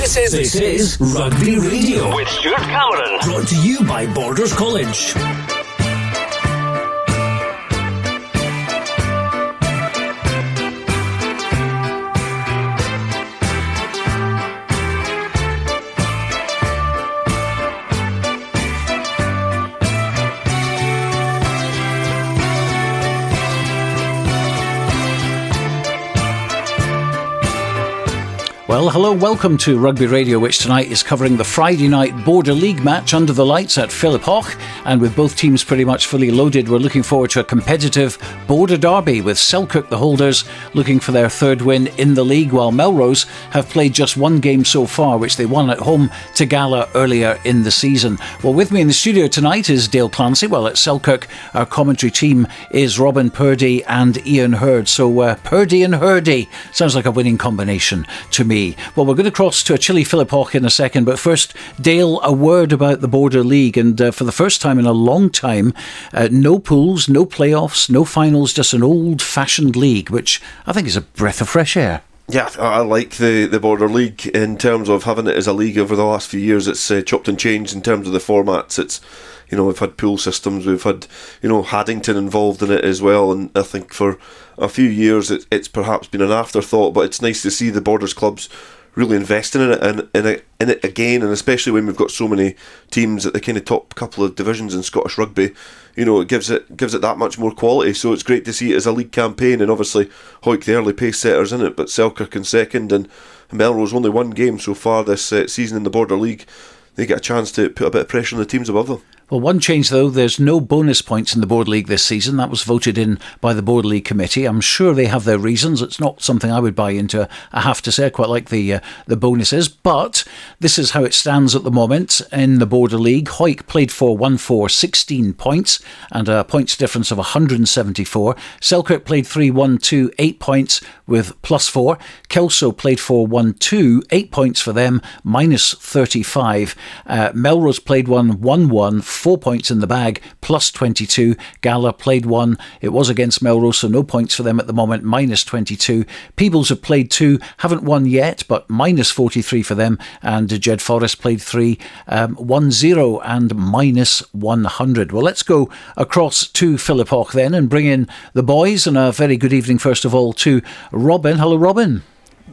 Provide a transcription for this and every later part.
This is Rugby Radio with Stuart Cameron. Brought to you by Borders College. Well, hello, welcome to Rugby Radio, which tonight is covering the Friday night Border League match under the lights at Philiphaugh. And with both teams pretty much fully loaded, we're looking forward to a competitive Border derby with Selkirk, the holders, looking for their third win in the league, while Melrose have played just one game so far, which they won at home to Gala earlier in the season. Well, with me in the studio tonight is Dale Clancy. Well, at Selkirk, our commentary team is Robin Purdie and Ian Hurd. So Purdie and Hurdy sounds like a winning combination to me. Well, we're going to cross to a chilly Philiphaugh in a second, but first, Dale, a word about the Border League. And for the first time in a long time, no pools, no playoffs, no finals, just an old-fashioned league, which I think is a breath of fresh air. Yeah, I like the Border League in terms of having it as a league over the last few years. It's chopped and changed in terms of the formats. It's, we've had pool systems, we've had, Haddington involved in it as well, and I think for a few years it's perhaps been an afterthought, but it's nice to see the Borders clubs really investing in it and in it again, and especially when we've got so many teams at the kind of top couple of divisions in Scottish rugby. It gives it that much more quality, so it's great to see it as a league campaign. And obviously Hoyk, the early pace setters in it, but Selkirk in second, and Melrose only one game so far this season in the Border League. They get a chance to put a bit of pressure on the teams above them. Well, one change though, there's no bonus points in the Border League this season. That was voted in by the Border League committee. I'm sure they have their reasons. It's not something I would buy into, I have to say. I quite like the bonuses, but this is how it stands at the moment in the Border League. Hoyk played 4-1-4, 16 points and a points difference of 174. Selkirk played 3-1-2, 8 points with +4. Kelso played 4-1-2, 8 points for them, -35. Melrose played 1-1-1, 4 points in the bag, +22. Gala played one. It was against Melrose, so no points for them at the moment, -22. Peebles have played 2, haven't won yet, but -43 for them. And Jed Forest played 3, 1-0 and -100. Well, let's go across to Philiphaugh then and bring in the boys. And a very good evening, first of all, to Robin. Hello, Robin.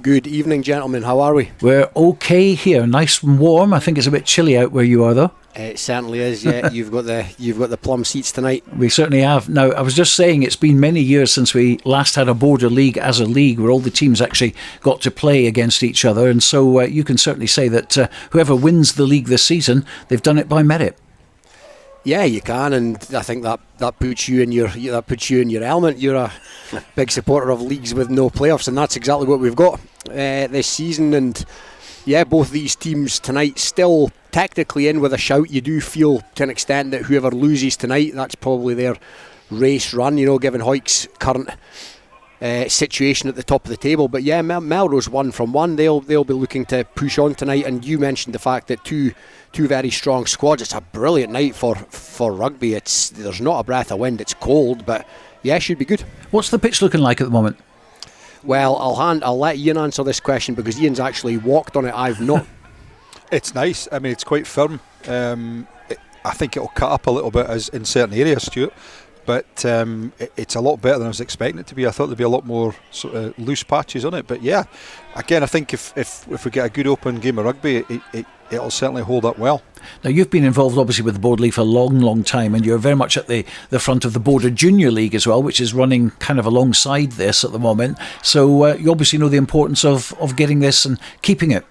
Good evening, gentlemen. How are we? We're okay here, nice and warm. I think it's a bit chilly out where you are, though. It certainly is. Yeah, you've got the plum seats tonight. We certainly have. Now, I was just saying, it's been many years since we last had a Border League as a league where all the teams actually got to play against each other, and so you can certainly say that whoever wins the league this season, they've done it by merit. Yeah, you can, and I think that puts you in your element. You're a big supporter of leagues with no playoffs, and that's exactly what we've got this season. And yeah, both these teams tonight still technically in with a shout. You do feel to an extent that whoever loses tonight, that's probably their race run, given Hoyk's current situation at the top of the table. But yeah, Melrose 1 from 1. They'll be looking to push on tonight. And you mentioned the fact that two very strong squads. It's a brilliant night for rugby. There's not a breath of wind. It's cold, but yeah, should be good. What's the pitch looking like at the moment? Well, I'll let Ian answer this question because Ian's actually walked on it. I've not. It's nice. I mean, it's quite firm. I think it'll cut up a little bit as in certain areas, Stuart. But it's a lot better than I was expecting it to be. I thought there'd be a lot more sort of loose patches on it. But yeah, again, I think if we get a good open game of rugby, it'll certainly hold up well. Now, you've been involved obviously with the Border League for a long, long time, and you're very much at the front of the Border Junior League as well, which is running kind of alongside this at the moment. So you obviously know the importance of getting this and keeping it.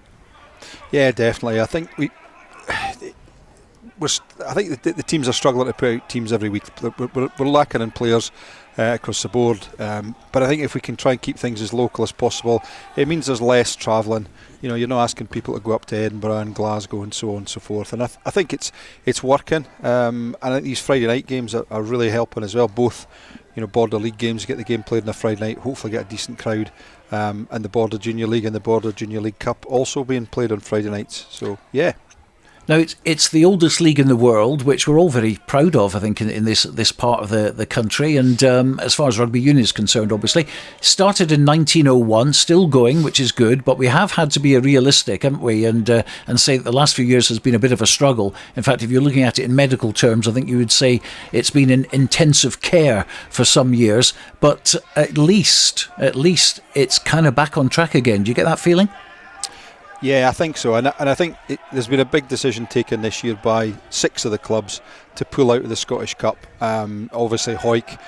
Yeah, definitely. I think the teams are struggling to put out teams every week. We're lacking in players across the board, but I think if we can try and keep things as local as possible, it means there's less travelling. You're not asking people to go up to Edinburgh and Glasgow and so on and so forth. And I think it's working. And I think these Friday night games are really helping as well. Both, Border League games, get the game played on a Friday night, hopefully get a decent crowd. And the Border Junior League and the Border Junior League Cup also being played on Friday nights. So yeah. Now, it's the oldest league in the world, which we're all very proud of, I think, in this part of the country. And as far as rugby union is concerned, obviously, started in 1901, still going, which is good. But we have had to be realistic, haven't we? And say that the last few years has been a bit of a struggle. In fact, if you're looking at it in medical terms, I think you would say it's been in intensive care for some years. But at least it's kind of back on track again. Do you get that feeling? Yeah, I think so, and I think there's been a big decision taken this year by 6 of the clubs to pull out of the Scottish Cup. Obviously, Hawick,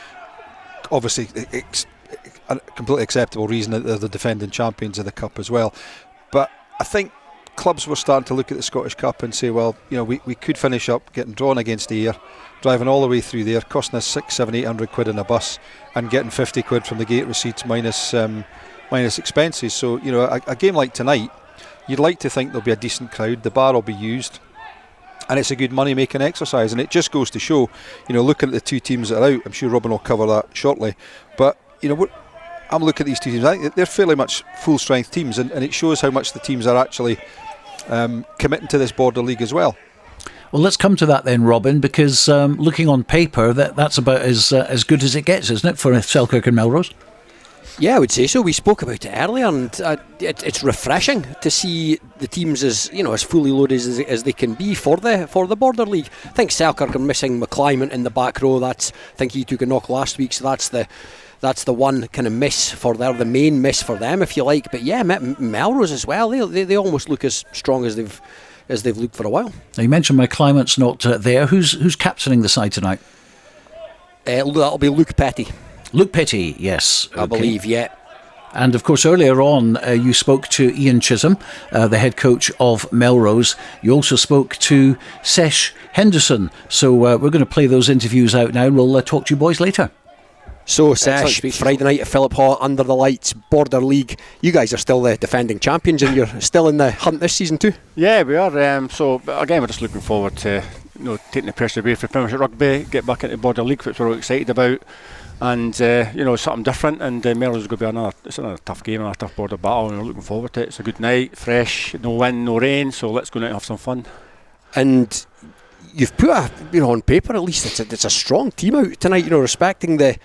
a completely acceptable reason that they're the defending champions of the Cup as well. But I think clubs were starting to look at the Scottish Cup and say, well, we could finish up getting drawn against Ayr, driving all the way through there, costing us 600, 700, 800 quid in a bus, and getting 50 quid from the gate receipts minus expenses. So, a game like tonight, you'd like to think there'll be a decent crowd, the bar will be used, and it's a good money making exercise. And it just goes to show, looking at the 2 teams that are out, I'm sure Robin will cover that shortly, but I'm looking at these 2 teams, I think they're fairly much full strength teams, and it shows how much the teams are actually committing to this border league as well. Well, let's come to that then, Robin, because looking on paper, that's about as good as it gets, isn't it, for Selkirk and Melrose? Yeah, I would say so. We spoke about it earlier, and it's refreshing to see the teams as fully loaded as they can be for the Border League. I think Selkirk are missing McClymonth in the back row. I think he took a knock last week, so that's the one kind of miss the main miss for them, if you like. But yeah, Melrose as well. They almost look as strong as they've looked for a while. Now, you mentioned McClymonth's not there. Who's captaining the side tonight? That'll be Luke Petty. Luke Petty, yes. I believe, yeah. And of course, earlier on, you spoke to Iain Chisholm, the head coach of Melrose. You also spoke to Sesh Henderson. So we're going to play those interviews out now. We'll talk to you boys later. So, Sesh, Friday night at Philiphaugh, under the lights, Border League. You guys are still the defending champions, and you're still in the hunt this season too? Yeah, we are. So, again, we're just looking forward to taking the pressure away for Premiership rugby, get back into Border League, which we're all excited about. And something different, and Melrose is going to be another tough game, another tough border battle, and we're looking forward to it. It's a good night, fresh, no wind, no rain, so let's go out and have some fun. And you've put on paper at least it's a strong team out tonight, respecting the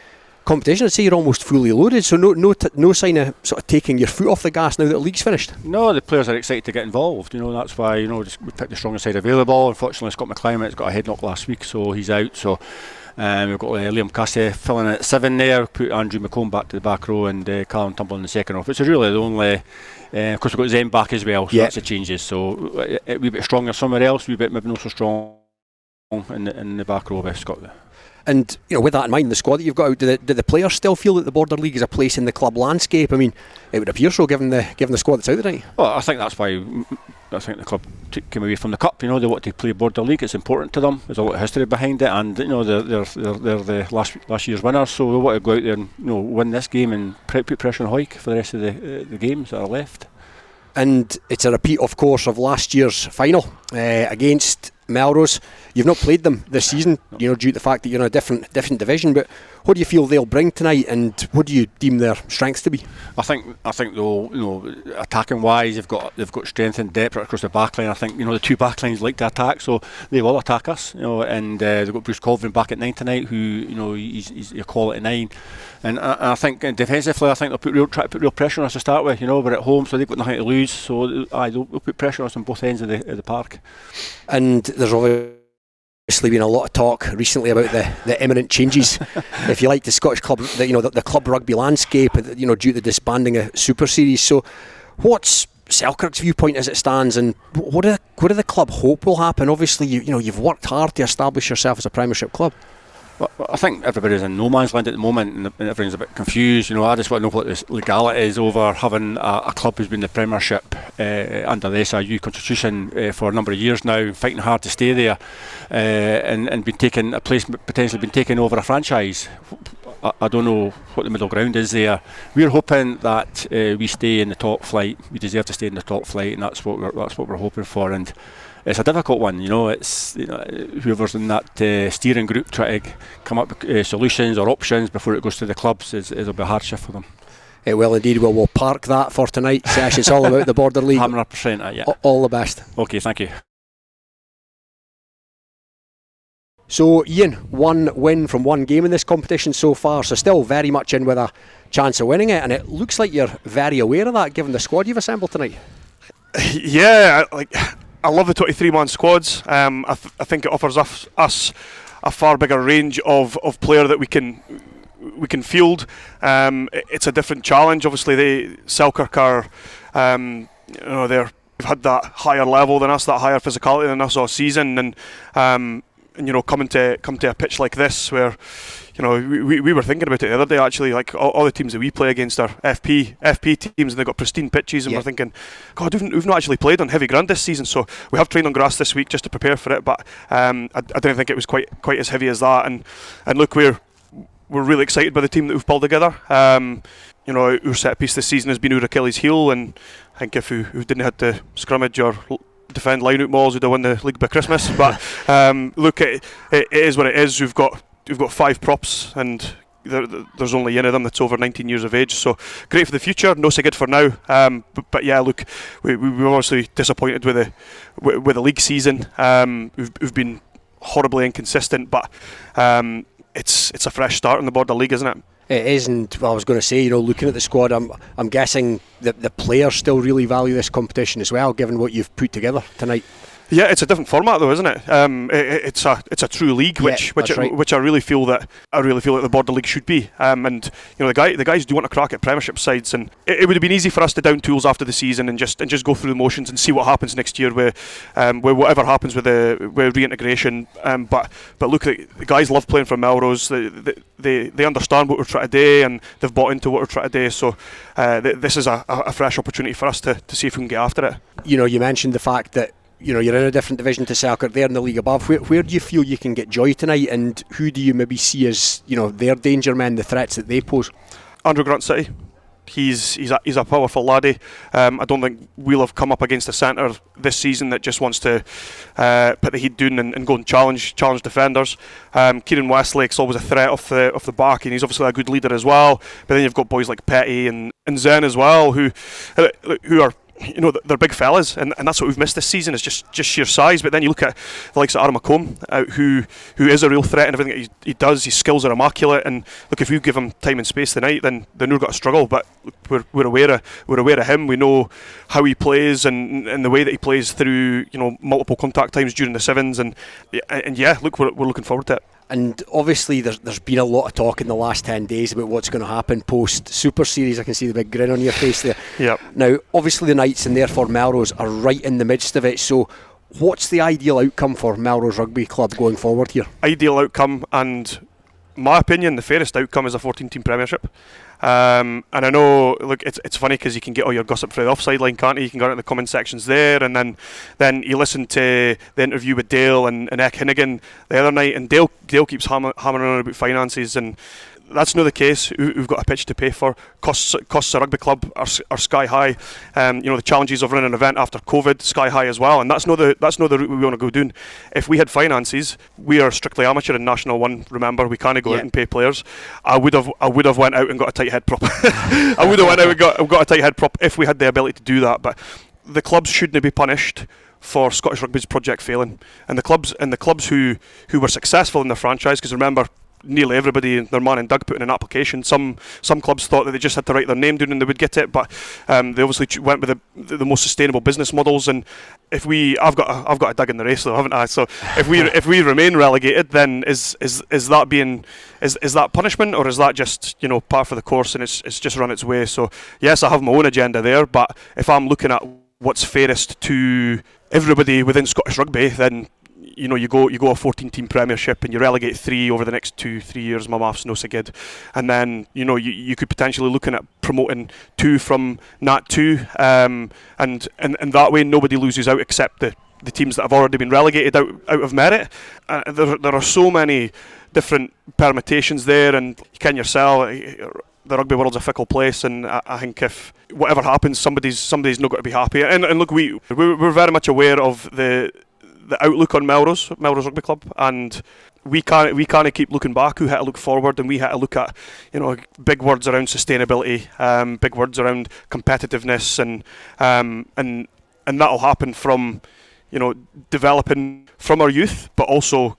competition. I'd say you're almost fully loaded, so no sign of sort of taking your foot off the gas now that the league's finished. No, the players are excited to get involved, that's why we picked the strongest side available. Unfortunately, Scott McClymonth's got a head knock last week, so he's out. So we've got Liam Cassidy filling in at 7 there, put Andrew McColm back to the back row, and Callum Tumble in the second row. It's really the only. Of course, we've got Zen back as well, so that's the changes. So a wee bit stronger somewhere else, a wee bit maybe not so strong in the back row with Scott. And with that in mind, the squad that you've got out, do the players still feel that the Border League is a place in the club landscape? I mean, it would appear so, given the squad that's out tonight. Well, I think that's why I think the club came away from the cup. They want to play Border League. It's important to them. There's a lot of history behind it, and they're the last year's winners, so we want to go out there and win this game and put pressure on Hawick for the rest of the games that are left. And it's a repeat, of course, of last year's final against Melrose. You've not played them this season, due to the fact that you're in a different division. But what do you feel they'll bring tonight, and what do you deem their strengths to be? I think they'll, attacking wise, they've got strength and depth right across the back line. I think the 2 back lines like to attack, so they will attack us. And they've got Bruce Colvin back at 9 tonight, who he's a quality 9. And I think defensively, I think they'll try to put real pressure on us to start with. We're at home, so they've got nothing to lose. So they'll put pressure on us on both ends of the park. And there's obviously been a lot of talk recently about the imminent changes, if you like, the Scottish club, the club rugby landscape, due to the disbanding of Super Series. So, what's Selkirk's viewpoint as it stands, and what do the club hope will happen? Obviously, you've worked hard to establish yourself as a Premiership club. Well, I think everybody's in no man's land at the moment, and everyone's a bit confused. I just want to know what this legality is over having a club who's been in the Premiership under the SRU constitution for a number of years now, fighting hard to stay there, and been taken a place potentially been taken over a franchise. I don't know what the middle ground is there. We're hoping that we stay in the top flight. We deserve to stay in the top flight, and that's what we're hoping for. And it's a difficult one, It's whoever's in that steering group trying to come up with solutions or options before it goes to the clubs. It'll be a hard shift for them. It will indeed. We'll park that for tonight. Sesh, it's all about the Border League. 100%. Yeah. All the best. Okay, thank you. So Iain, one win from one game in this competition so far, so still very much in with a chance of winning it, and it looks like you're very aware of that given the squad you've assembled tonight. Yeah, I love the 23-man squads. I think it offers us a far bigger range of player that we can field. It's a different challenge. Obviously, Selkirk are, they've had that higher level than us, that higher physicality than us all season, and come to a pitch like this where, we were thinking about it the other day actually, like all the teams that we play against are FP teams, and they've got pristine pitches, and we're thinking, God, we've not actually played on heavy ground this season, so we have trained on grass this week just to prepare for it, but I don't think it was quite as heavy as that, and look, we're really excited by the team that we've pulled together. Our set piece this season has been our Achilles heel, and I think if we didn't have to scrimmage or defend line-out mauls, we'd have won the league by Christmas. But look, it is what it is. We've got 5 props, and there's only one of them that's over 19 years of age. So great for the future. No so good for now. But yeah, look, we were obviously disappointed with the league season. We've been horribly inconsistent, but it's a fresh start in the Border League, isn't it? It is, and I was going to say, looking at the squad, I'm guessing that the players still really value this competition as well, given what you've put together tonight. Yeah, it's a different format though, isn't it? It's a true league, which I really feel that the Border League should be. And the guys do want to crack at Premiership sides, and it would have been easy for us to down tools after the season and just go through the motions and see what happens next year with whatever happens with reintegration. But look, the guys love playing for Melrose. They understand what we're trying to do, and they've bought into what we're trying to do. So this is a fresh opportunity for us to see if we can get after it. You mentioned the fact that you're in a different division to Selkirk. They're in the league above. Where do you feel you can get joy tonight, and who do you maybe see as their danger men, the threats that they pose? Andrew Grant City. He's a powerful laddie. I don't think we'll have come up against a centre this season that just wants to put the heat down and go and challenge defenders. Kieran Westlake's always a threat off the back, and he's obviously a good leader as well. But then you've got boys like Petty and Zen as well, who are, they're big fellas, and that's what we've missed this season, is just sheer size. But then you look at the likes of Andrew McColm, who is a real threat in everything that he does. His skills are immaculate, and look, if we give him time and space tonight, then we're not going to struggle. But we're aware of him. We know how he plays and the way that he plays through multiple contact times during the sevens, and yeah, look, we're looking forward to it. And obviously there's been a lot of talk in the last 10 days about what's going to happen post Super Series. I can see the big grin on your face there. Yep. Now, obviously the Knights and therefore Melrose are right in the midst of it. So what's the ideal outcome for Melrose Rugby Club going forward here? Ideal outcome, and my opinion, the fairest outcome, is a 14-team Premiership. And I know, look, it's funny because you can get all your gossip through the offside line, can't you? You can go into the comment sections there, and then you listen to the interview with Dale and Ek Hinnigan the other night, and Dale keeps hammering on about finances, and that's not the case. We've got a pitch to pay for. Costs of rugby club are sky high. The challenges of running an event after COVID, sky high as well. And that's not the route we want to go down. If we had finances, we are strictly amateur in National 1. Remember, we can't go out and pay players. I would have went out and got a tight head prop. I would have went out and got a tight head prop if we had the ability to do that. But the clubs shouldn't be punished for Scottish Rugby's project failing. And the clubs who were successful in their franchise, because remember, nearly everybody and their man and Doug put in an application. Some clubs thought that they just had to write their name down and they would get it, but they obviously went with the most sustainable business models. And if I've got a Doug in the race though, haven't I? So if we remain relegated, then is that punishment, or is that just par for the course and it's just run its way? So yes, I have my own agenda there, but if I'm looking at what's fairest to everybody within Scottish Rugby, then you go a 14-team Premiership and you relegate 3 over the next 2-3 years. My maths no so good, and then you could potentially looking at promoting 2 from Nat 2, and that way nobody loses out except the teams that have already been relegated out of merit. There are so many different permutations there, and you can yourself. The rugby world's a fickle place, and I think if whatever happens, somebody's not going to be happy. And look, we're very much aware of the outlook on Melrose Rugby Club, and we can't keep looking back. We had to look forward, and we had to look at big words around sustainability, big words around competitiveness, and that'll happen from developing from our youth, but also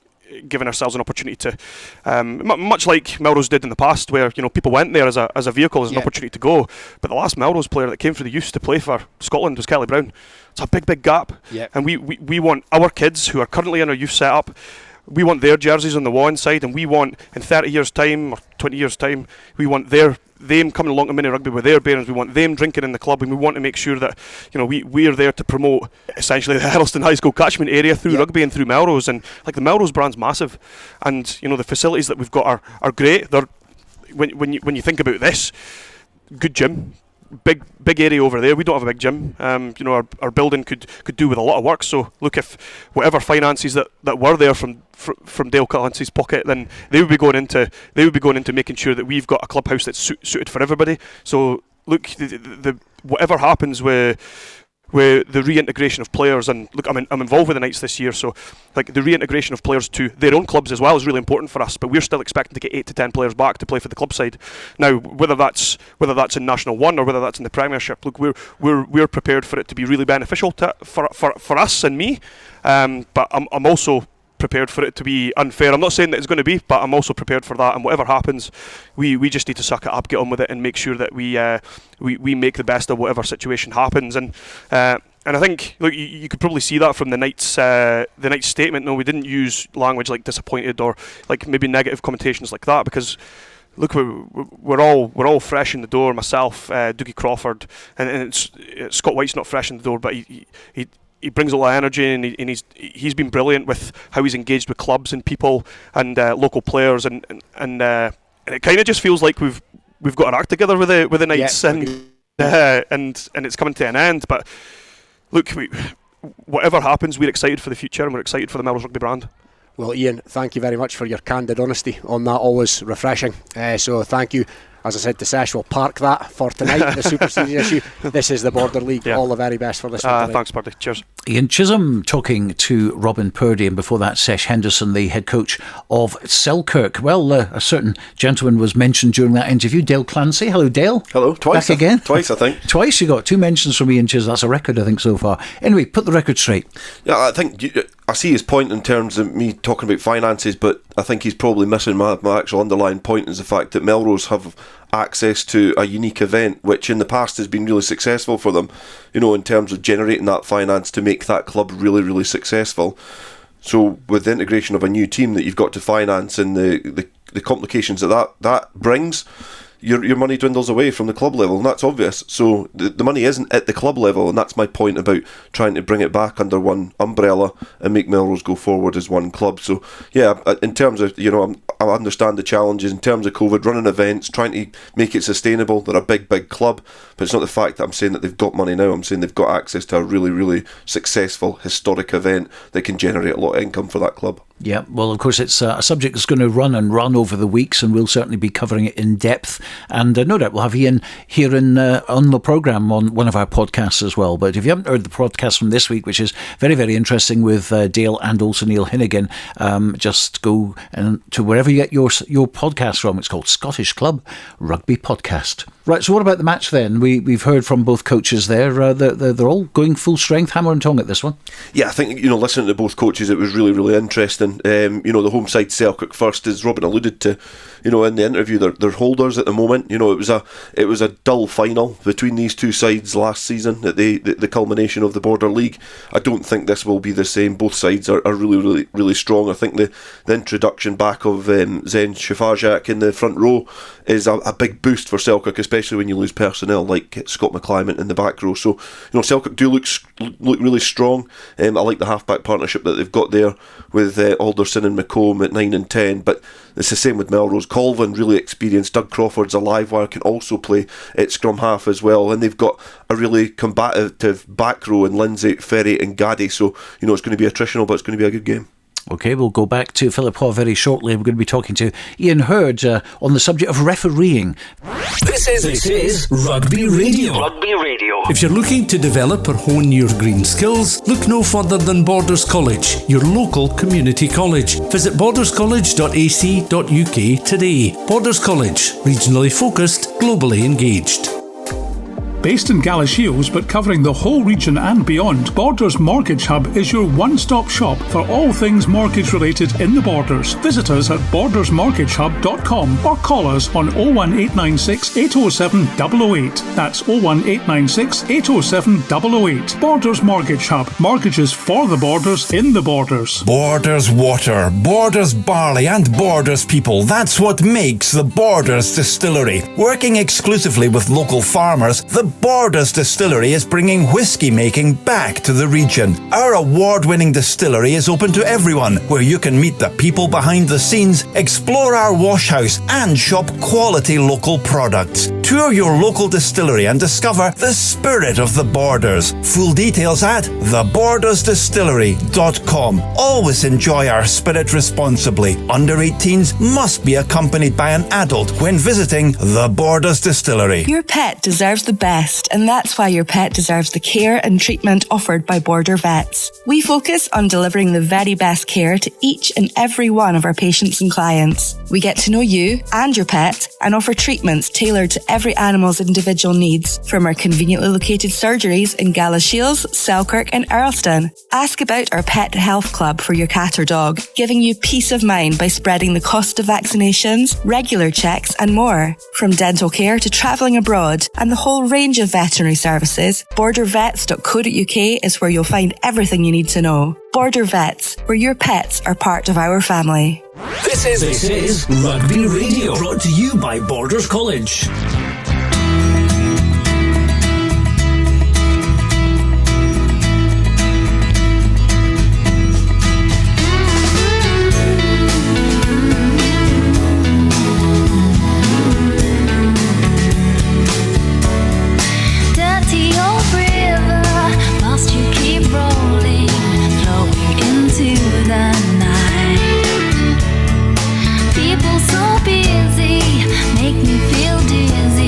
giving ourselves an opportunity to, much like Melrose did in the past, where people went there as a vehicle, as an opportunity to go. But the last Melrose player that came through the youth to play for Scotland was Kelly Brown. It's a big gap, and we want our kids who are currently in our youth setup. We want their jerseys on the wall inside, and we want in 30 years' time or 20 years' time, we want them coming along to mini rugby with their bearings. We want them drinking in the club, and we want to make sure that we're there to promote essentially the Hurlstone High School catchment area through rugby and through Melrose. And like the Melrose brand's massive, and the facilities that we've got are great. They're when you think about this, good gym. Big area over there. We don't have a big gym. Our building could do with a lot of work. So look, if whatever finances that were there from Dale Clancy's pocket, then they would be going into making sure that we've got a clubhouse that's suited for everybody. So look, the whatever happens with the reintegration of players, and look, I'm involved with the Knights this year, so like the reintegration of players to their own clubs as well is really important for us. But we're still expecting to get 8 to 10 players back to play for the club side. Now, whether that's in National 1 or whether that's in the Premiership, look, we're prepared for it to be really beneficial for us and me. But I'm also prepared for it to be unfair. I'm not saying that it's going to be, but I'm also prepared for that. And whatever happens, we just need to suck it up, get on with it, and make sure that we make the best of whatever situation happens. And I think, look, you could probably see that from the Knights statement. No, we didn't use language like disappointed or like maybe negative connotations like that, because look, we're all fresh in the door. Myself, Dougie Crawford, and Scott White's not fresh in the door, but he brings a lot of energy, and he's been brilliant with how he's engaged with clubs and people and local players, and it kind of just feels like we've got our act together with the Knights, and it's coming to an end. But look, whatever happens, we're excited for the future, and we're excited for the Melrose Rugby brand. Well, Iain, thank you very much for your candid honesty on that. Always refreshing. So thank you. As I said to Sesh, we'll park that for tonight, the Super Series issue. This is the Border League. All the very best for this one tonight. Thanks, Purdie. Cheers. Iain Chisholm talking to Robin Purdie, and before that, Sesh Henderson, the head coach of Selkirk. Well, a certain gentleman was mentioned during that interview, Dale Clancy. Hello, Dale. Hello, twice. Back again? Twice, I think. Twice, you got 2 mentions from Iain Chisholm. That's a record, I think, so far. Anyway, put the record straight. Yeah, I think I see his point in terms of me talking about finances, but I think he's probably missing my actual underlying point, is the fact that Melrose have access to a unique event which in the past has been really successful for them, in terms of generating that finance to make that club really, really successful. So with the integration of a new team that you've got to finance and the complications that brings, your money dwindles away from the club level, and that's obvious. So the money isn't at the club level, and that's my point about trying to bring it back under one umbrella and make Melrose go forward as one club. So yeah, in terms of, I understand the challenges in terms of COVID, running events, trying to make it sustainable. They're a big club, but it's not the fact that I'm saying that they've got money now. I'm saying they've got access to a really, really successful historic event that can generate a lot of income for that club. Yeah, well, of course, it's a subject that's going to run over the weeks, and we'll certainly be covering it in depth. And no doubt we'll have Iain here on the programme on one of our podcasts as well. But if you haven't heard the podcast from this week, which is very, very interesting with Dale and also Neil Hinnigan, just go to wherever you get your podcast from. It's called Scottish Club Rugby Podcast. Right, so what about the match then? We've heard from both coaches there. They're all going full strength, hammer and tongue at this one. Yeah, I think, listening to both coaches, it was really, really interesting. The home side, Selkirk first, as Robin alluded to, in the interview, they're holders at the moment. It was a dull final between these two sides last season at the culmination of the Border League. I don't think this will be the same. Both sides are really, really, really strong. I think the introduction back of Zen Shafajak in the front row is a big boost for Selkirk, especially when you lose personnel like Scott McClimont in the back row. So, Selkirk do look really strong. I like the halfback partnership that they've got there with Alderson and McComb at 9 and 10, but it's the same with Melrose. Colvin, really experienced. Doug Crawford's a live wire, can also play at scrum half as well, and they've got a really combative back row in Lindsay, Ferry and Gaddy. So, it's going to be attritional, but it's going to be a good game. OK, we'll go back to Philiphaugh very shortly. We're going to be talking to Ian Hurd on the subject of refereeing. This is Rugby Radio. Rugby Radio. If you're looking to develop or hone your green skills, look no further than Borders College, your local community college. Visit borderscollege.ac.uk today. Borders College, regionally focused, globally engaged. Based in Galashiels but covering the whole region and beyond, Borders Mortgage Hub is your one-stop shop for all things mortgage related in the Borders. Visit us at bordersmortgagehub.com or call us on 01896 807 008. That's 01896 807 008. Borders Mortgage Hub. Mortgages for the Borders in the Borders. Borders water, Borders barley and Borders people. That's what makes the Borders Distillery. Working exclusively with local farmers, the Borders Distillery is bringing whiskey making back to the region. Our award-winning distillery is open to everyone, where you can meet the people behind the scenes, explore our wash house and shop quality local products. Tour your local distillery and discover the spirit of the Borders. Full details at thebordersdistillery.com. Always enjoy our spirit responsibly. Under 18s must be accompanied by an adult when visiting the Borders Distillery. Your pet deserves the best, and that's why your pet deserves the care and treatment offered by Border Vets. We focus on delivering the very best care to each and every one of our patients and clients. We get to know you and your pet and offer treatments tailored to every animal's individual needs, from our conveniently located surgeries in Galashiels, Selkirk and Earlston. Ask about our Pet Health Club for your cat or dog, giving you peace of mind by spreading the cost of vaccinations, regular checks and more. From dental care to travelling abroad and the whole range of veterinary services, bordervets.co.uk is where you'll find everything you need to know. Border Vets, where your pets are part of our family. This is Rugby Radio, brought to you by Borders College. People so busy make me feel dizzy.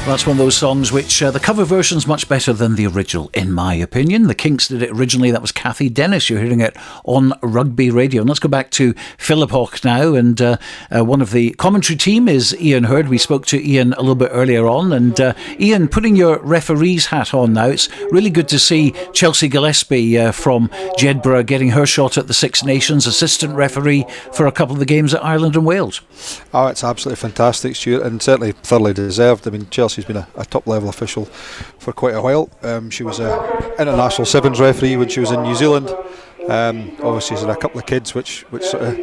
That's one of those songs which the cover version's much better than the original, in my opinion. The Kinks did it originally. That was Kathy Dennis. You're hearing it on Rugby Radio. And let's go back to Philiphaugh now. And one of the commentary team is Iain Hurd. We spoke to Iain a little bit earlier on. And Iain, putting your referee's hat on now, it's really good to see Chelsea Gillespie from Jedburgh getting her shot at the Six Nations, assistant referee for a couple of the games at Ireland and Wales. Oh, it's absolutely fantastic, Stuart, and certainly thoroughly deserved. I mean, Chelsea's been a top-level official for quite a while. She was an international sevens referee when she was in New Zealand. Obviously, she's had a couple of kids, which sort of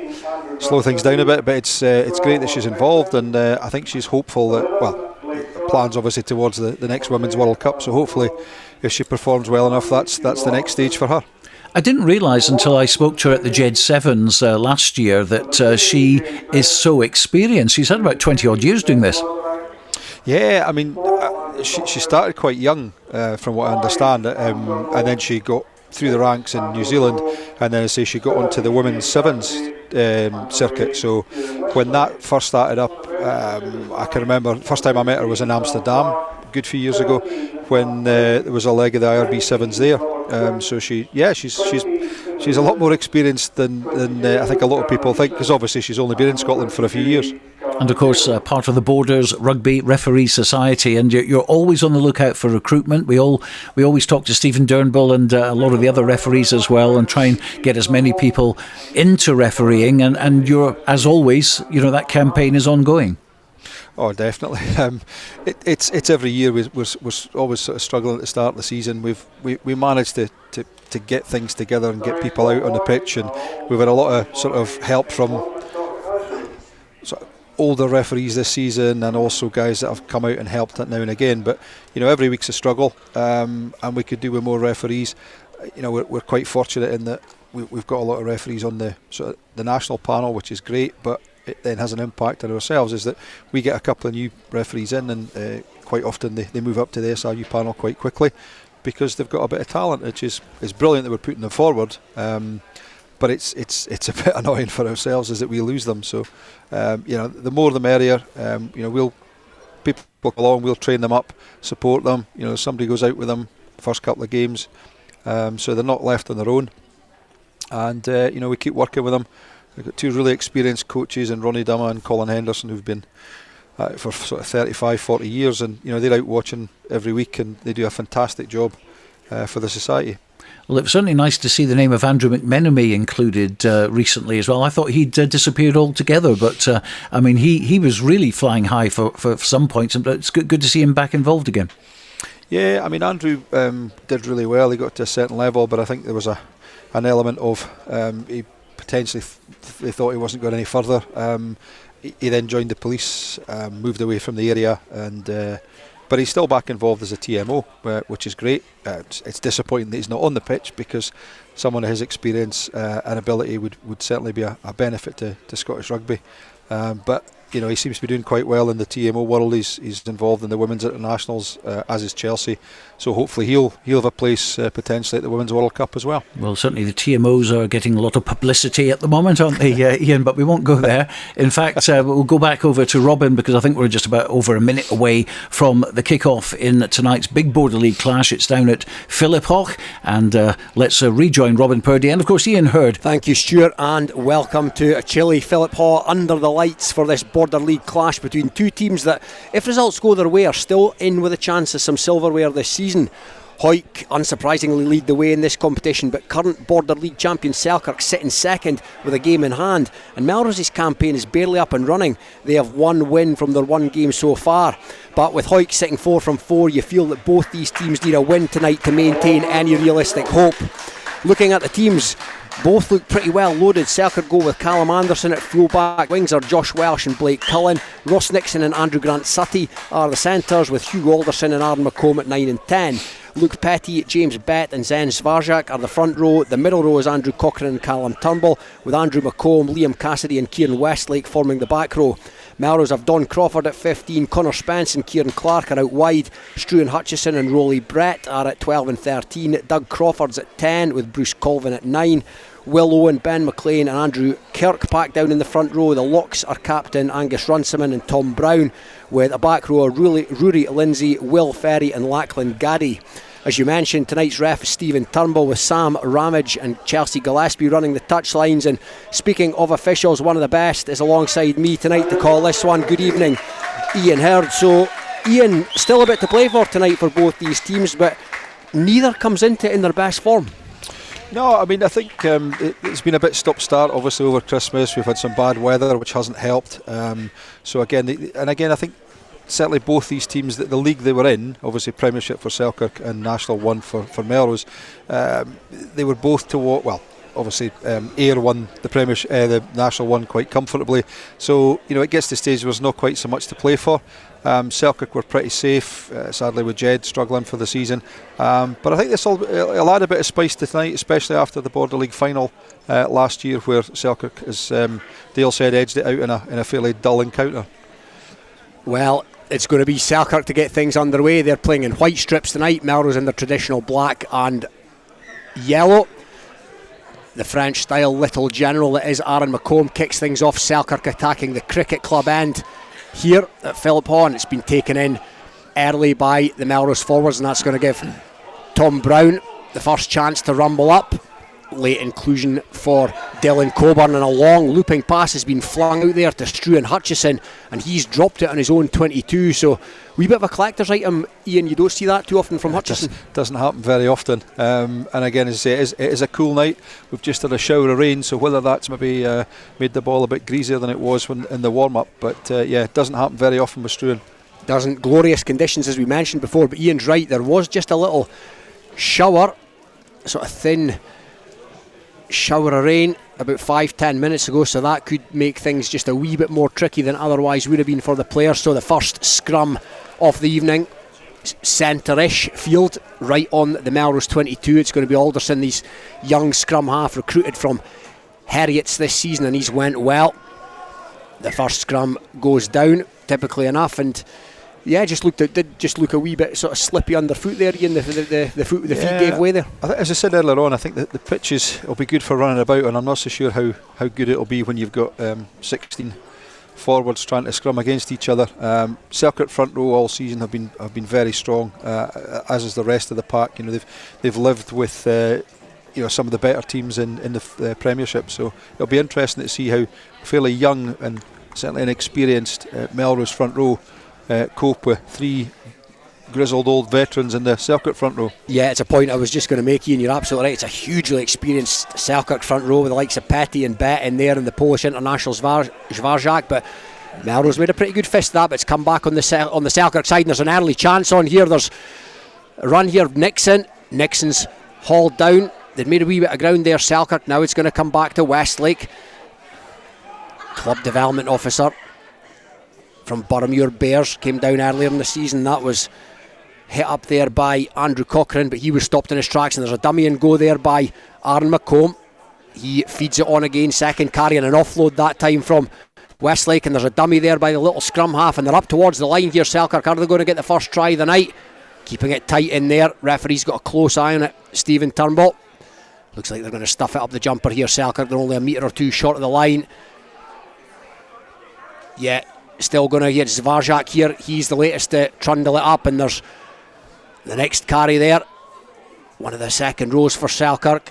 slow things down a bit. But it's great that she's involved, and I think she's hopeful that plans obviously towards the next Women's World Cup. So hopefully, if she performs well enough, that's the next stage for her. I didn't realise until I spoke to her at the Jed Sevens last year that she is so experienced. She's had about 20 odd years doing this. Yeah, I mean, she started quite young, from what I understand, and then she got through the ranks in New Zealand, and then I say she got onto the women's sevens circuit. So when that first started up, I can remember the first time I met her was in Amsterdam, a good few years ago, when there was a leg of the IRB sevens there. So she's a lot more experienced than I think a lot of people think, because obviously she's only been in Scotland for a few years. And of course, part of the Borders Rugby Referee Society, and you're always on the lookout for recruitment. We always talk to Stephen Durnbull and a lot of the other referees as well, and try and get as many people into refereeing. And you're, as always, that campaign is ongoing. Oh, definitely. It's every year. We're always sort of struggling at the start of the season. We managed to get things together and get people out on the pitch, and we've had a lot of sort of help from sort of older referees this season, and also guys that have come out and helped it now and again. But every week's a struggle, and we could do with more referees. We're quite fortunate in that we've got a lot of referees on the national panel, which is great, but it then has an impact on ourselves, is that we get a couple of new referees in, and quite often they move up to the SRU panel quite quickly because they've got a bit of talent, which is brilliant that we're putting them forward. But it's a bit annoying for ourselves is that we lose them. So the more the merrier. People come along, we'll train them up, support them. Somebody goes out with them the first couple of games, so they're not left on their own. And we keep working with them. We've got two really experienced coaches in Ronnie Dumma and Colin Henderson, who've been for sort of 35, 40 years, and they're out watching every week, and they do a fantastic job for the society. Well, it was certainly nice to see the name of Andrew McMenemy included recently as well. I thought he'd disappeared altogether, but he was really flying high for some points, and it's good to see him back involved again. Yeah, I mean, Andrew did really well. He got to a certain level, but I think there was an element of he potentially they thought he wasn't going any further. He then joined the police, moved away from the area, and but he's still back involved as a TMO, which is great. It's disappointing that he's not on the pitch, because someone of his experience and ability would certainly be a benefit to Scottish rugby. But he seems to be doing quite well in the TMO world. He's involved in the women's internationals, as is Chelsea. So hopefully he'll have a place potentially at the Women's World Cup as well. Well, certainly the TMOs are getting a lot of publicity at the moment, aren't they, Iain? But we won't go there. In fact, we'll go back over to Robin, because I think we're just about over a minute away from the kick-off in tonight's big Border League clash. It's down at Philiphaugh, and let's rejoin Robin Purdie and, of course, Iain Hurd. Thank you, Stuart, and welcome to a chilly Philiphaugh under the lights for this Border League clash between two teams that, if results go their way, are still in with a chance of some silverware this season. Hawick unsurprisingly lead the way in this competition, but current Border League champion Selkirk sit in second with a game in hand, and Melrose's campaign is barely up and running. They have one win from their one game so far, but with Hawick sitting 4 from 4, you feel that both these teams need a win tonight to maintain any realistic hope. Looking at the teams, both look pretty well loaded. Selkirk go with Callum Anderson at fullback. Wings are Josh Welsh and Blake Cullen. Ross Nixon and Andrew Grant Sutty are the centres, with Hugh Alderson and Aaron McComb at 9 and 10. Luke Petty, James Bett and Zen Svarjak are the front row. The middle row is Andrew Cochrane and Callum Turnbull, with Andrew McComb, Liam Cassidy and Kieran Westlake forming the back row. Melrose have Don Crawford at 15, Connor Spence and Kieran Clark are out wide. Struan Hutchison and Rolly Brett are at 12 and 13. Doug Crawford's at 10, with Bruce Colvin at 9. Will Owen, Ben McLean and Andrew Kirkpatrick down in the front row. The locks are captain Angus Runciman and Tom Brown, with a back row of Rory Lindsay, Will Ferry and Lachlan Gaddy. As you mentioned, tonight's ref is Stephen Turnbull, with Sam Ramage and Chelsea Gillespie running the touchlines. And speaking of officials, one of the best is alongside me tonight to call this one. Good evening, Ian Herd. So Ian, still a bit to play for tonight for both these teams, but neither comes into it in their best form. No, I mean, I think it's been a bit stop-start, obviously, over Christmas. We've had some bad weather, which hasn't helped. So again, I think certainly both these teams, the league they were in, obviously Premiership for Selkirk and National 1 for Melrose, they were both obviously Ayr won the Premiership, the National 1 quite comfortably. So, it gets to the stage where there's not quite so much to play for. Selkirk were pretty safe, sadly with Jed struggling for the season. But I think this will add a bit of spice to tonight, especially after the Border League final last year, where Selkirk, as Dale said, edged it out in a fairly dull encounter. Well, it's going to be Selkirk to get things underway. They're playing in white strips tonight, Melrose in their traditional black and yellow. The French style little general that is Iain McColm kicks things off. Selkirk attacking the cricket club end here at Philiphaugh, and it's been taken in early by the Melrose forwards, and that's going to give Tom Brown the first chance to rumble up. Late inclusion for Dylan Coburn, and a long looping pass has been flung out there to Struan Hutchison, and he's dropped it on his own 22. So wee bit of a collector's item, Ian. You don't see that too often from Hutchison. Doesn't happen very often. And again, as I say, it is a cool night. We've just had a shower of rain, so whether that's maybe made the ball a bit greasier than it was in the warm-up, but it doesn't happen very often with Struan. Doesn't. Glorious conditions, as we mentioned before, but Ian's right, there was just a little shower, sort of thin shower of rain about 5-10 minutes ago, so that could make things just a wee bit more tricky than otherwise would have been for the players. So the first scrum of the evening, centre-ish field, right on the Melrose 22. It's going to be Alderson, these young scrum half recruited from Heriots this season, and he's went well. The first scrum goes down, typically enough, and did look a wee bit sort of slippy underfoot there, Ian. The feet gave way there. As I said earlier on, I think that the pitches will be good for running about, and I'm not so sure how good it'll be when you've got 16 forwards trying to scrum against each other. Selkirk front row all season have been very strong, as is the rest of the pack. They've lived with some of the better teams in the Premiership, so it'll be interesting to see how fairly young and certainly inexperienced Melrose front row cope with three grizzled old veterans in the Selkirk front row. Yeah, it's a point I was just going to make, Ian. You're absolutely right. It's a hugely experienced Selkirk front row with the likes of Petty and Bet in there, and the Polish international Zwarzak, but Melrose made a pretty good fist of that, but it's come back on the Selkirk side, and there's an early chance on here. There's a run here, Nixon's hauled down. They've made a wee bit of ground there, Selkirk. Now it's going to come back to Westlake. Club development officer from Boroughmuir Bears came down earlier in the season. That was hit up there by Andrew Cochrane, but he was stopped in his tracks, and there's a dummy and go there by Iain McColm. He feeds it on again, second carry, and an offload that time from Westlake, and there's a dummy there by the little scrum half, and they're up towards the line here. Selkirk, are they going to get the first try of the night? Keeping it tight in there. Referee's got a close eye on it, Stephen Turnbull. Looks like they're going to stuff it up the jumper here, Selkirk. They're only a metre or two short of the line. Yeah, still going to get Zwarzak here. He's the latest to trundle it up, and there's the next carry there. One of the second rows for Selkirk.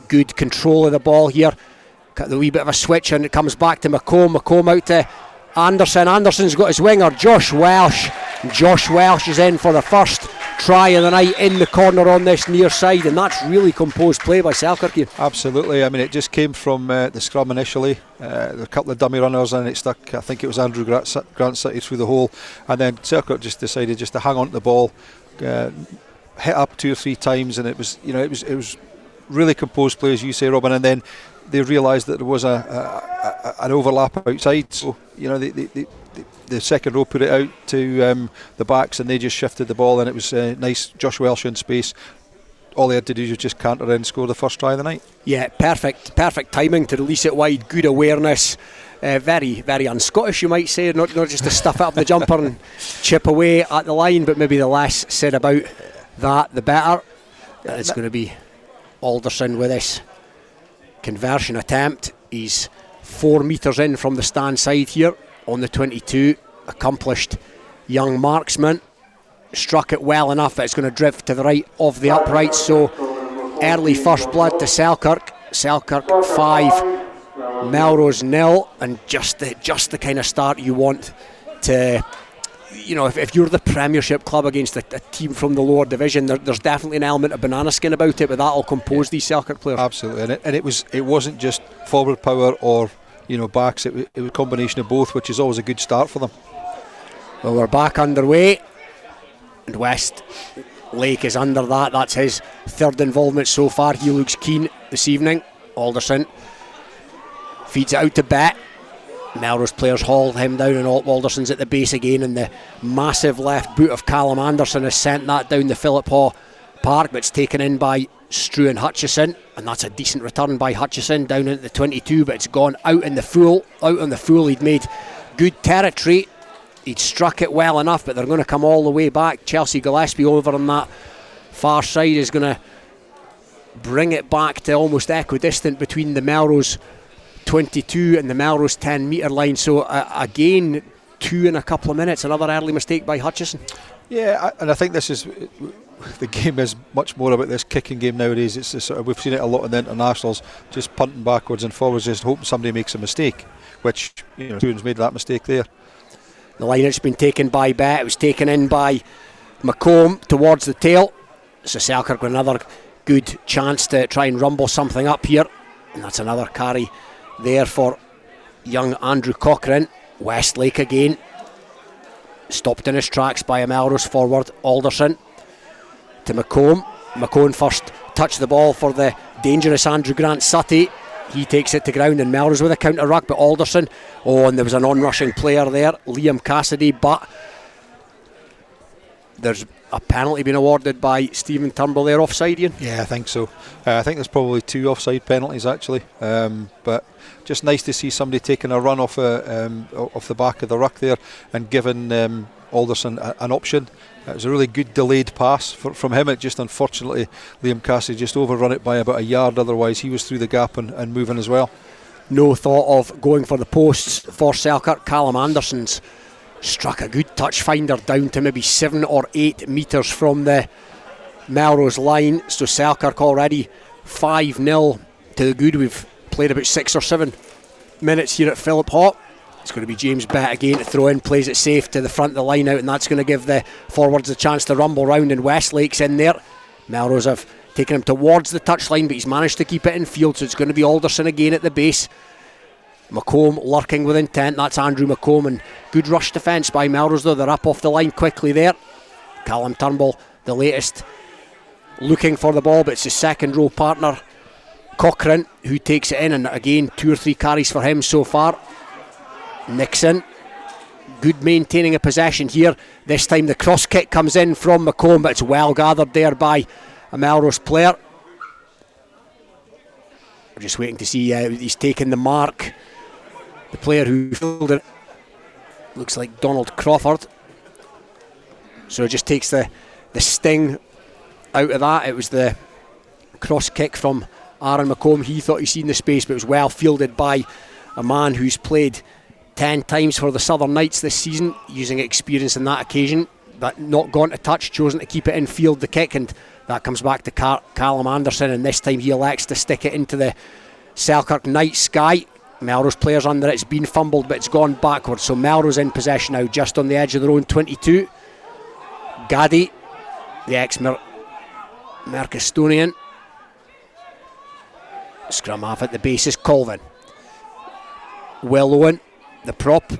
Good control of the ball here. Got the wee bit of a switch, and it comes back to McComb. McComb out to Anderson. Anderson's got his winger, Josh Welsh. Josh Welsh is in for the first try of the night in the corner on this near side, and that's really composed play by Selkirk here. Absolutely. I mean, it just came from the scrum initially. There were a couple of dummy runners, and it stuck. I think it was Andrew Grant City through the hole, and then Selkirk just decided just to hang on to the ball, hit up 2 or 3 times, and it was really composed play, as you say, Robin. And then they realised that there was an overlap outside, so the second row put it out to the backs, and they just shifted the ball, and it was nice. Josh Welsh in space. All they had to do was just canter in and score the first try of the night. Yeah, perfect timing to release it wide. Good awareness. Very, very un-Scottish, you might say. Not just to stuff it up the jumper and chip away at the line, but maybe the less said about that, the better. It's going to be Alderson with this conversion attempt. He's 4 metres in from the stand side here on the 22. Accomplished young marksman. Struck it well enough that it's going to drift to the right of the upright. So early first blood to Selkirk. Selkirk 5, Melrose 0, and just the kind of start you want to. You know, if you're the Premiership club against a team from the lower division, there's definitely an element of banana skin about it, but that'll compose these Selkirk players. Absolutely, and it wasn't just forward power or backs. It was a combination of both, which is always a good start for them. Well, we're back underway, and West Lake is under that. That's his third involvement so far. He looks keen this evening. Alderson feeds it out to Bet. Melrose players haul him down, and Alderson's at the base again, and the massive left boot of Callum Anderson has sent that down the Philiphaugh Park, but it's taken in by Struan Hutchison, and that's a decent return by Hutchison down into the 22, but it's gone out in the full. Out on the full, he'd made good territory. He'd struck it well enough, but they're going to come all the way back. Chelsea Gillespie over on that far side is going to bring it back to almost equidistant between the Melrose 22 and the Melrose 10 metre line. So again, 2 in a couple of minutes. Another early mistake by Hutchison. Yeah, and I think this is the game is much more about this kicking game nowadays. It's sort of, we've seen it a lot in the internationals, just punting backwards and forwards, just hoping somebody makes a mistake, which Stuart's made that mistake there. The line has been taken by Bet. It was taken in by McComb towards the tail. So Selkirk with another good chance to try and rumble something up here, and that's another carry there for young Andrew Cochrane. Westlake again, stopped in his tracks by a Melrose forward. Alderson to McComb. McComb first touched the ball for the dangerous Andrew Grant Sutty. He takes it to ground, and Melrose with a counter ruck, but Alderson, and there was an on-rushing player there, Liam Cassidy, but there's a penalty been awarded by Stephen Turnbull there, offside, Ian? Yeah, I think so. I think there's probably 2 offside penalties actually, but just nice to see somebody taking a run off the back of the ruck there and giving Alderson an option. It was a really good delayed pass from him. It just, unfortunately, Liam Cassidy just overrun it by about a yard, otherwise he was through the gap and moving as well. No thought of going for the posts for Selkirk. Callum Anderson's struck a good touch finder down to maybe 7 or 8 metres from the Melrose line. So Selkirk already 5-0 to the good. We've played about 6 or 7 minutes here at Philiphaugh. It's going to be James Bet again to throw in, plays it safe to the front of the line out, and that's going to give the forwards a chance to rumble round, and Westlake's in there. Melrose have taken him towards the touchline, but he's managed to keep it in field, so it's going to be Alderson again at the base. McComb lurking with intent, that's Andrew McComb, and good rush defence by Melrose though. They're up off the line quickly there. Callum Turnbull, the latest, looking for the ball, but it's his second row partner Cochrane who takes it in, and again 2 or 3 carries for him so far. Nixon, good maintaining of possession here. This time the cross kick comes in from McComb, but it's well gathered there by a Melrose player. We're just waiting to see he's taken the mark. The player who fielded it looks like Donald Crawford, so it just takes the sting out of that. It was the cross kick from Aaron McComb. He thought he'd seen the space, but it was well fielded by a man who's played 10 times for the Southern Knights this season, using experience in that occasion, but not gone to touch, chosen to keep it in field, the kick, and that comes back to Callum Anderson, and this time he elects to stick it into the Selkirk Knights sky. Melrose players under it. It's been fumbled, but it's gone backwards, so Melrose in possession now, just on the edge of their own 22. Gaddy, the ex-Mercistonian. Scrum half at the base is Colvin. Will Owen, the prop,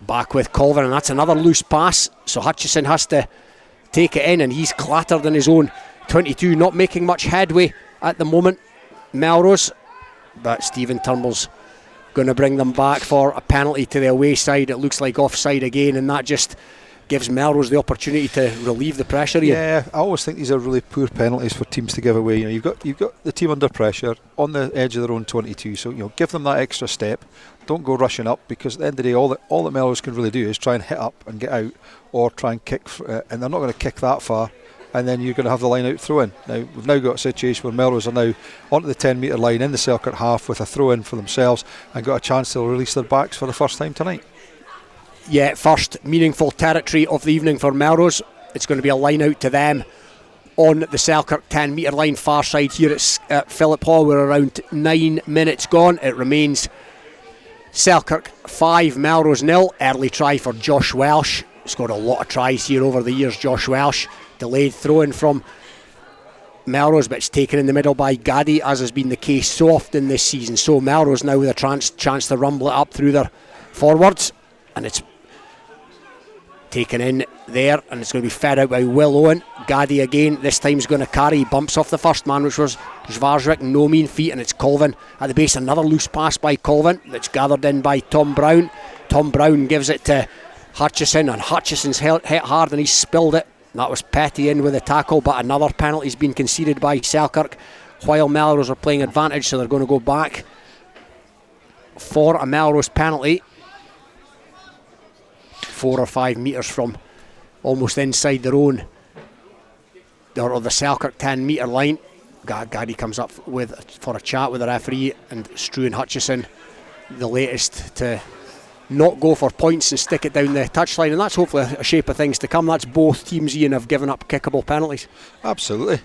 back with Colvin, and that's another loose pass, so Hutchison has to take it in, and he's clattered in his own 22, not making much headway at the moment, Melrose, but Stephen Turnbull's going to bring them back for a penalty to the away side. It looks like offside again, and that just gives Melrose the opportunity to relieve the pressure. Yeah, I always think these are really poor penalties for teams to give away. You've got the team under pressure on the edge of their own 22, so give them that extra step. Don't go rushing up, because at the end of the day, all that Melrose can really do is try and hit up and get out, or try and kick, and they're not going to kick that far. and then you're going to have the line out throw in. Now we've now got a situation where Melrose are now onto the 10 metre line in the Selkirk half with a throw in for themselves and got a chance to release their backs for the first time tonight. Yeah, first meaningful territory of the evening for Melrose. It's going to be a line out to them on the Selkirk 10 metre line far side here at Philiphaugh. We're around 9 minutes gone. It remains Selkirk 5, Melrose 0. Early try for Josh Welsh. Scored a lot of tries here over the years, Josh Welsh. Delayed throw-in from Melrose, but it's taken in the middle by Gaddy, as has been the case so often this season. So Melrose now with a chance to rumble it up through their forwards, and it's taken in there, and it's going to be fed out by Will Owen. Gaddy again, this time is going to carry. He bumps off the first man, which was Zvarzlik. No mean feat, and it's Colvin at the base. Another loose pass by Colvin that's gathered in by Tom Brown. Tom Brown gives it to Hutchison, and Hutchison's hit hard and he spilled it. That was Petty in with a tackle, but another penalty's been conceded by Selkirk while Melrose are playing advantage, so they're going to go back for a Melrose penalty. 4 or 5 metres from almost inside their own, or the Selkirk 10 metre line. Gaddy comes up for a chat with the referee, and Struan Hutchison, the latest to not go for points and stick it down the touchline, and that's hopefully a shape of things to come. That's both teams, Ian, have given up kickable penalties. Absolutely.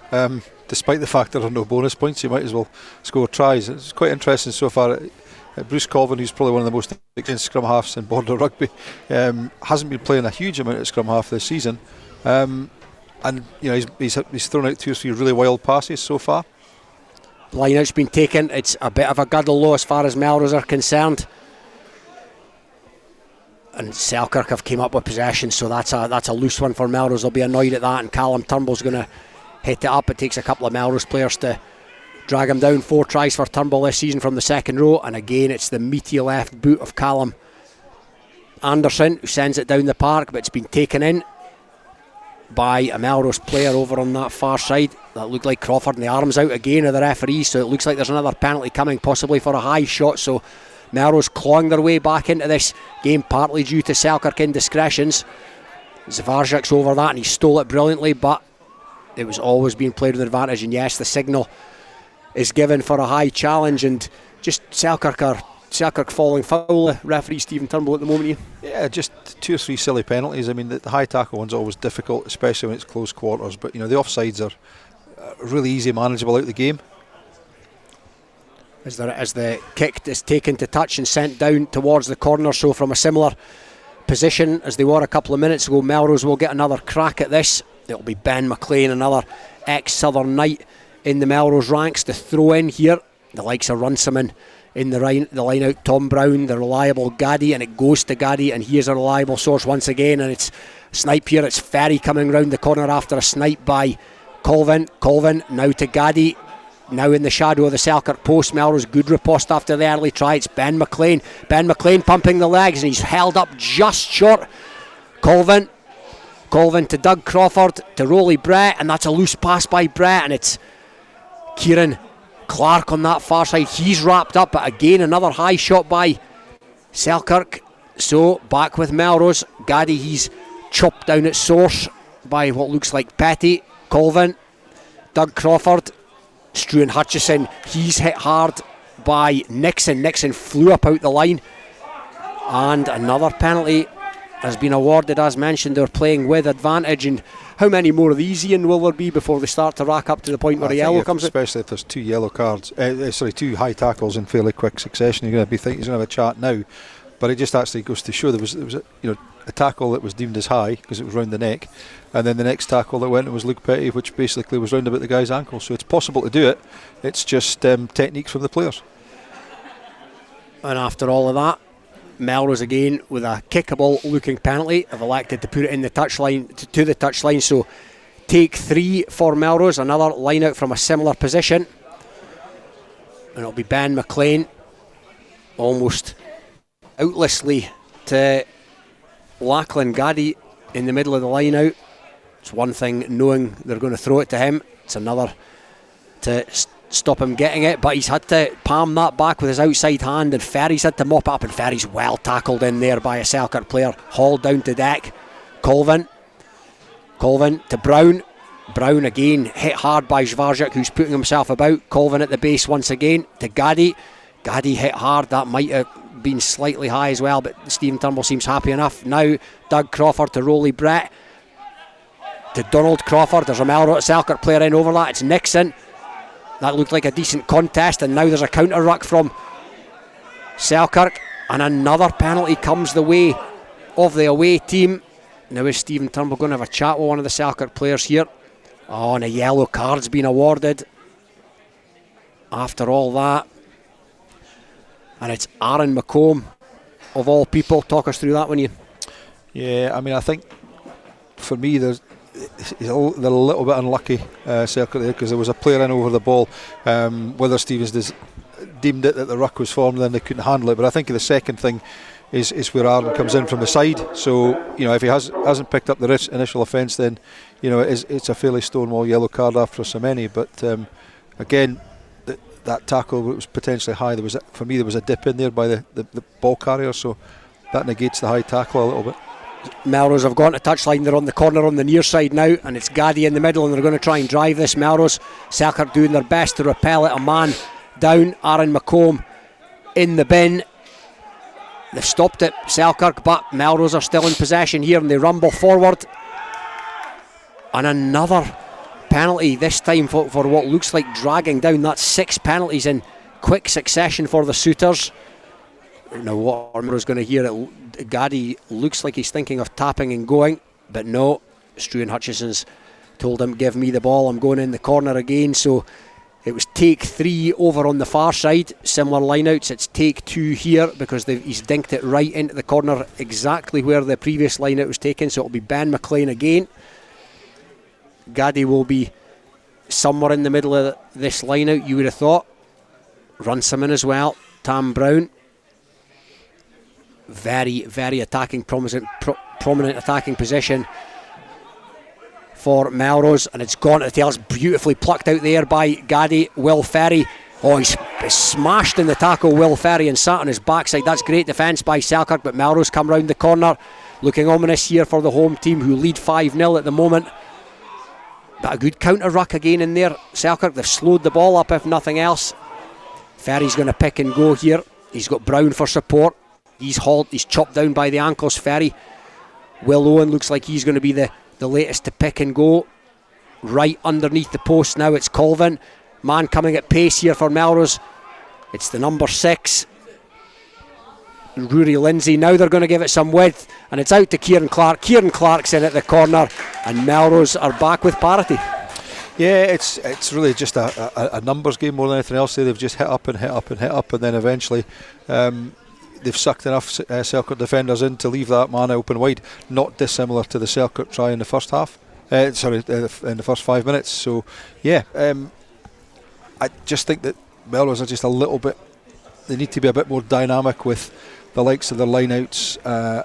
Despite the fact there are no bonus points, you might as well score tries. It's quite interesting so far. Bruce Colvin, who's probably one of the most experienced scrum halves in Border rugby, hasn't been playing a huge amount of scrum half this season, and you know he's thrown out 2 or 3 really wild passes so far. Line out's been taken. It's a bit of a girdle low as far as Melrose are concerned. And Selkirk have came up with possession, so that's a loose one for Melrose. They'll be annoyed at that, and Callum Turnbull's going to hit it up. It takes a couple of Melrose players to drag him down. 4 tries for Turnbull this season from the second row, and again it's the meaty left boot of Callum Anderson who sends it down the park, but it's been taken in by a Melrose player over on that far side. That looked like Crawford, and the arm's out again of the referee, so it looks like there's another penalty coming, possibly for a high shot. So Melrose clawing their way back into this game, partly due to Selkirk indiscretions. Zvarzlik's over that, and he stole it brilliantly, but it was always being played with advantage. And yes, the signal is given for a high challenge, and just Selkirk falling foul of referee Stephen Turnbull at the moment. Yeah, just 2 or 3 silly penalties. I mean, the high tackle one's always difficult, especially when it's close quarters, but you know the offsides are really easy manageable out the game. As the kick is taken to touch and sent down towards the corner, so from a similar position as they were a couple of minutes ago, Melrose will get another crack at this. It'll be Ben McLean, another ex-Southern Knight in the Melrose ranks, to throw in here. The likes of Runciman in the line out, Tom Brown, the reliable Gaddy, and it goes to Gaddy, and here's a reliable source once again, and it's snipe here. It's Ferry coming round the corner after a snipe by Colvin. Colvin now to Gaddy, now in the shadow of the Selkirk post. Melrose good riposte after the early try. It's Ben McLean pumping the legs, and he's held up just short. Colvin to Doug Crawford, to Rolly Brett, and that's a loose pass by Brett, and it's Kieran Clark on that far side. He's wrapped up, but again another high shot by Selkirk. So back with Melrose. Gaddy, he's chopped down at source by what looks like Petty. Colvin, Doug Crawford, Struan Hutchison, he's hit hard by Nixon. Nixon flew up out the line, and another penalty has been awarded. As mentioned, they're playing with advantage, and how many more of these, Ian, will there be before they start to rack up to the point where a yellow comes? Especially if there's 2 yellow cards, 2 high tackles in fairly quick succession, you're going to be thinking he's going to have a chat now. But it just actually goes to show there was a tackle that was deemed as high because it was round the neck, and then the next tackle that went was Luke Petty, which basically was round about the guy's ankle. So it's possible to do it. It's just techniques from the players. And after all of that, Melrose again with a kickable looking penalty have elected to put it in the touchline to the touchline. So take 3 for Melrose, another line out from a similar position, and it'll be Ben McLean almost outlessly to Lachlan Gaddy in the middle of the line out. It's one thing knowing they're going to throw it to him, it's another to stop him getting it, but he's had to palm that back with his outside hand, and Ferry's had to mop it up, and Ferry's well tackled in there by a Selkirk player, hauled down to deck. Colvin to Brown. Brown again, hit hard by Zvarzak, who's putting himself about. Colvin at the base once again to Gaddy. Gaddy hit hard, that might have been slightly high as well, but Stephen Turnbull seems happy enough. Now Doug Crawford to Rolly Brett, to Donald Crawford. There's a Melrose Selkirk player in over that, it's Nixon. That looked like a decent contest, and now there's a counter ruck from Selkirk, and another penalty comes the way of the away team. Now is Stephen Turnbull going to have a chat with one of the Selkirk players here? Oh, and a yellow card's been awarded after all that. And it's Iain McColm, of all people. Talk us through that one, Ian. Yeah, I mean, I think for me they're a little bit unlucky, Selkirk, there, because there was a player in over the ball. Whether Stevens deemed it that the ruck was formed, then they couldn't handle it. But I think the second thing is where Aaron comes in from the side. So, you know, if he hasn't picked up the initial offence, then, you know, it's a fairly stonewall yellow card after so many. But again, that tackle was potentially high. For me, there was a dip in there by the ball carrier, so that negates the high tackle a little bit. Melrose have gone to touchline. They're on the corner on the near side now, and it's Gaddy in the middle, and they're going to try and drive this. Melrose, Selkirk doing their best to repel it. A man down, Iain McColm in the bin. They've stopped it, Selkirk, but Melrose are still in possession here, and they rumble forward. And another penalty, this time for what looks like dragging down. That's 6 penalties in quick succession for the Sooters. Now what Melrose going to hear, Gaddy looks like he's thinking of tapping and going, but no, Struan Hutchison's told him, give me the ball, I'm going in the corner again. So it was take 3 over on the far side, similar lineouts. It's take 2 here because he's dinked it right into the corner, exactly where the previous lineout was taken. So it'll be Ben McLean again. Gaddy will be somewhere in the middle of this lineout, you would have thought. Runciman as well, Tam Brown. Very, very attacking, prominent attacking position for Melrose, and it's gone to the tails, beautifully plucked out there by Gaddy. Will Ferry, he's smashed in the tackle, Will Ferry, and sat on his backside. That's great defence by Selkirk, but Melrose come round the corner, looking ominous here for the home team, who lead 5-0 at the moment. But a good counter ruck again in there. Selkirk, they've slowed the ball up if nothing else. Ferry's going to pick and go here. He's got Brown for support. He's chopped down by the ankles, Ferry. Will Owen looks like he's going to be the latest to pick and go. Right underneath the post now, it's Colvin. Man coming at pace here for Melrose. It's the number 6, Rory Lindsay. Now they're going to give it some width, and it's out to Kieran Clark. Kieran Clark's in at the corner, and Melrose are back with parity. Yeah, it's really just a numbers game more than anything else. They've just hit up, and then eventually they've sucked enough Selkirk defenders in to leave that man open wide, not dissimilar to the Selkirk try in the first half. In the first 5 minutes. So, yeah, I just think that Melrose are just a little bit. They need to be a bit more dynamic with the likes of their lineouts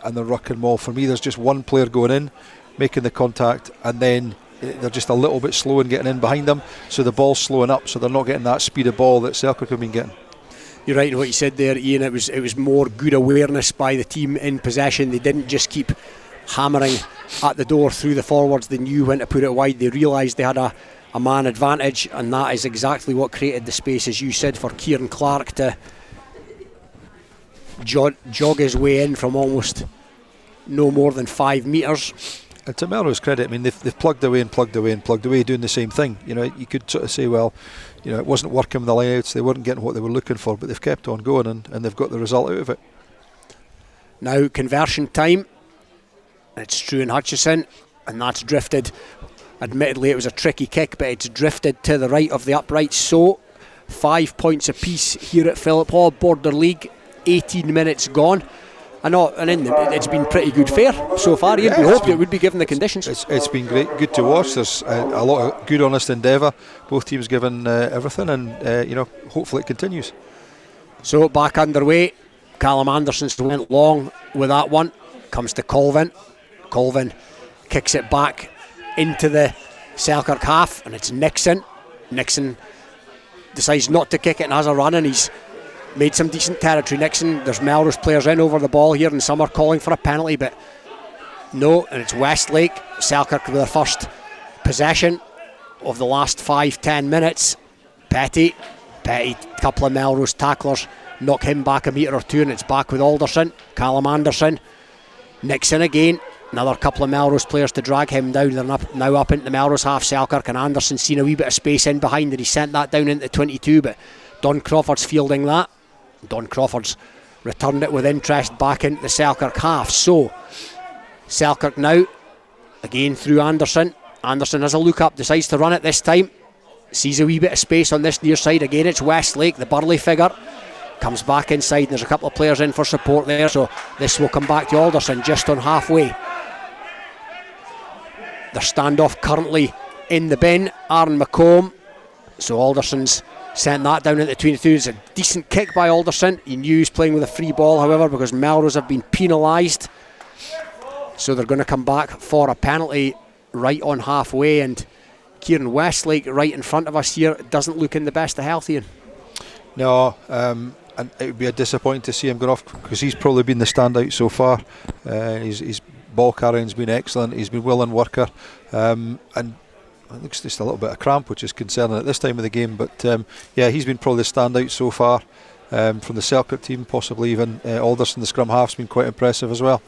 and the ruck and maul. For me, there's just one player going in, making the contact, and then they're just a little bit slow in getting in behind them. So the ball's slowing up, so they're not getting that speed of ball that Selkirk have been getting. You're right in what you said there, Ian. It was more good awareness by the team in possession. They didn't just keep hammering at the door through the forwards. They knew when to put it wide. They realised they had a man advantage, and that is exactly what created the space, as you said, for Kieran Clark to jog his way in from almost no more than 5 metres. And to Melrose credit, I mean, they've plugged away, doing the same thing. You know, you could sort of say, well, you know, it wasn't working with the layouts, they weren't getting what they were looking for, but they've kept on going, and they've got the result out of it. Now conversion time. It's Struan Hutchison, and that's drifted. Admittedly, it was a tricky kick, but it's drifted to the right of the upright. So 5 points apiece here at Philiphaugh, Border League. 18 minutes gone. It's been pretty good fare so far. We hoped it would be given the conditions. It's been great, good to watch. There's a lot of good, honest endeavour. Both teams given everything, and hopefully it continues. So back underway. Callum Anderson's went long with that one. Comes to Colvin. Colvin kicks it back into the Selkirk half, and it's Nixon. Nixon decides not to kick it and has a run, and he's made some decent territory. Nixon, there's Melrose players in over the ball here, and some are calling for a penalty, but no, and it's Westlake. Selkirk with their first possession. of the last 5-10 minutes. Petty, couple of Melrose tacklers, knock him back a metre or two, and it's back with Alderson. Callum Anderson, Nixon again, another couple of Melrose players to drag him down. They're now up into the Melrose half. Selkirk and Anderson seen a wee bit of space in behind, and he sent that down into 22, but Don Crawford's fielding that. Don Crawford's returned it with interest back into the Selkirk half. So Selkirk now again through Anderson. Anderson has a look up, decides to run it this time, sees a wee bit of space on this near side. Again it's Westlake, the Burley figure, comes back inside, and there's a couple of players in for support there, so this will come back to Alderson just on halfway. Their standoff currently in the bin. Aaron McColm, so Alderson's sent that down into 22. It's a decent kick by Alderson. He knew he was playing with a free ball, however, because Melrose have been penalised, so they're going to come back for a penalty right on halfway. And Kieran Westlake right in front of us here doesn't look in the best of health, Ian. No, and it would be a disappointing to see him go off, because he's probably been the standout so far. His ball carrying's been excellent. He's been willing worker, and it looks just a little bit of cramp, which is concerning at this time of the game. But yeah, he's been probably the standout so far from the Selkirk team. Possibly even Alderson, the scrum half's been quite impressive as well.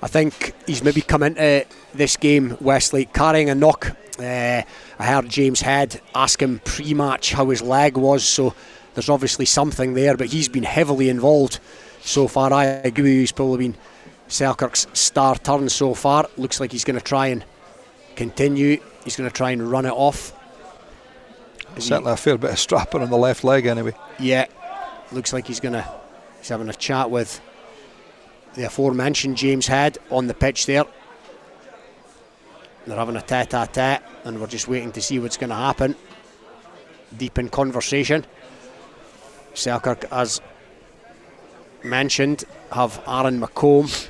I think he's maybe come into this game, Westlake, carrying a knock. I heard James Head ask him pre-match how his leg was, so there's obviously something there, but he's been heavily involved so far. I agree with you, he's probably been Selkirk's star turn so far. Looks like he's going to try and continue. He's going to try and run it off. Certainly a fair bit of strapping on the left leg anyway. Yeah, looks like he's having a chat with the aforementioned James Head on the pitch there. They're having a tete-a-tete, and we're just waiting to see what's going to happen. Deep in conversation. Selkirk, as mentioned, have Aaron McComb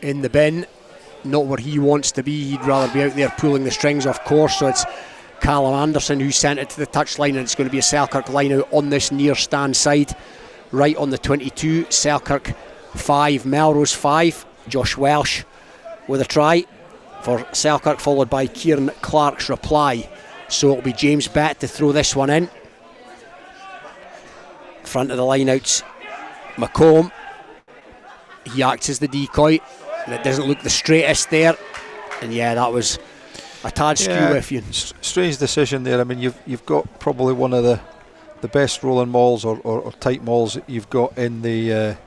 in the bin. Not where he wants to be. He'd rather be out there pulling the strings, of course. So it's Callum Anderson who sent it to the touchline, and it's going to be a Selkirk line out on this near stand side, right on the 22. Selkirk 5, Melrose 5. Josh Welsh with a try for Selkirk, followed by Kieran Clark's reply. So it'll be James Bett to throw this one in. Front of the lineouts, McComb. He acts as the decoy, and it doesn't look the straightest there. And yeah, that was a tad skew with you. Strange decision there. I mean, you've got probably one of the best rolling mauls or tight mauls that you've got in the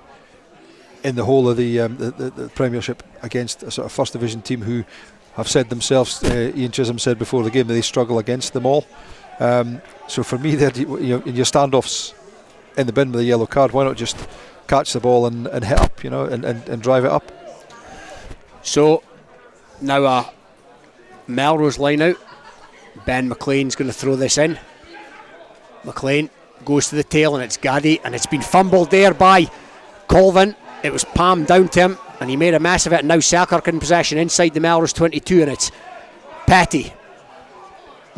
whole of the Premiership against a sort of first division team who have said themselves, Iain Chisholm said before the game, that they struggle against them all. So for me, there, in your standoffs in the bin with a yellow card, why not just catch the ball and hit up, and drive it up? So now a Melrose line out. Ben McLean's going to throw this in. McLean goes to the tail, and it's Gaddy, and it's been fumbled there by Colvin. It was palmed down to him, and he made a mess of it. And now Selkirk in possession inside the Melrose 22, and it's Petty.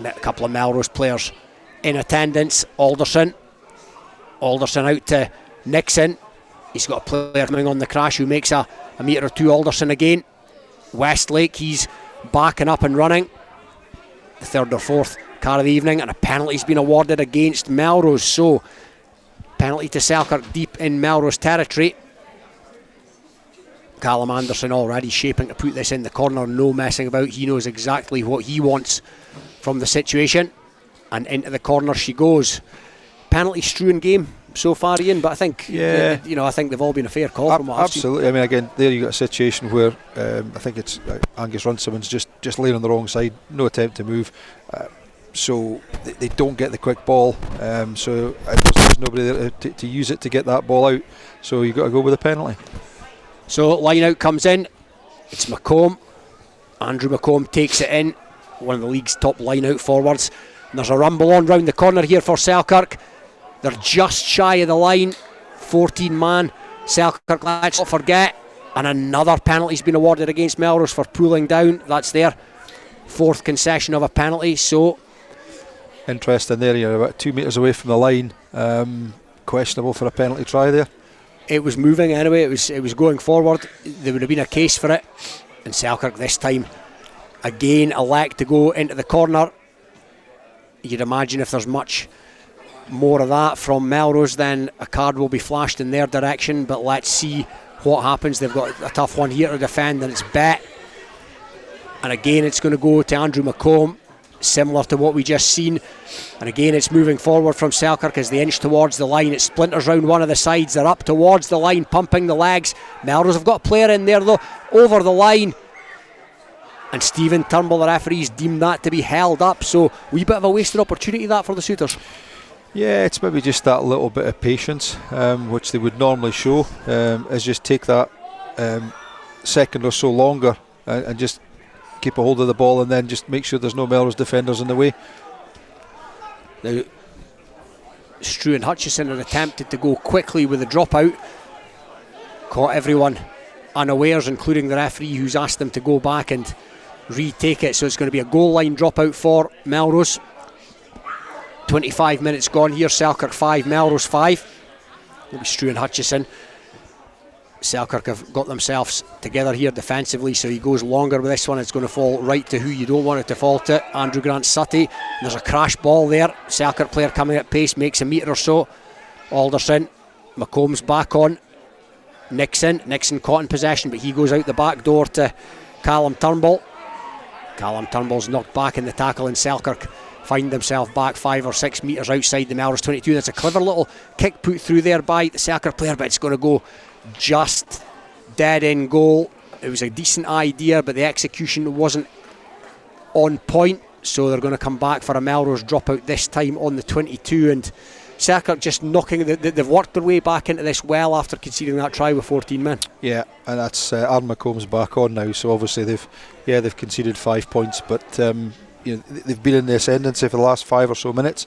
A couple of Melrose players in attendance. Alderson out to Nixon. He's got a player coming on the crash who makes a metre or two. Alderson again. Westlake, he's backing up and running. The third or fourth car of the evening, and a penalty's been awarded against Melrose. So penalty to Selkirk deep in Melrose territory. Callum Anderson already shaping to put this in the corner, no messing about. He knows exactly what he wants from the situation, and into the corner she goes. Penalty strewn game so far, Ian, but I think I think they've all been a fair call from what I've seen. Absolutely. I mean, again, there you got a situation where I think it's Angus Runciman's just laying on the wrong side, no attempt to move, so they don't get the quick ball, so there's nobody there to use it to get that ball out, so you've got to go with a penalty. So line out comes in. It's McComb. Andrew McColm takes it in, one of the league's top line out forwards. And there's a rumble on round the corner here for Selkirk. They're just shy of the line. 14 man. Selkirk, let's not forget. And another penalty's been awarded against Melrose for pulling down. That's their fourth concession of a penalty. So interesting there. You're about 2 metres away from the line. Questionable for a penalty try there. It was moving anyway. It was going forward. There would have been a case for it. And Selkirk this time again elect to go into the corner. You'd imagine if there's much more of that from Melrose, then a card will be flashed in their direction, but let's see what happens. They've got a tough one here to defend, and it's bet. And again, it's going to go to Andrew McColm, similar to what we just seen. And again, it's moving forward from Selkirk as they inch towards the line. It splinters round one of the sides. They're up towards the line, pumping the legs. Melrose have got a player in there, though, over the line. And Stephen Turnbull, the referees, deemed that to be held up. So, wee bit of a wasted opportunity that for the suitors. Yeah, it's maybe just that little bit of patience, which they would normally show, is just take that second or so longer and just keep a hold of the ball, and then just make sure there's no Melrose defenders in the way. Now, Struan and Hutchison had attempted to go quickly with the dropout, caught everyone unawares, including the referee, who's asked them to go back and retake it. So it's going to be a goal line dropout for Melrose. 25 minutes gone here. Selkirk 5, Melrose 5. It'll be Struan and Hutchison. Selkirk have got themselves together here defensively, so he goes longer with this one. It's going to fall right to who you don't want it to fall to, Andrew Grant Sutty. There's a crash ball there. Selkirk player coming at pace, makes a metre or so. Alderson, McComb's back on. Nixon caught in possession, but he goes out the back door to Callum Turnbull. Callum Turnbull's knocked back in the tackle, and Selkirk find themselves back 5 or 6 metres outside the Melrose 22. That's a clever little kick put through there by the Selkirk player, but it's going to go just dead in goal. It was a decent idea, but the execution wasn't on point, so they're going to come back for a Melrose dropout this time on the 22. And Selkirk just knocking, they've worked their way back into this well after conceding that try with 14 men. Yeah, and that's Aaron McComb's back on now, so obviously they've conceded 5 points, but they've been in the ascendancy for the last 5 or so minutes.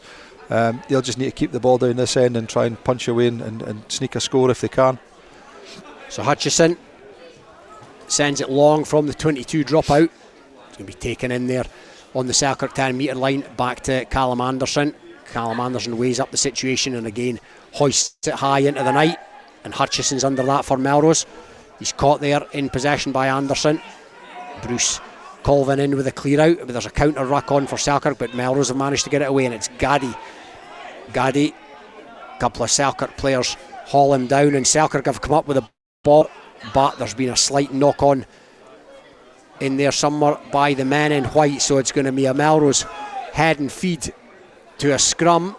They'll just need to keep the ball down this end and try and punch away and sneak a score if they can. So Hutchison sends it long from the 22 dropout. It's going to be taken in there on the Selkirk 10 metre line, back to Callum Anderson. Callum Anderson weighs up the situation and again hoists it high into the night, and Hutchison's under that for Melrose. He's caught there in possession by Anderson. Bruce Colvin in with a clear out, but there's a counter ruck on for Selkirk, but Melrose have managed to get it away, and it's Gaddy. A couple of Selkirk players haul him down, and Selkirk have come up with a ball, but there's been a slight knock on in there somewhere by the men in white, so it's going to be a Melrose head and feed to a scrum.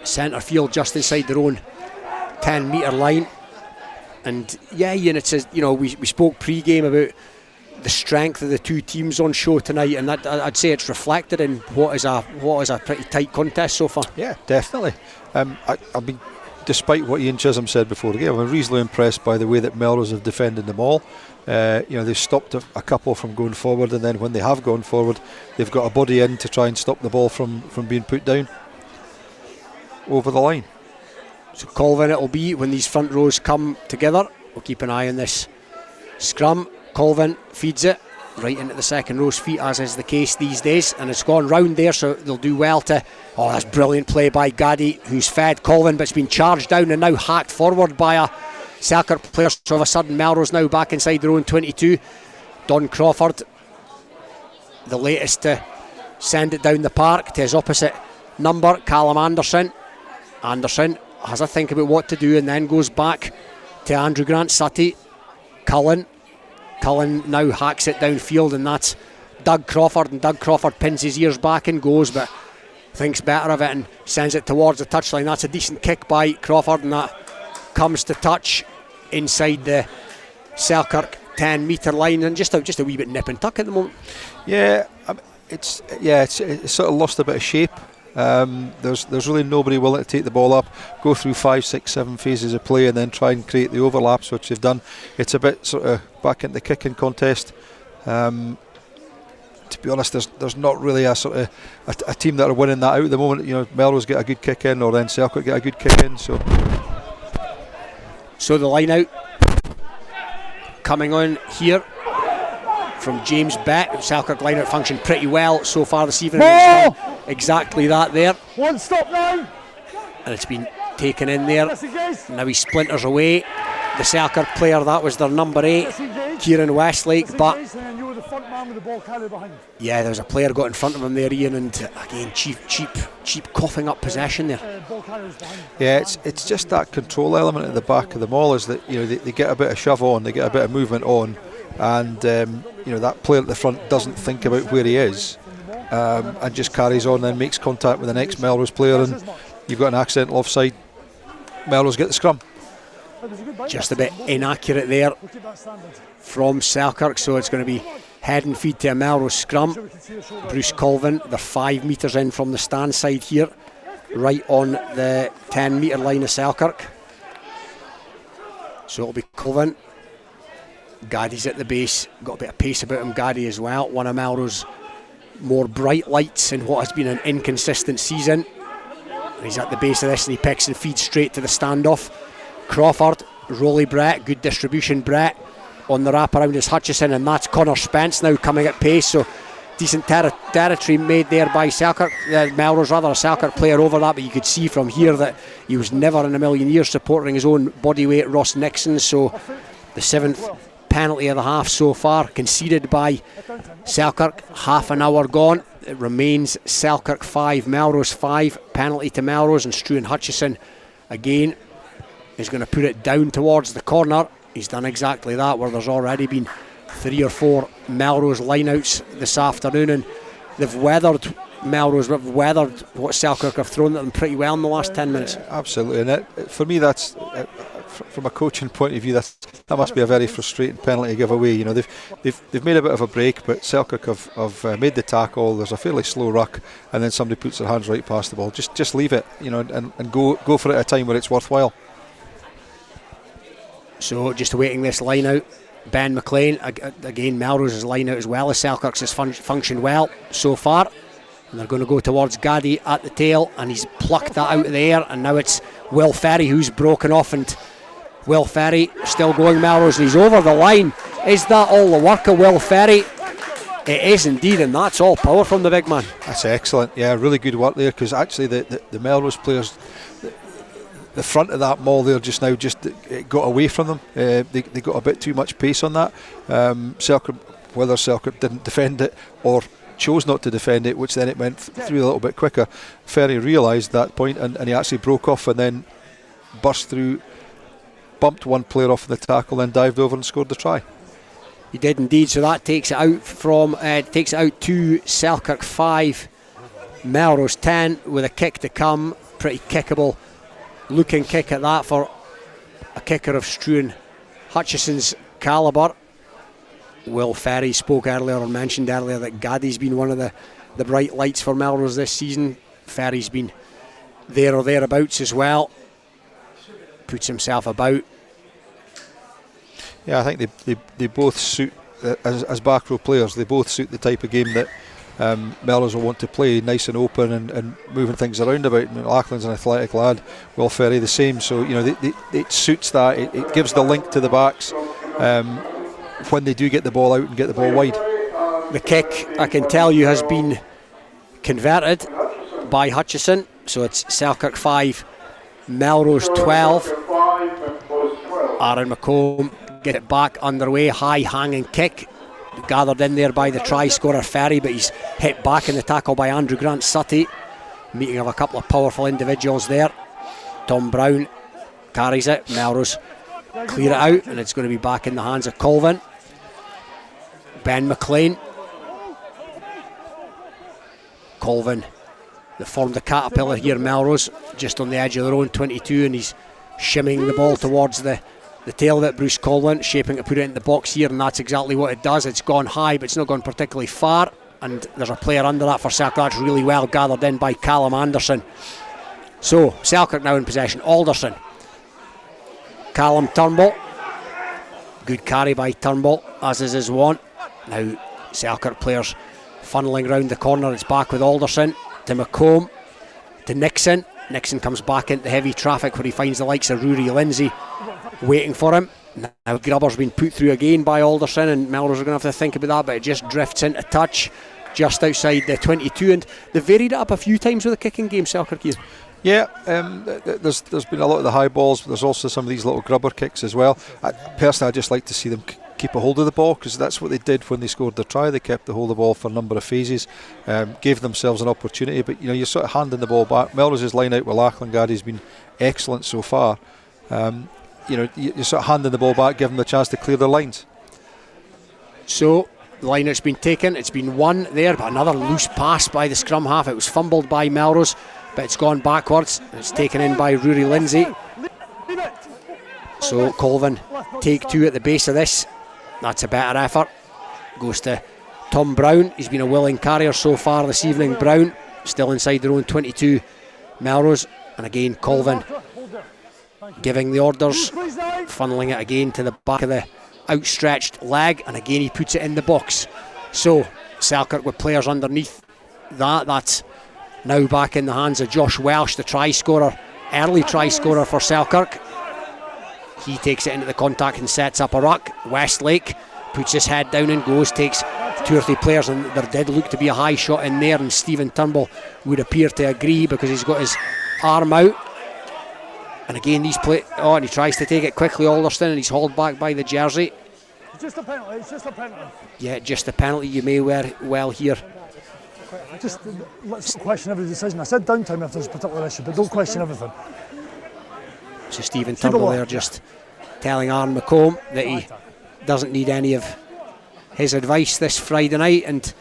Centre field just inside their own 10 metre line. And yeah, Iain, it's we spoke pre-game about the strength of the two teams on show tonight, and that, I'd say it's reflected in what is a pretty tight contest so far. Yeah, definitely. I've been, despite what Iain Chisholm said before the game, I'm reasonably impressed by the way that Melrose have defended them all. They've stopped a couple from going forward, and then when they have gone forward, they've got a body in to try and stop the ball from being put down over the line. So Colvin it'll be when these front rows come together. We'll keep an eye on this scrum. Colvin feeds it right into the second row's feet, as is the case these days, and it's gone round there, so they'll do well to... Oh, that's brilliant play by Gaddy, who's fed Colvin, but it's been charged down and now hacked forward by a Selkirk player. So all of a sudden Melrose now back inside their own 22. Don Crawford, the latest to send it down the park to his opposite number, Callum Anderson. Anderson has a think about what to do and then goes back to Andrew Grant Sutty. Cullen now hacks it downfield, and that's Doug Crawford, and Doug Crawford pins his ears back and goes, but thinks better of it and sends it towards the touchline. That's a decent kick by Crawford, and that comes to touch inside the Selkirk 10 metre line, and just a wee bit nip and tuck at the moment. Yeah, it's sort of lost a bit of shape. There's really nobody willing to take the ball up, go through 5, 6, 7 phases of play and then try and create the overlaps, which they've done. It's a bit sort of back into the kicking contest. To be honest, there's not really a sort of a team that are winning that out at the moment. Melrose get a good kick in, or then Selkirk get a good kick in. So the line out coming on here from James Bett. Selkirk line out functioned pretty well so far this evening. Exactly that there. One stop now. And it's been taken in there. Now he splinters away. The Selkirk player, that was their number 8, Kieran Westlake, but Yeah, there was a player got in front of him there, Ian, and again cheap coughing up possession there. Yeah, it's just that control element at the back of the maul, is that they get a bit of shove on, they get a bit of movement on, and that player at the front doesn't think about where he is, and just carries on, then makes contact with the next Melrose player, and you've got an accidental offside. Melrose get the scrum. Just a bit inaccurate there from Selkirk, so it's going to be head and feed to a Melrose scrum. Bruce Colvin, they're 5 metres in from the stand side here, right on the 10 metre line of Selkirk. So it'll be Colvin. Gaddy's at the base, got a bit of pace about him, Gaddy as well. One of Melrose more bright lights in what has been an inconsistent season. He's at the base of this and he picks and feeds straight to the standoff. Crawford, Rolly Brett, good distribution Brett. On the wrap around is Hutchison, and that's Connor Spence now coming at pace, so decent territory made there by Selkirk, Melrose rather, a Selkirk player over that, but you could see from here that he was never in a million years supporting his own bodyweight Ross Nixon. So the 7th penalty of the half so far conceded by Selkirk, half an hour gone. It remains Selkirk 5, Melrose 5, penalty to Melrose, and Struan Hutchison again is going to put it down towards the corner. He's done exactly that, where there's already been 3 or 4 Melrose lineouts this afternoon, and they've weathered weathered what Selkirk have thrown at them pretty well in the last 10 minutes. Absolutely, and for me that's from a coaching point of view, that must be a very frustrating penalty to give away. They've made a bit of a break, but Selkirk have made the tackle. There's a fairly slow ruck, and then somebody puts their hands right past the ball. Just leave it, and go for it at a time where it's worthwhile. So just awaiting this line out. Ben McLean, again Melrose's line out as well as Selkirk's has functioned well so far. And they're going to go towards Gaddy at the tail, and he's plucked that out of the air, and now it's Will Ferry who's broken off, and Will Ferry still going Melrose, and he's over the line. Is that all the work of Will Ferry? It is indeed, and that's all power from the big man. That's excellent, yeah, really good work there, because actually the Melrose players, the front of that maul there just now it got away from them. They got a bit too much pace on that. Whether Selkirk didn't defend it or chose not to defend it, which then it went through a little bit quicker. Ferry realised that point, and he actually broke off and then burst through, bumped one player off the tackle, then dived over and scored the try. He did indeed. So that takes it out to Selkirk 5, Melrose 10, with a kick to come. Pretty kickable looking kick at that for a kicker of Struan Hutchison's calibre. Will Ferry spoke earlier, or mentioned earlier, that Gaddy's been one of the bright lights for Melrose this season. Ferry's been there or thereabouts as well. Puts himself about. Yeah, I think they both suit, as back row players, they both suit the type of game that Melrose will want to play, nice and open and moving things around about. Lachlan's an athletic lad, Will Ferry the same, so it suits that. It gives the link to the backs when they do get the ball out and get the ball wide. The kick, I can tell you, has been converted by Hutchison, so it's Selkirk 5, Melrose 12. Aaron McComb get it back underway, high hanging kick gathered in there by the try scorer Ferry, but he's hit back in the tackle by Andrew Grant Sutty. Meeting of a couple of powerful individuals there. Tom Brown carries it, Melrose clear it out, and it's going to be back in the hands of Colvin. Ben McLean. Colvin, they formed the caterpillar here, Melrose, just on the edge of their own 22, and he's shimming the ball towards the tail of it. Bruce Colvin shaping to put it in the box here, and that's exactly what it does. It's gone high, but it's not gone particularly far, and there's a player under that for Selkirk. That's really well gathered in by Callum Anderson. So Selkirk now in possession. Alderson, Callum Turnbull, good carry by Turnbull, as is his wont. Now Selkirk players funneling round the corner. It's back with Alderson to McComb to Nixon. Nixon comes back into heavy traffic where he finds the likes of Rory Lindsay waiting for him. Now Grubber's been put through again by Alderson, and Melrose are going to have to think about that, but it just drifts into touch just outside the 22, and they varied it up a few times with the kicking game, Selkirk here. Yeah, there's been a lot of the high balls, but there's also some of these little grubber kicks as well. Personally, I just like to see them keep a hold of the ball, because that's what they did when they scored their try. They kept the hold of the ball for a number of phases, gave themselves an opportunity, but you're sort of handing the ball back. Melrose's line out with Lachlan has been excellent so far. You're sort of handing the ball back, giving them the chance to clear their lines. So the line out's been taken, it's been won there, but another loose pass by the scrum half. It was fumbled by Melrose, but it's gone backwards. It's taken in by Rory Lindsay. So Colvin take 2 at the base of this. That's a better effort. Goes to Tom Brown. He's been a willing carrier so far this evening. Brown still inside their own 22. Melrose, and again Colvin giving the orders, funneling it again to the back of the outstretched leg, and again he puts it in the box. So Selkirk with players underneath that's now back in the hands of Josh Welsh, the try scorer, early try scorer for Selkirk. He takes it into the contact and sets up a ruck. Westlake puts his head down and goes, takes 2 or 3 players, and there did look to be a high shot in there, and Stephen Turnbull would appear to agree because he's got his arm out. And again and he tries to take it quickly, Alderston, and he's hauled back by the jersey. It's just a penalty. Yeah, just a penalty, you may well hear. Just let's question every decision. I said downtime if there's a particular issue, but don't question everything. So Stephen Turnbull there just telling Iain McColm that he doesn't need any of his advice this Friday night, and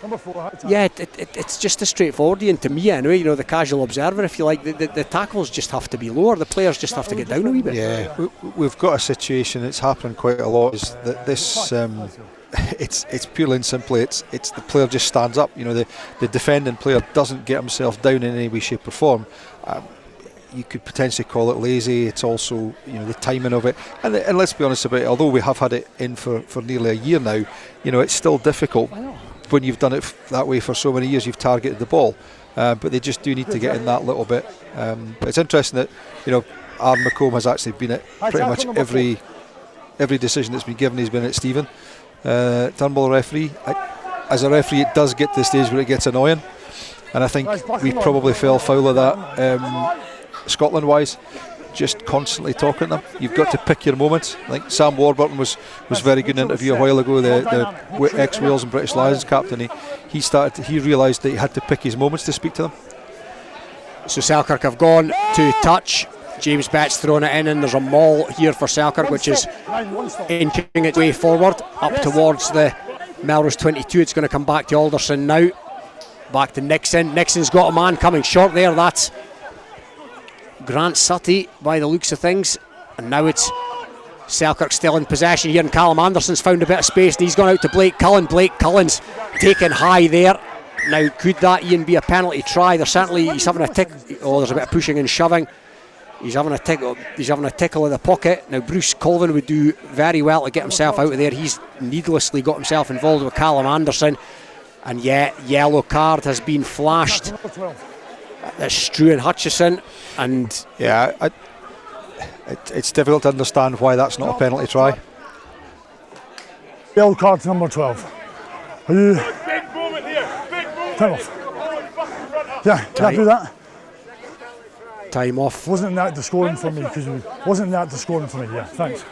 yeah, it's just as straightforward, and to me anyway, the casual observer, if you like, the tackles just have to be lower, the players just have to get down a wee bit. Yeah, we've got a situation that's happening quite a lot, is that this it's purely and simply it's the player just stands up, the defending player doesn't get himself down in any way, shape or form. You could potentially call it lazy. It's also the timing of it, and let's be honest about it, although we have had it in for nearly a year now, it's still difficult when you've done it that way for so many years. You've targeted the ball, but they just do need to get in that little bit. But it's interesting that Iain McComb has actually been at pretty much every decision that's been given. He's been at Stephen Turnbull, referee. As a referee, it does get to the stage where it gets annoying, and I think we probably fell foul of that Scotland wise, just constantly talking to them. You've got to pick your moments. I think Sam Warburton was very good in an interview a while ago, the ex-Wales and British Lions captain. He realised that he had to pick his moments to speak to them. So Selkirk have gone to touch. James Betts throwing it in, and there's a maul here for Selkirk, which is inching its way forward up towards the Melrose 22. It's going to come back to Alderson now. Back to Nixon. Nixon's got a man coming short there. That's Grant Sutty by the looks of things, and now it's Selkirk still in possession here, and Callum Anderson's found a bit of space, and he's gone out to Blake Cullen. Blake Cullen's taken high there. Now could that Ian be a penalty try? He's having a tick. There's a bit of pushing and shoving. He's having a tickle in the pocket. Now Bruce Colvin would do very well to get himself out of there. He's needlessly got himself involved with Callum Anderson, and yellow card has been flashed. That's Struan Hutchison, and it's difficult to understand why that's not a penalty try. Yellow card number 12. Are you? Time off. Yeah, can I do that? Time off. Wasn't that the scoring for me? Yeah, thanks.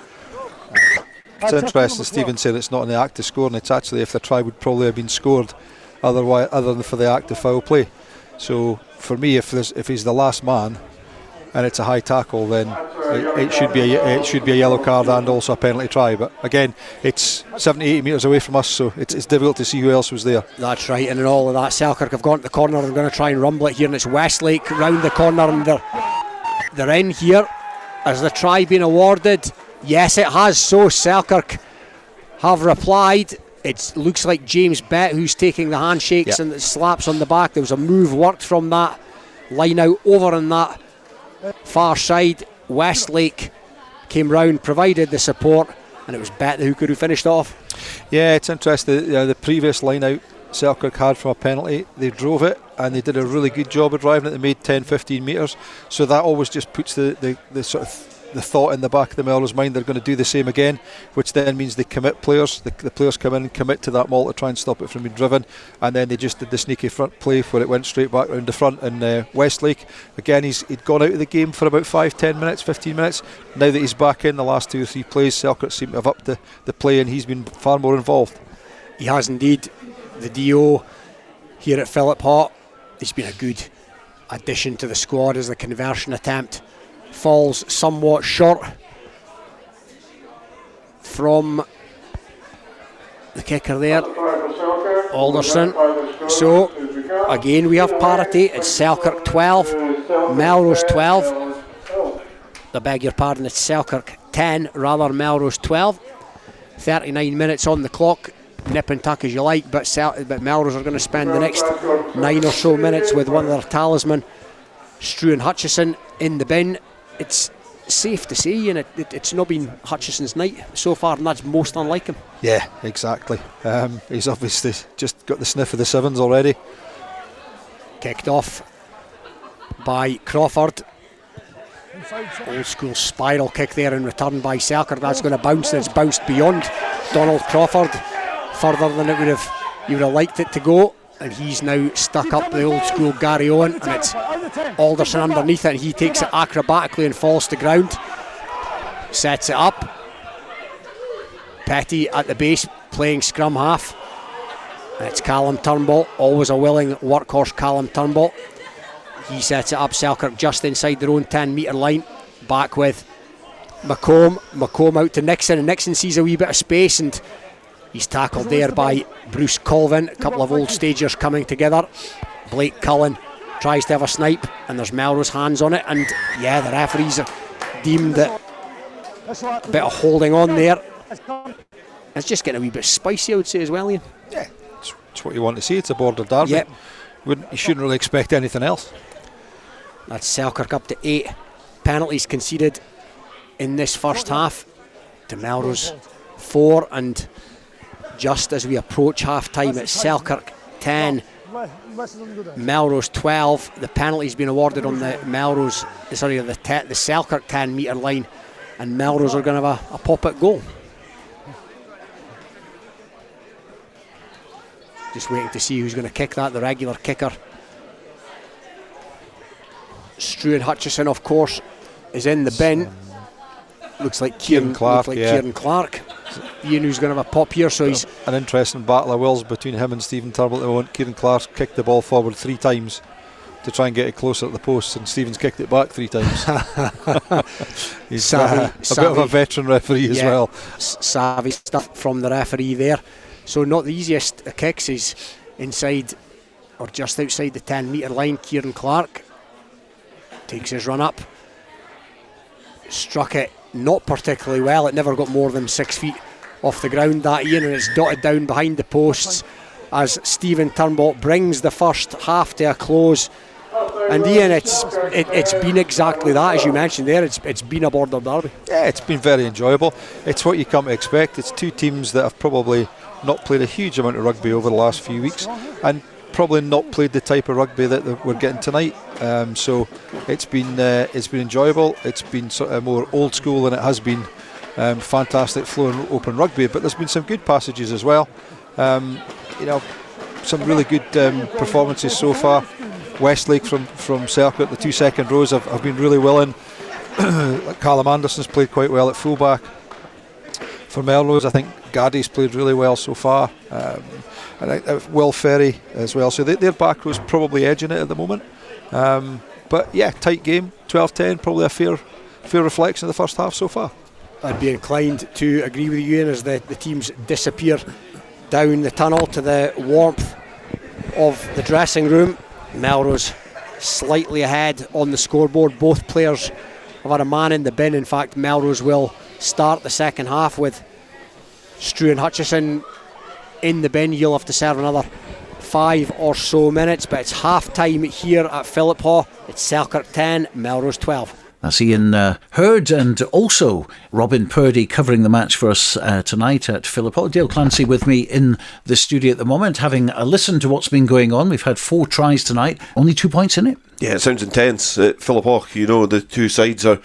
It's interesting. Stephen said it's not in the act of scoring. It's actually if the try would probably have been scored, other than for the act of foul play. So for me, if he's the last man and it's a high tackle, then it should be a yellow card and also a penalty try. But again, it's 70-80 metres away from us, so it's difficult to see who else was there. That's right, and in all of that, Selkirk have gone to the corner. They're going to try and rumble it here, and it's Westlake round the corner, and they're in here. Has the try been awarded? Yes, it has. So Selkirk have replied. It looks like James Bett who's taking the handshakes and the slaps on the back. There was a move worked from that line out over on that far side. Westlake came round, provided the support, and it was Bett who could have finished off. Yeah, it's interesting. The previous line out Selkirk had from a penalty, they drove it and they did a really good job of driving it. They made 10-15 metres, so that always just puts the sort of the thought in the back of the Melrose mind they're going to do the same again, which then means they commit players. The players come in and commit to that maul to try and stop it from being driven, and then they just did the sneaky front play where it went straight back round the front. And Westlake, again, he'd gone out of the game for about 5-10 minutes, 15 minutes. Now that he's back in the last 2 or 3 plays, Selkirk seem to have upped the play, and he's been far more involved. He has indeed. The DO here at Philiphaugh, he's been a good addition to the squad as the conversion attempt falls somewhat short from the kicker there, Alderson. So again we have parity. It's Selkirk 12, Melrose 12. I beg your pardon, it's Selkirk 10, rather Melrose 12. 39 minutes on the clock. Nip and tuck as you like, but Melrose are going to spend the next 9 or so minutes with one of their talisman, Stuart Hutchison, in the bin. It's safe to say, and it's not been Hutchison's night so far, and that's most unlike him. Yeah, exactly. He's obviously just got the sniff of the sevens already. Kicked off by Crawford. Old school spiral kick there in return by Selkirk. That's going to bounce, and it's bounced beyond Donald Crawford, further than you would have liked it to go, and he's now stuck up the old school Gary Owen, and it's Alderson underneath it, and he takes it acrobatically and falls to ground, sets it up. Petty at the base playing scrum half, and it's Callum Turnbull, always a willing workhorse. Callum Turnbull, he sets it up. Selkirk just inside their own 10 metre line, back with McComb out to Nixon, and Nixon sees a wee bit of space, and he's tackled there by Bruce Colvin. A couple of old stagers coming together. Blake Cullen tries to have a snipe, and there's Melrose hands on it, and yeah, the referees deemed it a bit of holding on there. It's just getting a wee bit spicy, I would say, as well, Iain. Yeah, it's what you want to see. It's a border derby. Yep. You shouldn't really expect anything else. That's Selkirk up to 8 penalties conceded in this first half to Melrose 4, and just as we approach half time, it's Selkirk 10, Melrose 12. The penalty's been awarded on the the Selkirk 10 metre line, and Melrose are going to have a pop at goal. Just waiting to see who's going to kick that, the regular kicker. Stuart Hutchison, of course, is in the bin. Looks like Kieran Clark. Kieran Clark. Iain, who's going to have a pop here, so he's an interesting battle of wills between him and Stephen Turnbull at the moment. Kieran Clark kicked the ball forward 3 times to try and get it closer to the post, and Stephen's kicked it back 3 times. He's a bit of a veteran referee as well. Savvy stuff from the referee there. So not the easiest kicks. He's inside or just outside the 10 metre line. Kieran Clark takes his run up, struck it not particularly well. It never got more than 6 feet off the ground, that, Iain, and it's dotted down behind the posts as Stephen Turnbull brings the first half to a close. And Iain, it's been exactly that, as you mentioned there. It's been a border derby. Yeah, it's been very enjoyable. It's what you come to expect. It's 2 teams that have probably not played a huge amount of rugby over the last few weeks, and probably not played the type of rugby that we're getting tonight. So it's been enjoyable. It's been sort of more old school than it has been fantastic flowing open rugby, but there's been some good passages as well. Some really good performances so far. Westlake from Selkirk, the 2 second rows have been really willing. Callum Anderson's played quite well at fullback. For Melrose, I think Gaddy's played really well so far, and Will Ferry as well. So their back row's probably edging it at the moment. But yeah, tight game, 12-10, probably a fair reflection of the first half so far. I'd be inclined to agree with you, Iain, as the teams disappear down the tunnel to the warmth of the dressing room. Melrose slightly ahead on the scoreboard. Both players have had a man in the bin. In fact, Melrose will start the second half with Stuart Hutchison in the bin. You'll have to serve another 5 or so minutes, but it's half time here at Philiphaugh. It's Selkirk 10, Melrose 12. That's Iain Hurd, and also Robin Purdie covering the match for us tonight at Philiphaugh. Dale Clancy with me in the studio at the moment, having a listen to what's been going on. We've had 4 tries tonight, only 2 points in it. Yeah, it sounds intense. Philiphaugh, you know, the two sides are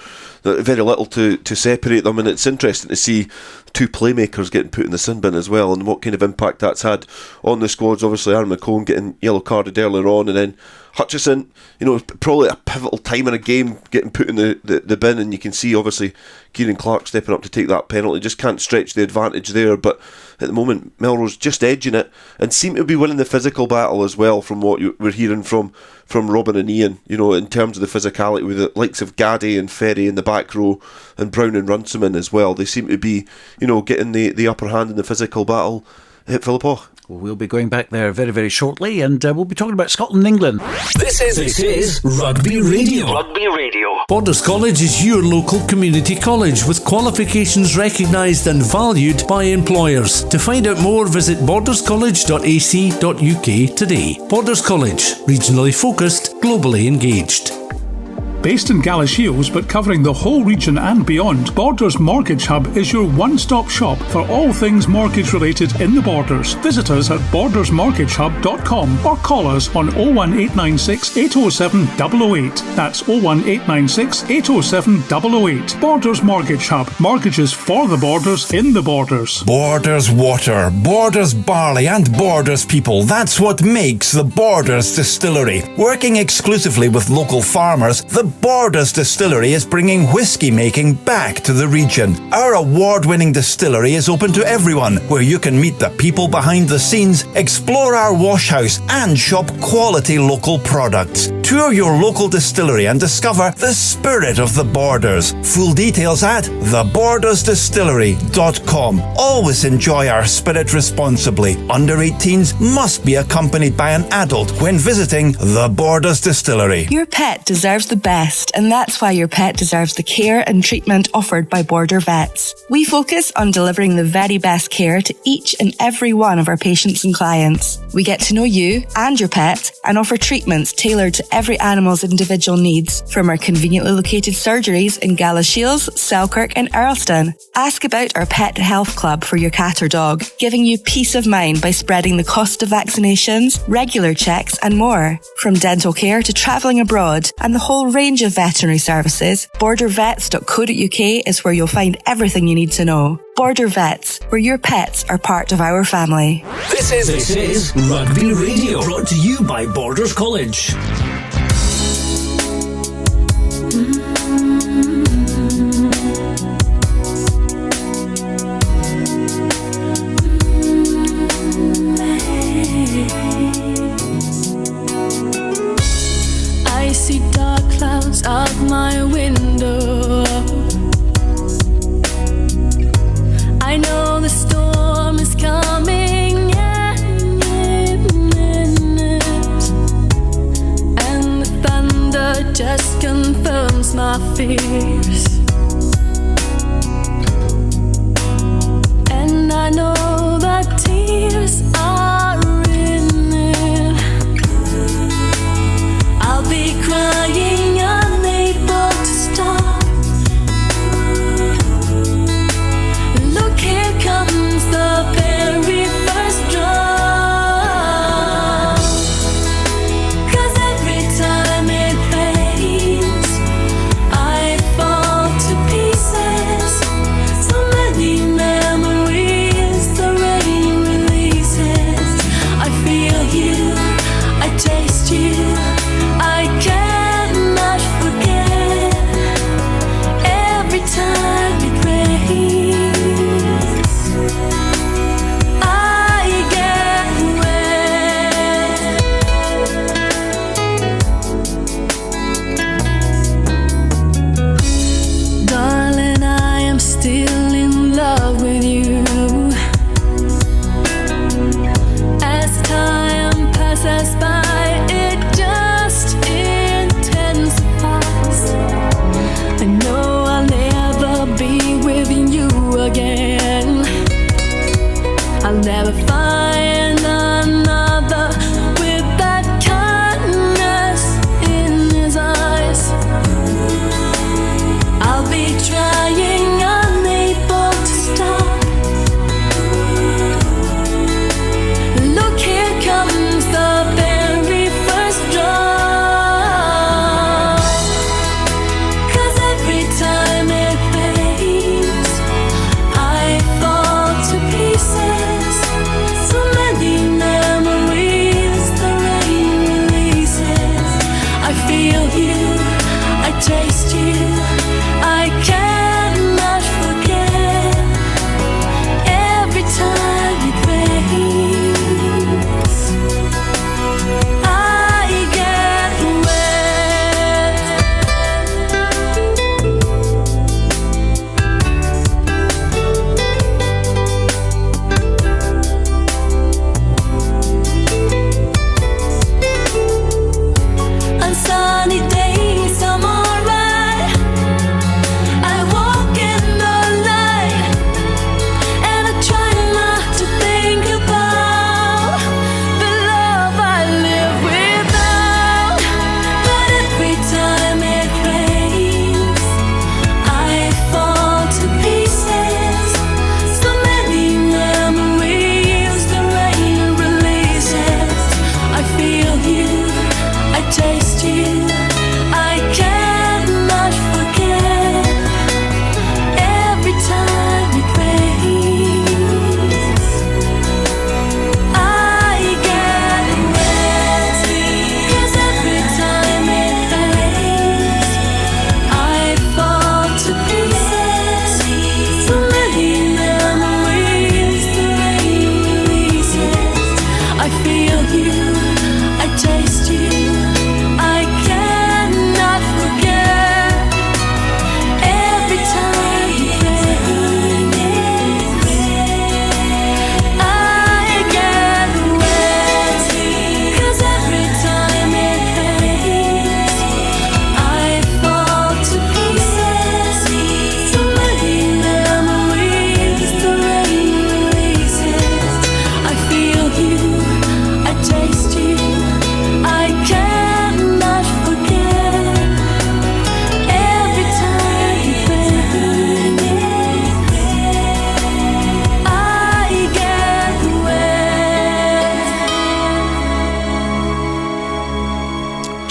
very little to separate them, and it's interesting to see two playmakers getting put in the sin bin as well, and what kind of impact that's had on the squads. Obviously, Andrew McColm getting yellow carded earlier on, and then Hutchison, you know, probably a pivotal time in a game getting put in the bin, and you can see obviously Kieran Clark stepping up to take that penalty. Just can't stretch the advantage there, but at the moment Melrose just edging it and seem to be winning the physical battle as well, from what we're hearing from Robin and Iain, you know, in terms of the physicality, with the likes of Gaddy and Ferry in the back row and Brown and Runciman as well. They seem to be, you know, getting the upper hand in the physical battle at Philiphaugh. We'll be going back there very, very shortly, and we'll be talking about Scotland and England. This is Rugby Radio. Rugby Radio. Borders College is your local community college with qualifications recognised and valued by employers. To find out more, visit borderscollege.ac.uk today. Borders College, regionally focused, globally engaged. Based in Galashiels but covering the whole region and beyond, Borders Mortgage Hub is your one-stop shop for all things mortgage related in the Borders. Visit us at bordersmortgagehub.com or call us on 01896 807 008. That's 01896 807 008. Borders Mortgage Hub. Mortgages for the Borders in the Borders. Borders water, Borders barley and Borders people. That's what makes the Borders Distillery. Working exclusively with local farmers, the Borders Distillery is bringing whisky making back to the region. Our award-winning distillery is open to everyone, where you can meet the people behind the scenes, explore our wash house and shop quality local products. Tour your local distillery and discover the spirit of the Borders. Full details at thebordersdistillery.com. Always enjoy our spirit responsibly. Under 18s must be accompanied by an adult when visiting the Borders Distillery. Your pet deserves the best, and that's why your pet deserves the care and treatment offered by Border Vets. We focus on delivering the very best care to each and every one of our patients and clients. We get to know you and your pet and offer treatments tailored to every animal's individual needs, from our conveniently located surgeries in Galashiels, Selkirk and Earlston. Ask about our Pet Health Club for your cat or dog, giving you peace of mind by spreading the cost of vaccinations, regular checks and more. From dental care to travelling abroad and the whole range of veterinary services, bordervets.co.uk is where you'll find everything you need to know. Border Vets, where your pets are part of our family. This is Rugby Radio, brought to you by Borders College. I see dark clouds out my window. I know the storm is coming any minute, and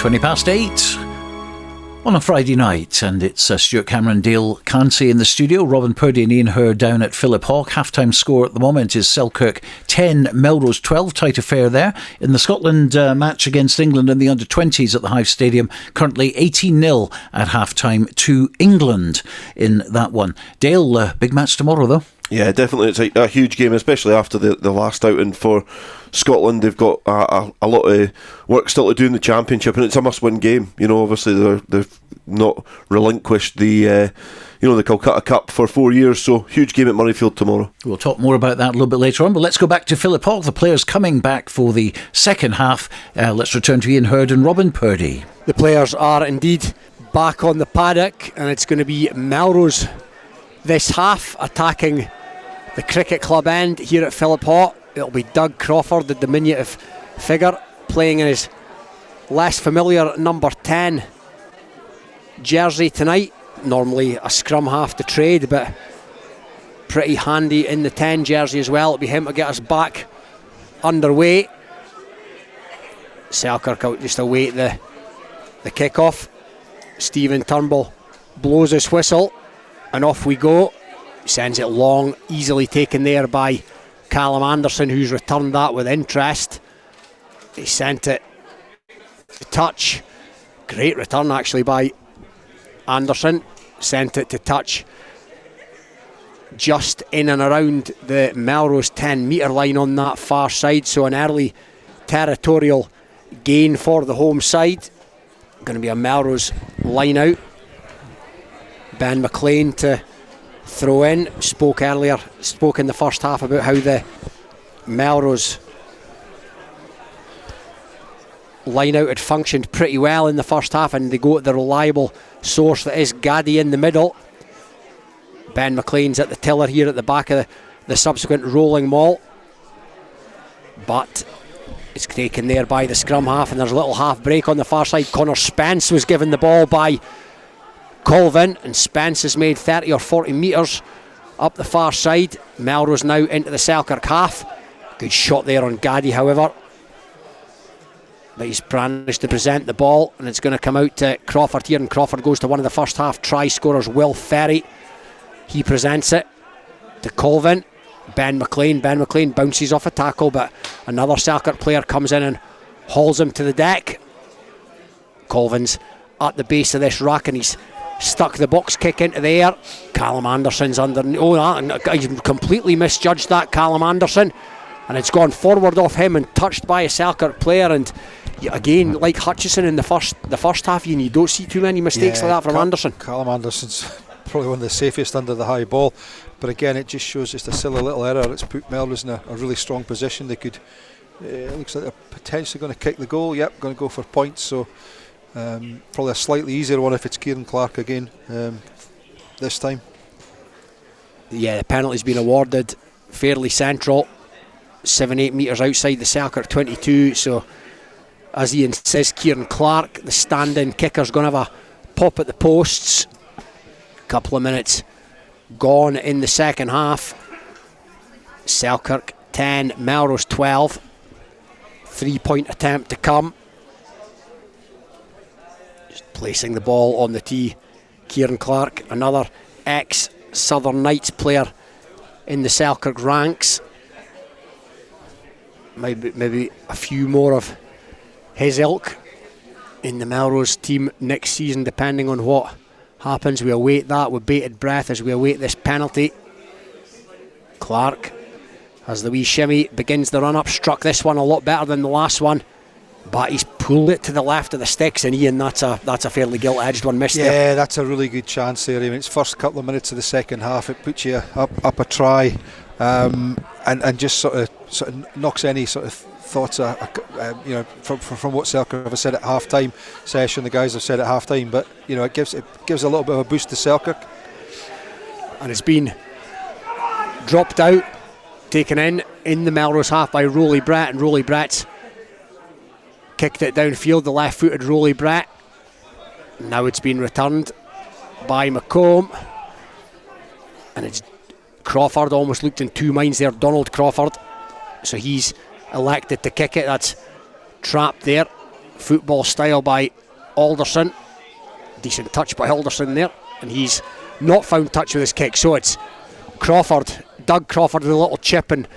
8 on a Friday night, and it's Stuart Cameron, Dale Clancy in the studio, Robin Purdie and Ian Hurd down at Philiphaugh. Half-time score at the moment is Selkirk 10, Melrose 12. Tight affair there. In the Scotland match against England in the under-20s at the Hive Stadium, currently 18-0 at half-time to England in that one. Dale, big match tomorrow though. Yeah, definitely. It's a huge game, especially after the last outing for Scotland. They've got a lot of work still to do in the Championship, and it's a must-win game. You know, obviously they've not relinquished the Calcutta Cup for 4 years, so huge game at Murrayfield tomorrow. We'll talk more about that a little bit later on, but let's go back to Philiphaugh. The players coming back for the second half. Let's return to Ian Hurd and Robin Purdie. The players are indeed back on the paddock, and it's going to be Melrose this half attacking the cricket club end here at Philiphaugh. It'll be Doug Crawford, the diminutive figure, playing in his less familiar number 10 jersey tonight. Normally a scrum half to trade, but pretty handy in the 10 jersey as well. It'll be him to get us back underway. Selkirk out just await the kick-off. Stephen Turnbull blows his whistle and off we go. Sends it long, easily taken there by Callum Anderson, who's returned that with interest. He sent it to touch. Great return actually by Anderson. Sent it to touch just in and around the Melrose 10 metre line on that far side, so an early territorial gain for the home side. Going to be a Melrose line out. Ben McLean to throw in. Spoke in the first half about how the Melrose line out had functioned pretty well in the first half, and they go to the reliable source that is Gaddy in the middle. Ben McLean's at the tiller here at the back of the subsequent rolling maul, but it's taken there by the scrum half, and there's a little half break on the far side. Connor Spence was given the ball by Colvin, and Spence has made 30 or 40 metres up the far side. Melrose now into the Selkirk half. Good shot there on Gaddy, however, but he's managed to present the ball, and it's going to come out to Crawford here, and Crawford goes to one of the first half try scorers, Will Ferry. He presents it to Colvin. Ben McLean bounces off a tackle, but another Selkirk player comes in and hauls him to the deck. Colvin's at the base of this rack, and he's stuck the box kick into the air. Callum Anderson's under. He's completely misjudged that, Callum Anderson, and it's gone forward off him and touched by a Selkirk player. And again, like Hutchison in the first half, you don't see too many mistakes like that from Anderson. Callum Anderson's probably one of the safest under the high ball, but again, it just shows just a silly little error. It's put Melrose in a really strong position. They could. It looks like they're potentially going to kick the goal. Yep, going to go for points. So. Probably a slightly easier one if it's Kieran Clark again this time. Yeah, the penalty's been awarded fairly central, 7-8 metres outside the Selkirk 22. So as Ian says, Kieran Clark, the stand-in kicker's going to have a pop at the posts. Couple of minutes gone in the second half. Selkirk 10, Melrose 12. 3-point attempt to come. Placing the ball on the tee, Kieran Clark, another ex-Southern Knights player in the Selkirk ranks. Maybe a few more of his ilk in the Melrose team next season, depending on what happens. We await that with bated breath as we await this penalty. Clark, as the wee shimmy begins the run-up, struck this one a lot better than the last one, but he's pulled it to the left of the sticks, and Ian, that's a fairly gilt-edged one missed there. Yeah, that's a really good chance there. I mean, it's first couple of minutes of the second half, it puts you up a try, and just sort of knocks any sort of thoughts from what Selkirk have said at half time. Sesh and the guys have said at half time, but it gives a little bit of a boost to Selkirk, and it's been dropped out, taken in the Melrose half by Rolly Brett, and Rolly Brett's kicked it downfield, the left-footed Rolly Brett. Now it's been returned by McComb, and it's Crawford. Almost looked in two minds there, Donald Crawford, so he's elected to kick it. That's trapped there. football style by Alderson. Decent touch by Alderson there, and he's not found touch with his kick. So it's Doug Crawford with a little chip and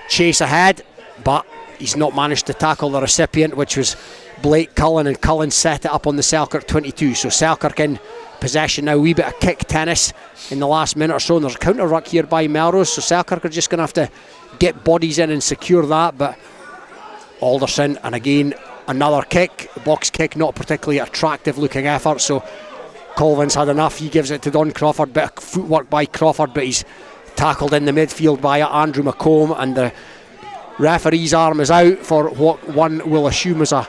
chase ahead, but he's not managed to tackle the recipient, which was Blake Cullen, and Cullen set it up on the Selkirk 22. So Selkirk in possession now, a wee bit of kick tennis in the last minute or so, and there's a counter ruck here by Melrose, so Selkirk are just going to have to get bodies in and secure that. But Alderson, and again another kick, box kick, not particularly attractive looking effort, so Colvin's had enough. He gives it to Don Crawford, bit of footwork by Crawford, but he's tackled in the midfield by Andrew McColm, and the referee's arm is out for what one will assume is yet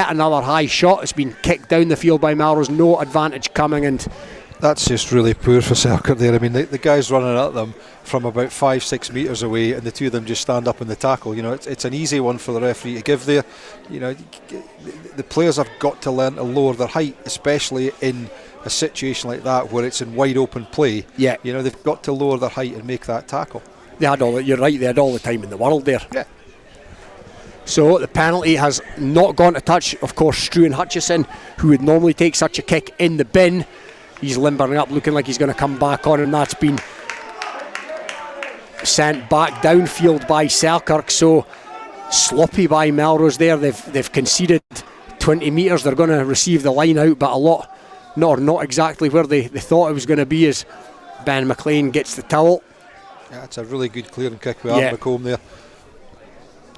another high shot. It's been kicked down the field by Melrose, no advantage coming, and that's just really poor for Selkirk there. I mean, the guy's running at them from about 5-6 metres away, and the two of them just stand up in the tackle. You know, it's an easy one for the referee to give there. You know, the players have got to learn to lower their height, especially in a situation like that where it's in wide open play. Yeah, you know, they've got to lower their height and make that tackle. You're right, they had all the time in the world there. Yeah. So the penalty has not gone to touch. Of course, Struan Hutchison, who would normally take such a kick, in the bin. He's limbering up, looking like he's going to come back on, and that's been sent back downfield by Selkirk. So sloppy by Melrose there. They've conceded 20 metres. They're going to receive the line out, but not exactly where they thought it was going to be, as Ben McLean gets the towel. Yeah, it's a really good clearing kick with Aaron McComb there.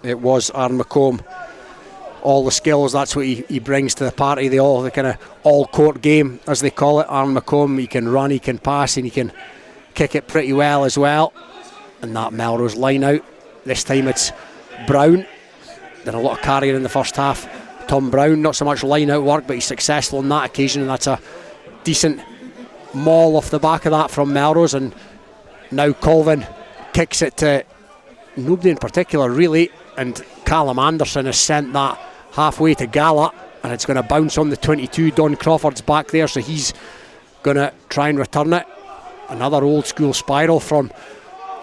It was Aaron McComb. All the skills, that's what he brings to the party. The kind of all-court game, as they call it. Aaron McComb, he can run, he can pass, and he can kick it pretty well as well. And that Melrose line out. This time it's Brown. Did a lot of carrying in the first half. Tom Brown, not so much line out work, but he's successful on that occasion, and that's a decent maul off the back of that from Melrose. And now Colvin kicks it to nobody in particular really, and Callum Anderson has sent that halfway to Gala, and it's going to bounce on the 22. Don Crawford's back there, so he's going to try and return it. Another old school spiral from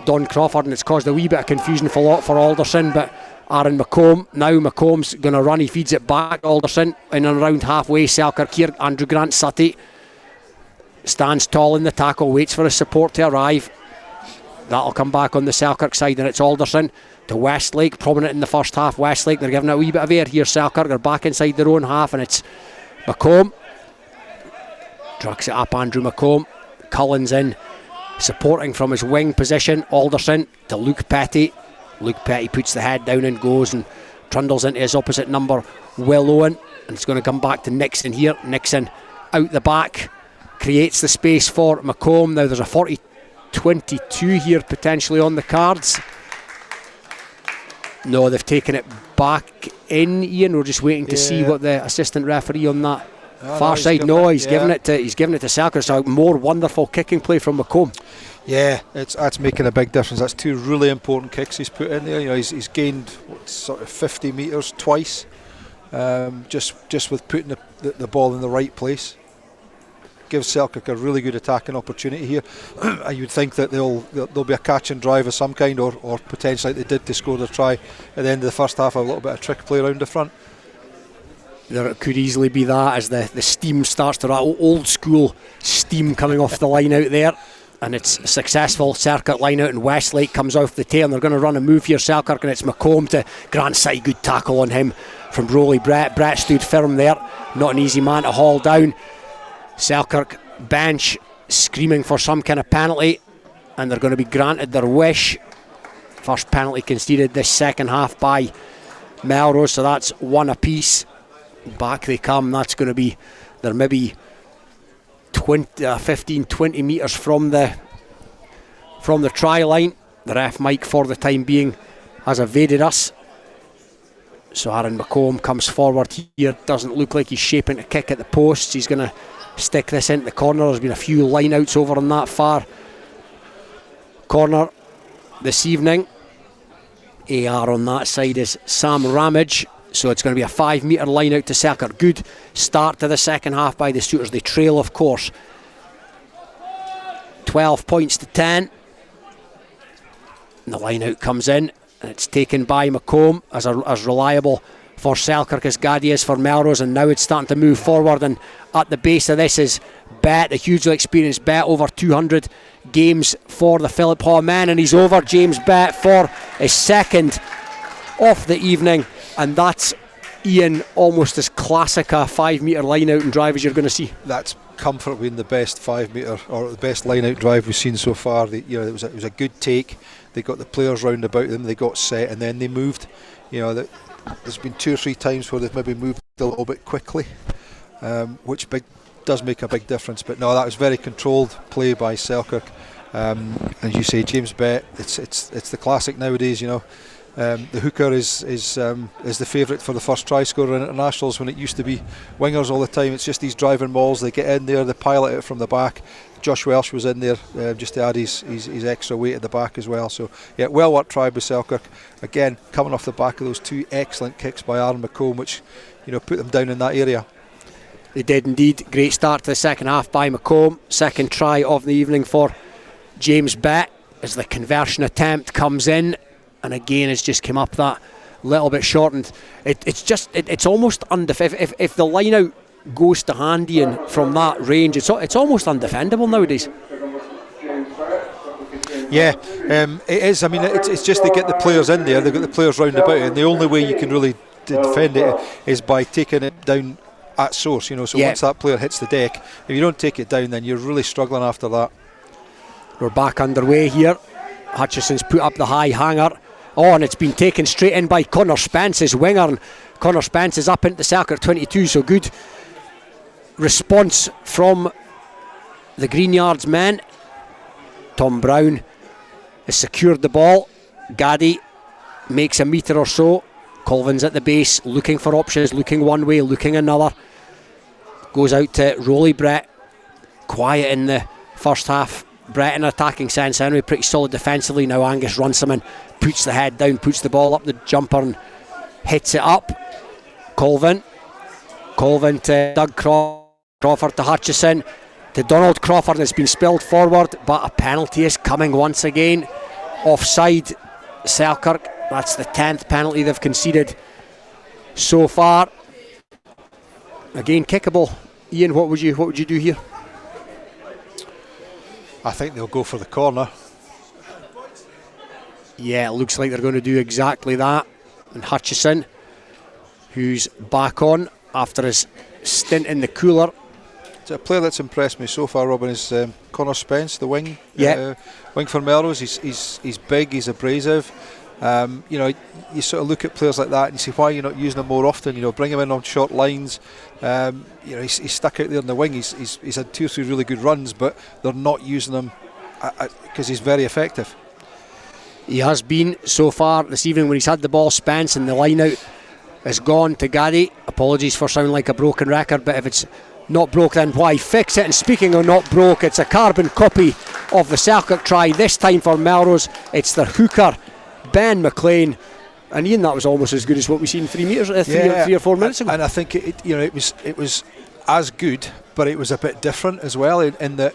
Don Crawford, and it's caused a wee bit of confusion for Alderson, but Aaron McComb, now McComb's going to run, he feeds it back. Alderson in and around halfway. Selkirk here, Andrew Grant Sutty stands tall in the tackle, waits for his support to arrive. That'll come back on the Selkirk side, and it's Alderson to Westlake, prominent in the first half. Westlake, they're giving it a wee bit of air here. Selkirk, they're back inside their own half, and it's McComb. Drugs it up, Andrew McComb. Cullen's in, supporting from his wing position. Alderson to Luke Petty. Luke Petty puts the head down and goes and trundles into his opposite number, Will Owen, and it's going to come back to Nixon here. Nixon out the back, creates the space for McComb. Now there's a 40-22 here potentially on the cards. No, they've taken it back in, Ian. We're just waiting to see what the assistant referee on that far side. He's giving it to Selkirk. So more wonderful kicking play from McComb. Yeah, that's making a big difference. That's two really important kicks he's put in there. You know, he's gained sort of 50 metres twice, just with putting the ball in the right place. Gives Selkirk a really good attacking opportunity here. You would think that there'll be a catch and drive of some kind, or potentially like they did to score the try at the end of the first half, a little bit of trick play around the front. There could easily be that as the steam starts to rattle. Old school steam coming off the line out there, and it's successful. Selkirk line out, and Westlake comes off the tail, and they're going to run a move here, Selkirk, and it's McComb to Grant Side. Good tackle on him from Broly. Brett stood firm there, not an easy man to haul down. Selkirk bench screaming for some kind of penalty, and they're going to be granted their wish. First penalty conceded this second half by Melrose, so that's one apiece. Back they come. That's going to be, they're maybe 15-20 metres from the try line. The ref Mike, for the time being, has evaded us. So Aaron McComb comes forward here. Doesn't look like he's shaping a kick at the posts. He's going to stick this into the corner. There's been a few line outs over on that far corner this evening. AR on that side is Sam Ramage. So it's going to be a 5 metre line out to Selkirk. Good start to the second half by the Stuarts. They trail, of course, 12 points to 10. And the line out comes in, and it's taken by McComb as reliable for Selkirk as Gaddy is for Melrose, and now it's starting to move forward, and at the base of this is Bet, a hugely experienced Bet, over 200 games for the Philiphaugh men, and he's over James Bet for his second of the evening, and that's, Iain, almost as classic a 5 metre line out and drive as you're going to see. That's comfortably in the best 5 metre or the best line out drive we've seen so far. It was a good take. They got the players round about them, they got set, and then they moved. There's been 2 or 3 times where they've maybe moved a little bit quickly, which does make a big difference. But no, that was very controlled play by Selkirk. As you say, James Bet, it's the classic nowadays. The hooker is the favourite for the first try scorer in internationals, when it used to be wingers all the time. It's just these driving mauls. They get in there, they pilot it from the back. Josh Welsh was in there just to add his extra weight at the back as well. So yeah, well worked try by Selkirk. Again, coming off the back of those 2 excellent kicks by Andrew McColm, which put them down in that area. They did indeed. Great start to the second half by McComb. Second try of the evening for James Bet as the conversion attempt comes in, and again it's just come up that little bit shortened. It's almost if the line out goes to hand, Iain, from that range, it's almost undefendable nowadays. Yeah, it is. I mean, it's just they get the players in there, they've got the players round about it, and the only way you can really defend it is by taking it down at source. So once that player hits the deck, if you don't take it down, then you're really struggling after that. We're back underway here. Hutchison's put up the high hanger. And it's been taken straight in by Connor Spence, his winger, and Connor Spence is up into Selkirk 22, so good response from the Greenyards men. Tom Brown has secured the ball. Gaddy makes a metre or so. Colvin's at the base, looking for options, looking one way, looking another. Goes out to Rolly Brett. Quiet in the first half. Brett in an attacking sense anyway, pretty solid defensively. Now Angus Runciman puts the head down, puts the ball up the jumper and hits it up. Colvin to Doug Crawford to Hutchison to Donald Crawford, and it's been spilled forward, but a penalty is coming once again. Offside Selkirk. That's the 10th penalty they've conceded so far. Again, kickable. Iain, what would you do here? I think they'll go for the corner. Yeah, it looks like they're going to do exactly that. And Hutchison, who's back on after his stint in the cooler. It's a player that's impressed me so far, Robin, is Connor Spence, the wing. Wing for Melrose. He's big, he's abrasive. You sort of look at players like that and you see why you're not using them more often. Bring him in on short lines. He's stuck out there in the wing. He's had 2 or 3 really good runs, but they're not using him because he's very effective. He has been so far this evening when he's had the ball. Spence, and the line out has gone to Gaddy. Apologies for sounding like a broken record, but if it's not broke, then why fix it? And speaking of not broke, it's a carbon copy of the Selkirk try, this time for Melrose. It's the hooker, Ben McLean. And Iain, that was almost as good as what we've seen 3 or 4 minutes ago. And I think it was as good, but it was a bit different as well. In that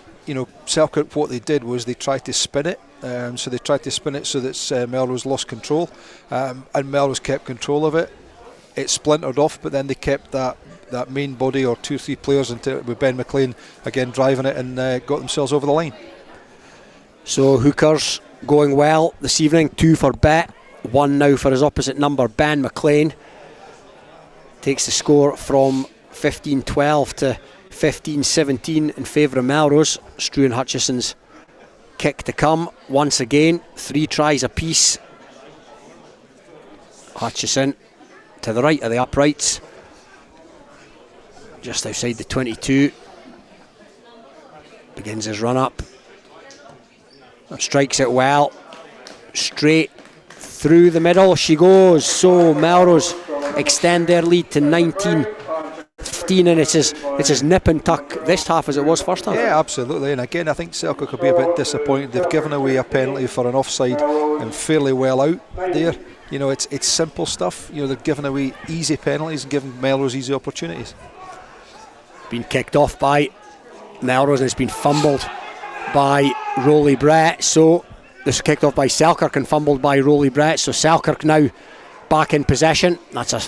Selkirk, what they did was they tried to spin it. So they tried to spin it so that Melrose lost control, and Melrose kept control of it. It splintered off, but then they kept that main body or 2 or 3 players into it, with Ben McLean again driving it, and got themselves over the line. So hookers going well this evening. 2 for Bet, 1 now for his opposite number, Ben McLean. Takes the score from 15-12 to 15-17 in favour of Melrose. Struan Hutchison's kick to come once again. 3 tries apiece. Hutchison to the right of the uprights, just outside the 22. Begins his run up. Strikes it well. Straight through the middle she goes. So Melrose extend their lead to 19-15, and it's as nip and tuck this half as it was first half. Yeah, absolutely. And again, I think Selkirk will be a bit disappointed. They've given away a penalty for an offside and fairly well out there. It's simple stuff. They're giving away easy penalties and giving Melrose easy opportunities. Been kicked off by Melrose, and it's been fumbled by Rolly Brett. So this was kicked off by Selkirk and fumbled by Rolly Brett. So Selkirk now back in possession. That's a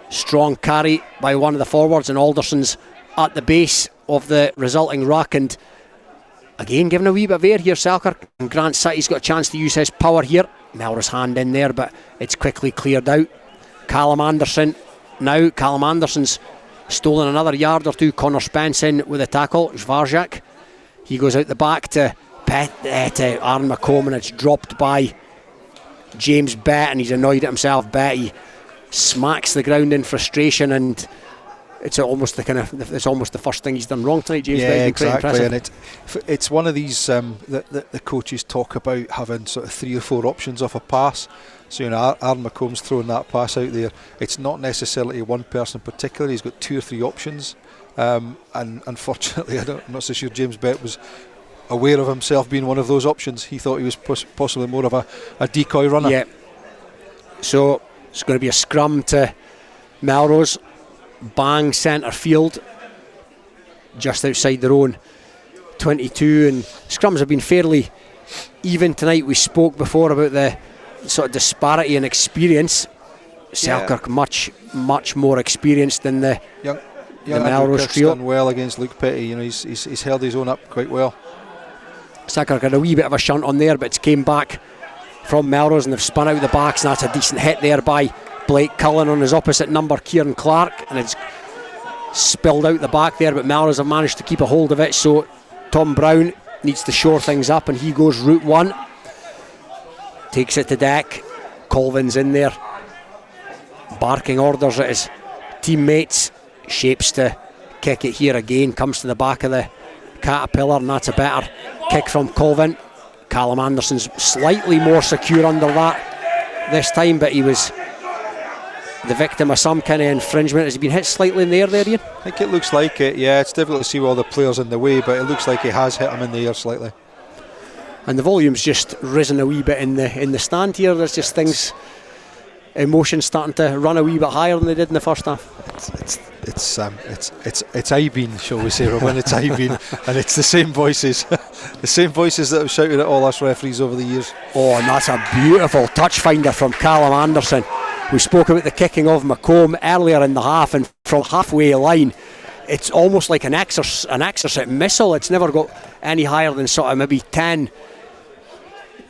Strong carry by one of the forwards, and Alderson's at the base of the resulting ruck, and again giving a wee bit of air here, Selkirk. And Grant City's got a chance to use his power here. Melrose hand in there, but it's quickly cleared out. Callum Anderson now. Callum Anderson's stolen another yard or two. Connor Spence in with a tackle. Zvarzak, he goes out the back to Aaron McColm, and it's dropped by James Bett, and he's annoyed at himself. Bett, he smacks the ground in frustration, and it's almost the first thing he's done wrong tonight. James Bett, exactly, and it's one of these that the coaches talk about having sort of 3 or 4 options off a pass. So Aaron McComb's throwing that pass out there. It's not necessarily one person in particular. He's got 2 or 3 options, and unfortunately, I'm not so sure James Bett was aware of himself being one of those options. He thought he was possibly more of a decoy runner. Yeah. So it's going to be a scrum to Melrose. Bang centre field, just outside their own 22, and scrums have been fairly even tonight. We spoke before about the sort of disparity in experience. Selkirk much more experienced than the Melrose trio. Done well against Luke Petty. He's held his own up quite well. Selkirk had a wee bit of a shunt on there, but it's came back from Melrose, and they've spun out the backs, and that's a decent hit there by Blake Cullen on his opposite number, Kieran Clark, and it's spilled out the back there, but Melrose have managed to keep a hold of it. So Tom Brown needs to shore things up, and he goes route 1, takes it to deck. Colvin's in there barking orders at his teammates. Shapes to kick it here again, comes to the back of the Caterpillar, and that's a better kick from Colvin. Callum Anderson's slightly more secure under that this time, but he was the victim of some kind of infringement. Has he been hit slightly in the air there, Ian? I think it looks like it, yeah. It's difficult to see with all the players in the way, but it looks like he has hit him in the air slightly. And the volume's just risen a wee bit in the stand here. There's just things, emotions starting to run a wee bit higher than they did in the first half. It's Iain, shall we say, Robin? It's Iain, and it's the same voices, that have shouted at all us referees over the years. Oh, and that's a beautiful touch finder from Callum Anderson. We spoke about the kicking of McComb earlier in the half, and from halfway line, it's almost like an exocet missile. It's never got any higher than sort of maybe 10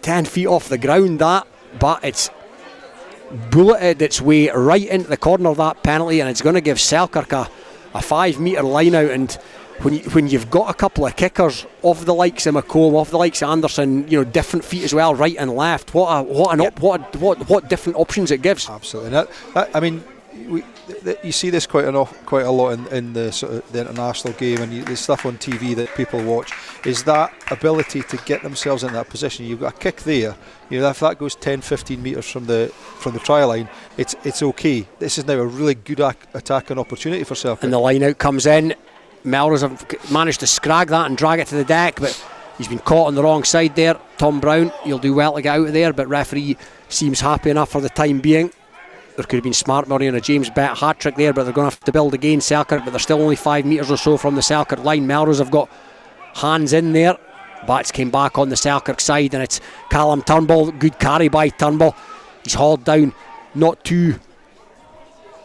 feet off the ground, but it's bulleted its way right into the corner of that penalty, and it's going to give Selkirk a 5 metre line out. And when you've got a couple of kickers of the likes of McComb, of the likes of Anderson, different feet as well, right and left, what different options it gives. Absolutely. I mean, you see this quite a lot in the sort of the international game, and the stuff on TV that people watch is that ability to get themselves in that position. You've got a kick there, if that goes 10-15 metres from the try line, it's okay. This is now a really good attacking opportunity for Selkirk. And the line out comes in. Melrose have managed to scrag that and drag it to the deck, but he's been caught on the wrong side there. Tom Brown, you'll do well to get out of there, but referee seems happy enough for the time being. There could have been smart money on a James Bett hat-trick there, but they're going to have to build again, Selkirk, but they're still only 5 metres or so from the Selkirk line. Melrose have got hands in there. Bats came back on the Selkirk side, and it's Callum Turnbull. Good carry by Turnbull. He's hauled down not too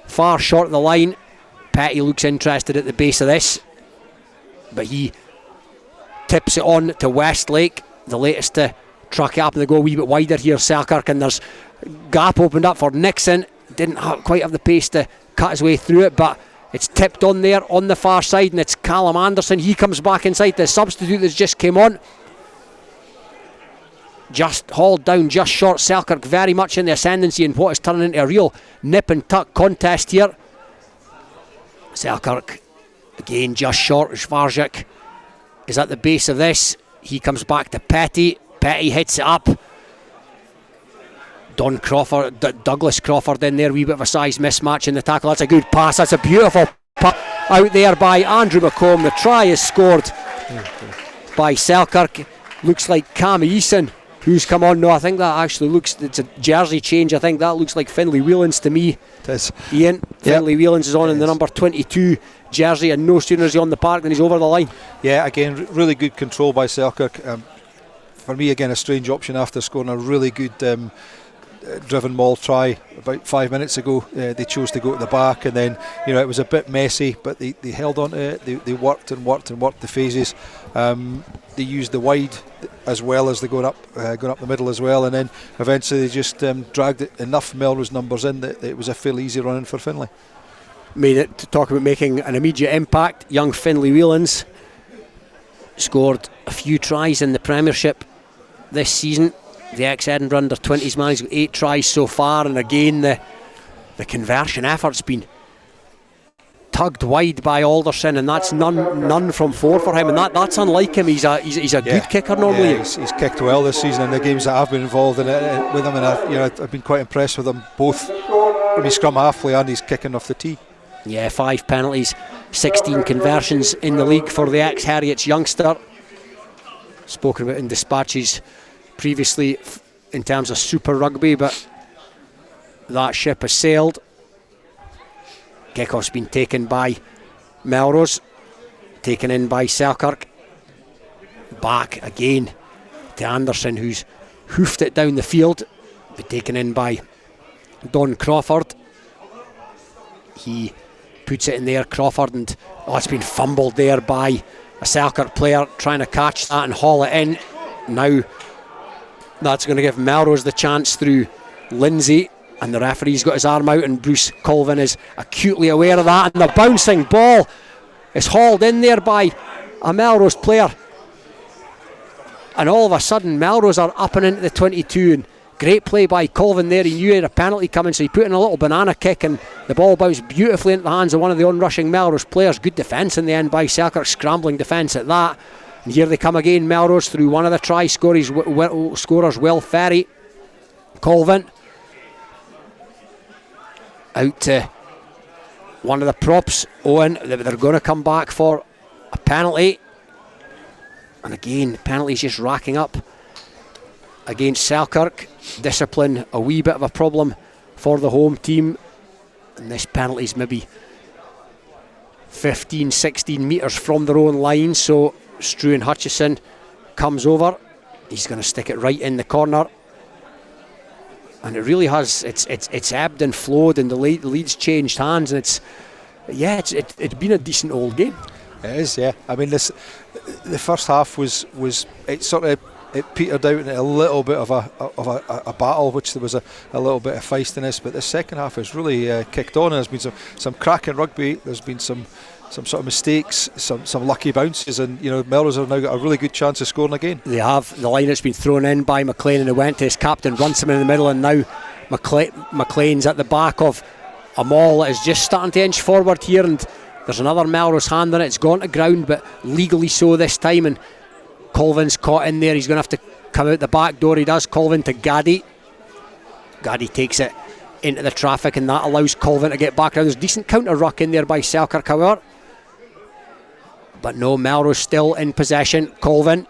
far short of the line. Petty looks interested at the base of this, but he tips it on to Westlake, the latest to truck it up, and they go a wee bit wider here, Selkirk, and there's gap opened up for Nixon. Didn't quite have the pace to cut his way through it, but it's tipped on there on the far side, and it's Callum Anderson. He comes back inside, the substitute that's just came on. Just hauled down, just short. Selkirk very much in the ascendancy in what is turning into a real nip and tuck contest here. Selkirk again just short. Zvarzak is at the base of this. He comes back to Petty. Petty hits it up. Douglas Crawford in there, wee bit of a size mismatch in the tackle. That's a good pass. That's a beautiful pass out there by Andrew McComb. The try is scored by Selkirk. Looks like Cam Eason who's come on. No, I think that actually looks, it's a jersey change. I think that looks like Finlay Whelans to me. It is. Ian, Finlay Whelans is on in the number 22 jersey, and no sooner is he on the park than he's over the line. Yeah, again, really good control by Selkirk. For me, again, a strange option after scoring a really good driven maul try about 5 minutes ago. They chose to go to the back, and then it was a bit messy, but they held on to it. They worked the phases. They used the wide as well as the going up the middle as well, and then eventually they just dragged enough Melrose numbers in that it was a fairly easy run in for Finlay. To talk about making an immediate impact, young Finlay Whelans scored a few tries in the Premiership this season. The ex-Edinburgh under-20s man, he's got 8 tries so far, and again the conversion effort's been tugged wide by Alderson, and that's none from 4 for him, and that's unlike him. He's a good kicker normally. Yeah, he's kicked well this season in the games that I've been involved in it with him, and I've been quite impressed with him both in his scrum half play and his kicking off the tee. Yeah, 5 penalties, 16 conversions in the league for the ex-Heriots youngster. Spoken about in dispatches previously in terms of Super Rugby, but that ship has sailed. Kickoff's been taken by Melrose, taken in by Selkirk. Back again to Anderson, who's hoofed it down the field, but taken in by Don Crawford. He puts it in there, Crawford, and it's been fumbled there by a Selkirk player trying to catch that and haul it in. Now that's going to give Melrose the chance through Lindsay, and the referee's got his arm out, and Bruce Colvin is acutely aware of that, and the bouncing ball is hauled in there by a Melrose player, and all of a sudden Melrose are up and into the 22, and great play by Colvin there. He knew he had a penalty coming, so he put in a little banana kick, and the ball bounced beautifully into the hands of one of the onrushing Melrose players. Good defence in the end by Selkirk, scrambling defence at that. And here they come again, Melrose, through one of the try scorers, Will Ferry. Colvin out to one of the props, Owen. They're going to come back for a penalty, and again penalties just racking up against Selkirk. Discipline a wee bit of a problem for the home team, and this penalty's maybe 15-16 metres from their own line, so Struan Hutchison comes over. He's going to stick it right in the corner, and it really has, it's ebbed and flowed, and the lead's changed hands, and it's been a decent old game. It is, yeah. I mean, the first half was it petered out in a little bit of a battle, which there was a little bit of feistiness, but the second half has really kicked on, and there's been some cracking rugby. There's been some sort of mistakes, some lucky bounces, and Melrose have now got a really good chance of scoring again. They have. The line that's been thrown in by McLean, and it went to his captain, Runciman in the middle, and now McLean's at the back of a maul that is just starting to inch forward here, and there's another Melrose hand on it. It's gone to ground, but legally so this time, and Colvin's caught in there. He's going to have to come out the back door. He does. Colvin to Gaddy. Gaddy takes it into the traffic, and that allows Colvin to get back around. There's a decent counter ruck in there by Selkirk, however, but no, Melrose still in possession. Colvin,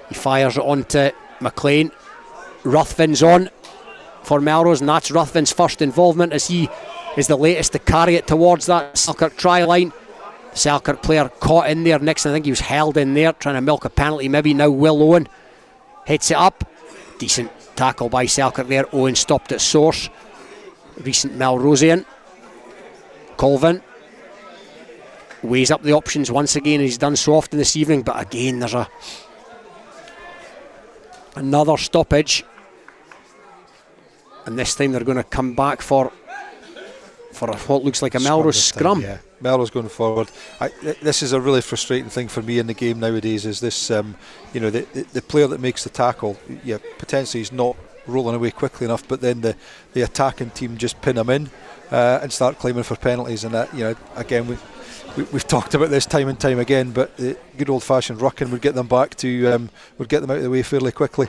he fires it on to McLean. Ruthven's on for Melrose, and that's Ruthven's first involvement, as he is the latest to carry it towards that Selkirk try line. Selkirk player caught in there. Nixon, I think he was held in there trying to milk a penalty maybe. Now Will Owen hits it up. Decent tackle by Selkirk there. Owen stopped at source. Recent Melrosian. Colvin weighs up the options once again, and he's done so often this evening, but again there's another stoppage, and this time they're going to come back for what looks like a Melrose scrum. Yeah, Melrose going forward. This is a really frustrating thing for me in the game nowadays, is this the player that makes the tackle, potentially he's not rolling away quickly enough, but then the attacking team just pin him in and start claiming for penalties, and that, again we've talked about this time and time again, but the good old-fashioned rucking would get them back to would get them out of the way fairly quickly,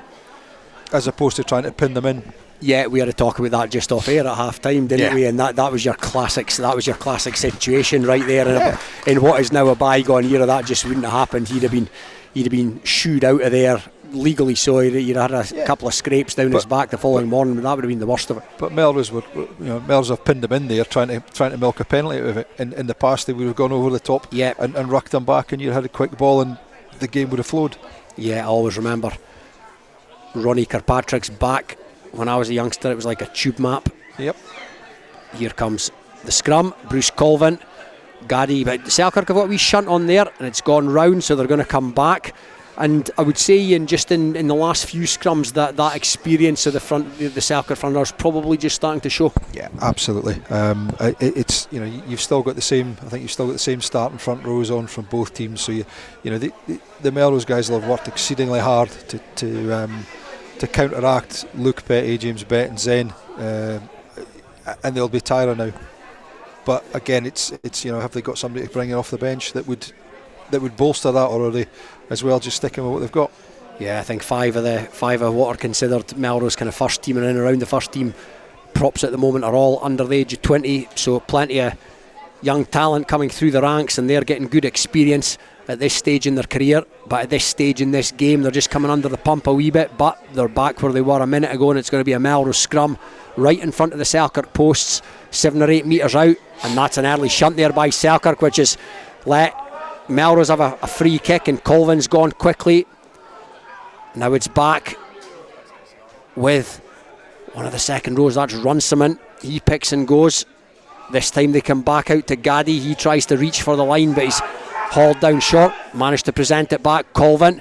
as opposed to trying to pin them in. Yeah, we had to talk about that just off air at half time, didn't we? And that was your classic situation right there. And in what is now a bygone era, that just wouldn't have happened. He'd have been shooed out of there legally, so you'd had a couple of scrapes down his back the following morning, but that would have been the worst of it. But Melrose Melrose have pinned him in there trying to milk a penalty out of it. In the past they would have gone over the top and rucked him back, and you'd had a quick ball and the game would have flowed. Yeah, I always remember Ronnie Kirkpatrick's back when I was a youngster, it was like a tube map. Yep. Here comes the scrum. Bruce Colvin, Gaddy, but Selkirk have got a wee shunt on there, and it's gone round, so they're going to come back. And I would say, in the last few scrums, that experience of the Selkirk front rowers probably just starting to show. Yeah, absolutely. It's you've still got the same. I think you've still got the same starting front rows on from both teams. So the Melrose guys will have worked exceedingly hard to counteract Luke Petty, James Bett, and Zen, and they'll be tiring now. But again, it's have they got somebody to bring in off the bench that would bolster that, or are they as well just sticking with what they've got? Yeah, I think five of what are considered Melrose kind of first team and in around the first team props at the moment are all under the age of 20, so plenty of young talent coming through the ranks, and they're getting good experience at this stage in their career. But at this stage in this game, they're just coming under the pump a wee bit, but they're back where they were a minute ago, and it's going to be a Melrose scrum right in front of the Selkirk posts, 7 or 8 metres out, and that's an early shunt there by Selkirk, which is let Melrose have a free kick, and Colvin's gone quickly. Now it's back with one of the second rows, that's Runciman. He picks and goes. This time they come back out to Gaddy. He tries to reach for the line, but he's hauled down short. Managed to present it back. Colvin.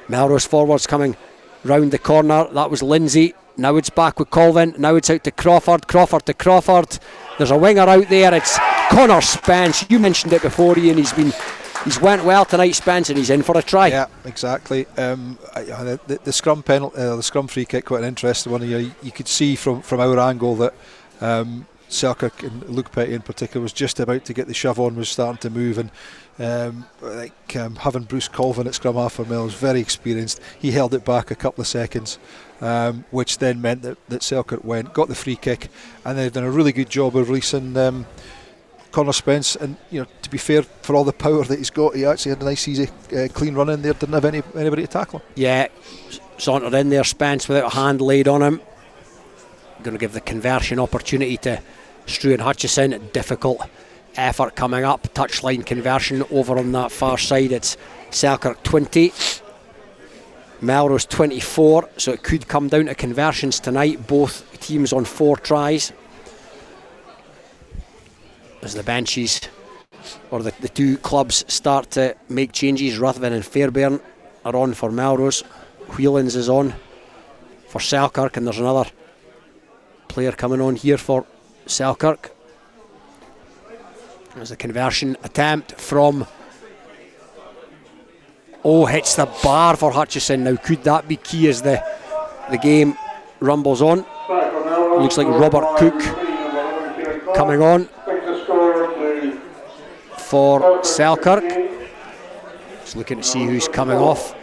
Melrose forwards coming round the corner. That was Lindsay. Now it's back with Colvin. Now it's out to Crawford. Crawford to Crawford. There's a winger out there. It's Connor Spence. You mentioned it before, Ian. He's went well tonight, Spence, and he's in for a try. Yeah, exactly. The scrum penalty, the scrum free kick, quite an interesting one. You could see from our angle that Selkirk and Luke Petty in particular was just about to get the shove on, was starting to move, and having Bruce Colvin at scrum half for Mel was very experienced. He held it back a couple of seconds, which then meant that Selkirk got the free kick, and they've done a really good job of releasing Connor Spence, and to be fair, for all the power that he's got, he actually had a nice easy clean run in there, didn't have anybody to tackle him. Yeah, sauntered in there, Spence, without a hand laid on him. Going to give the conversion opportunity to Stuart Hutchison. Difficult effort coming up, touchline conversion over on that far side. It's Selkirk 20, Melrose 24, so it could come down to conversions tonight. Both teams on 4 tries. As the benches, or the two clubs, start to make changes. Ruthven and Fairbairn are on for Melrose. Whelans is on for Selkirk, and there's another player coming on here for Selkirk. There's a conversion attempt from hits the bar for Hutchison. Now could that be key as the game rumbles on? Looks like Robert Cook coming on for Selkirk. Just looking to see who's coming off.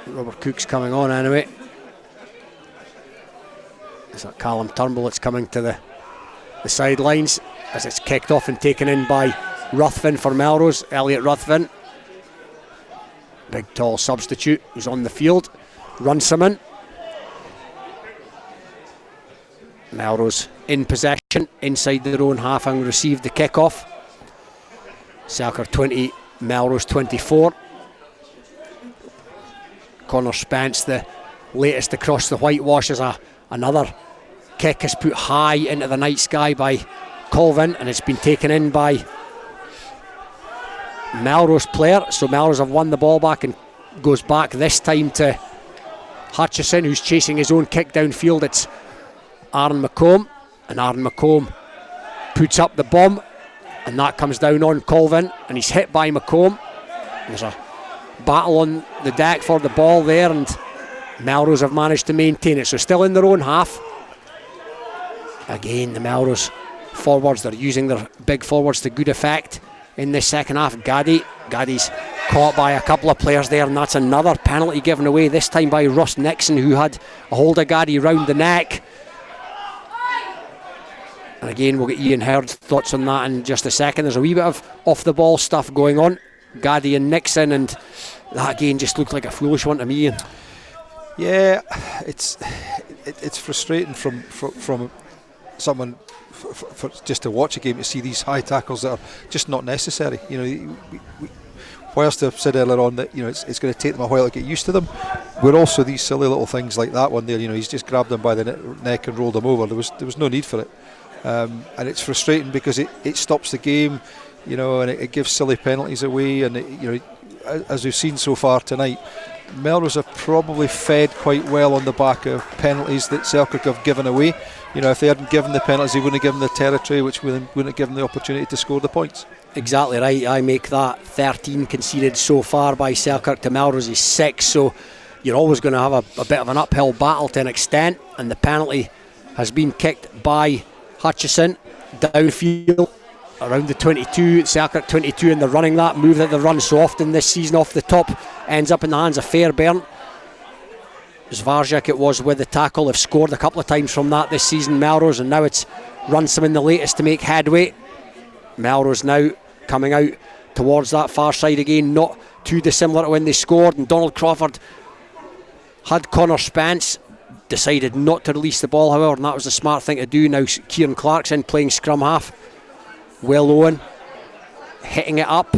Robert Cook's coming on anyway. Is that Callum Turnbull that's coming to the sidelines as it's kicked off and taken in by Ruthven for Melrose. Elliot Ruthven, big tall substitute who's on the field. Runciman. Melrose in possession inside their own half and received the kick-off. Selkirk 20, Melrose 24. Connor Spence, the latest across the whitewash, as another kick is put high into the night sky by Colvin, and it's been taken in by Melrose player. So Melrose have won the ball back and goes back this time to Hutchison, who's chasing his own kick downfield. It's Aaron McColm, and Aaron McColm puts up the bomb, and that comes down on Colvin, and he's hit by McColm. There's a battle on the deck for the ball there, and Melrose have managed to maintain it, so still in their own half. Again, the Melrose forwards, they're using their big forwards to good effect in this second half. Gaddy's caught by a couple of players there, and that's another penalty given away, this time by Russ Nixon, who had a hold of Gaddy round the neck. And again, we'll get Ian Hurd's thoughts on that in just a second. There's a wee bit of off the ball stuff going on, Gaddy and Nixon, and that again just looked like a foolish one to me, Ian. Yeah, it's frustrating from someone for just to watch a game to see these high tackles that are just not necessary. whilst I've said earlier on that it's going to take them a while to get used to them, we're also these silly little things like that one there. He's just grabbed him by the neck and rolled him over. There was no need for it, and it's frustrating because it stops the game, and it gives silly penalties away. And as we've seen so far tonight, Melrose have probably fed quite well on the back of penalties that Selkirk have given away. If they hadn't given the penalties, they wouldn't have given the territory, which wouldn't have given the opportunity to score the points. Exactly right. I make that 13 conceded so far by Selkirk to Melrose is 6, so you're always going to have a bit of an uphill battle to an extent, and the penalty has been kicked by Hutchison downfield around the 22, Selkirk 22, and they're running that move that they've run so often this season off the top, ends up in the hands of Fairbairn. Zvarzak it was with the tackle. They've scored a couple of times from that this season, Melrose, and now it's Runciman the latest to make headway. Melrose now coming out towards that far side again, not too dissimilar to when they scored, and Donald Crawford had Connor Spence, decided not to release the ball, however, and that was the smart thing to do. Now Kieran Clarkson playing scrum half. Will Owen hitting it up.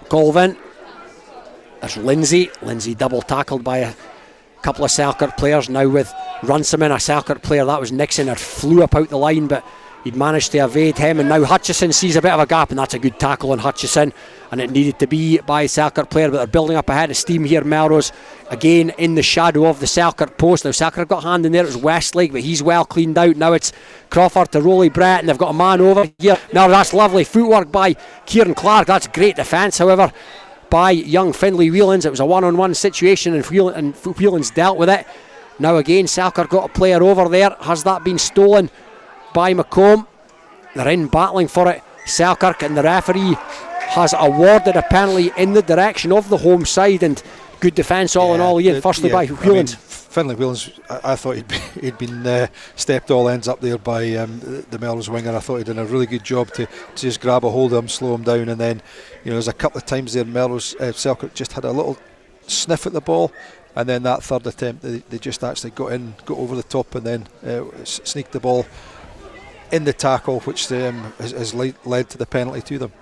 Colvin. There's Lindsay double tackled by a couple of Selkirk players. Now with Runciman, a Selkirk player, that was Nixon, had flew up out the line, but he'd managed to evade him, and now Hutchison sees a bit of a gap, and that's a good tackle on Hutchison, and it needed to be by a Selkirk player, but they're building up a head of steam here. Melrose again in the shadow of the Selkirk post. Now Selkirk got a hand in there, it was Westlake, but he's well cleaned out. Now it's Crawford to Rolly Brett, and they've got a man over here. Now that's lovely footwork by Kieran Clark. That's great defence, however, by young Finlay Whelans. It was a one-on-one situation, and Whelans dealt with it. Now again Selkirk got a player over there. Has that been stolen by McComb? They're in battling for it, Selkirk, and the referee has awarded a penalty in the direction of the home side, and good defence all in all, Ian. Firstly by Whelans. Finlay Whelans, I thought he'd been stepped all ends up there by the Melrose winger. I thought he'd done a really good job to just grab a hold of him, slow him down, and then there's a couple of times there Selkirk just had a little sniff at the ball, and then that third attempt they just actually got over the top, and then sneaked the ball in the tackle, which has led to the penalty to them.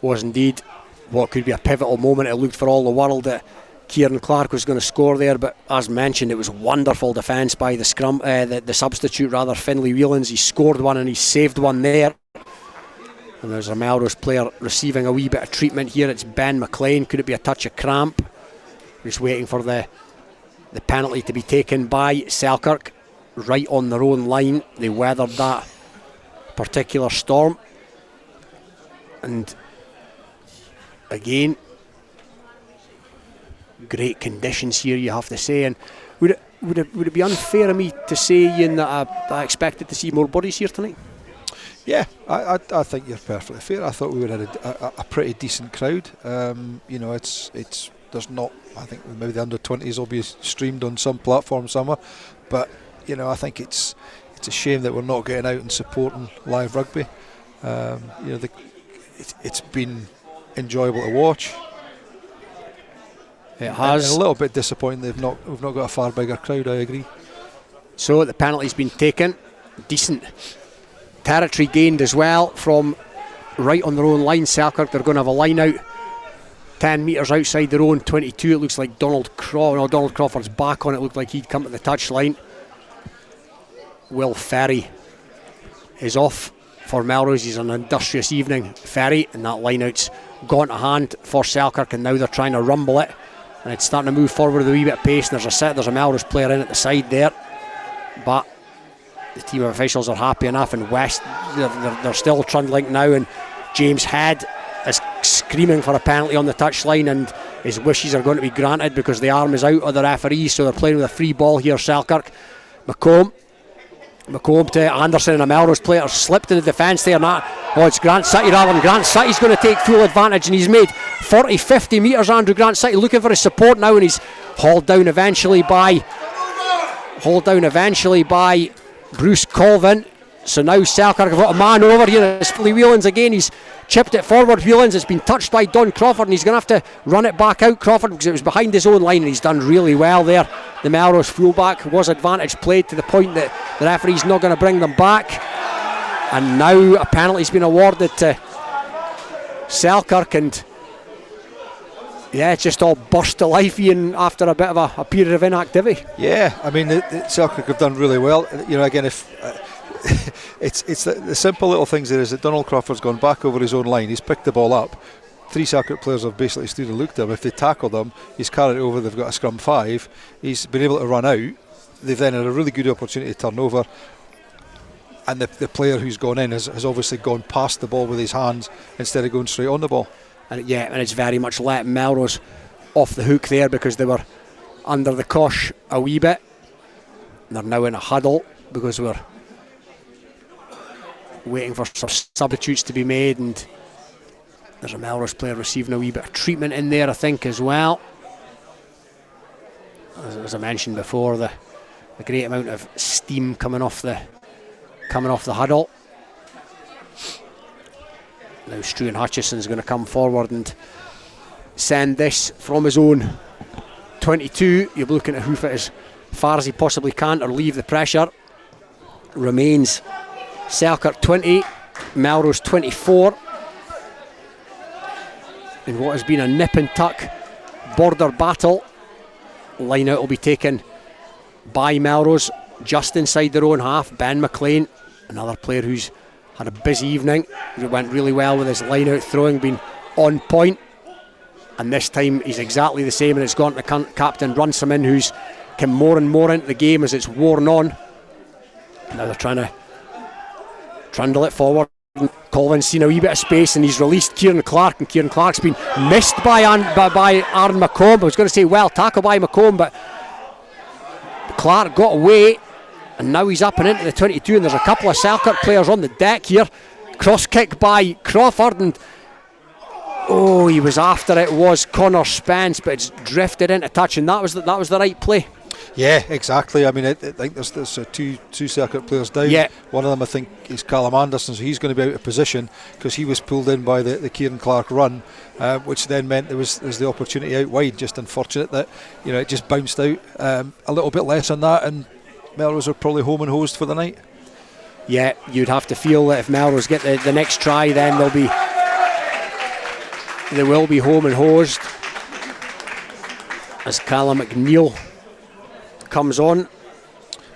Was indeed what could be a pivotal moment. It looked for all the world that Kieran Clark was going to score there, but as mentioned, it was wonderful defence by the substitute Finlay Whelans. He scored one and he saved one there, and there's a Melrose player receiving a wee bit of treatment here. It's Ben McLean. Could it be a touch of cramp? Just waiting for the penalty to be taken by Selkirk right on their own line. They weathered that particular storm, and again great conditions here, you have to say. And would it be unfair of me to say, Ian, that I expected to see more bodies here tonight? Yeah, I think you're perfectly fair. I thought we would have a pretty decent crowd. There's not, I think maybe the under 20s will be streamed on some platform somewhere, but I think it's a shame that we're not getting out and supporting live rugby. It's been enjoyable to watch. It has. And a little bit disappointing we've not got a far bigger crowd, I agree. So the penalty's been taken. Decent territory gained as well from right on their own line. Selkirk, they're going to have a line out 10 metres outside their own 22. It looks like Donald Crawford's back on it. Looked like he'd come to the touchline. Will Ferry is off for Melrose. He's an industrious evening, Ferry, and that line out's gone to hand for Selkirk, and now they're trying to rumble it, and it's starting to move forward with a wee bit of pace. And there's a Melrose player in at the side there, but the team of officials are happy enough, and West they're still trundling now, and James Head is screaming for a penalty on the touchline, and his wishes are going to be granted because the arm is out of the referee, so they're playing with a free ball here. Selkirk. McComb to Anderson, and a Melrose player slipped in the defence there. It's Grant City rather than Grant City's going to take full advantage, and he's made 40-50 metres. Andrew Grant City looking for his support now, and he's hauled down eventually by Bruce Colvin. So now Selkirk have got a man over here. It's Philly Whelans again. He's chipped it forward. Whelans, it's been touched by Don Crawford, and he's going to have to run it back out, Crawford, because it was behind his own line, and he's done really well there. The Melrose fullback was advantage played to the point that the referee's not going to bring them back, and now a penalty's been awarded to Selkirk, and Yeah, it's just all burst to life, Ian, after a bit of a period of inactivity. Yeah, I mean, the Selkirk have done really well. You know, again, if it's the simple little things there is that Donald Crawford's gone back over his own line, he's picked the ball up. 3 Selkirk players have basically stood and looked at him. If they tackled him, he's carried it over, they've got a scrum 5. He's been able to run out. They've then had a really good opportunity to turn over. And the player who's gone in has obviously gone past the ball with his hands instead of going straight on the ball. And it's very much let Melrose off the hook there because they were under the cosh a wee bit. And they're now in a huddle because we're waiting for some substitutes to be made, and there's a Melrose player receiving a wee bit of treatment in there, I think, as well. As I mentioned before, the great amount of steam coming off the huddle. Now Stuart Hutchison's going to come forward and send this from his own 22. You're looking to hoof it as far as he possibly can or leave the pressure. Remains Selkirk 20, Melrose 24. In what has been a nip and tuck border battle. Line out will be taken by Melrose just inside their own half. Ben McLean, another player who's had a busy evening. It went really well with his line out throwing, been on point. And this time he's exactly the same, and it's gone to Captain Runciman, who's come more and more into the game as it's worn on. Now they're trying to trundle it forward. Colvin's seen a wee bit of space and he's released Kieran Clark, and Kieran Clark's been missed by Aaron McColm. I was going to say well tackled by McColm, but Clark got away and now he's up and into the 22, and there's a couple of Selkirk players on the deck here. Cross kick by Crawford, and he was after it, was Connor Spence, but it's drifted into touch, and that was the right play. Yeah, exactly. I mean, I think there's two Selkirk players down. Yeah. One of them, I think, is Callum Anderson, so he's going to be out of position because he was pulled in by the Kieran Clark run, which then meant there's the opportunity out wide. Just unfortunate that it just bounced out a little bit less on that, and Melrose are probably home and hosed for the night. Yeah, you'd have to feel that if Melrose get the next try, then they will be home and hosed. As Callum McNeil comes on.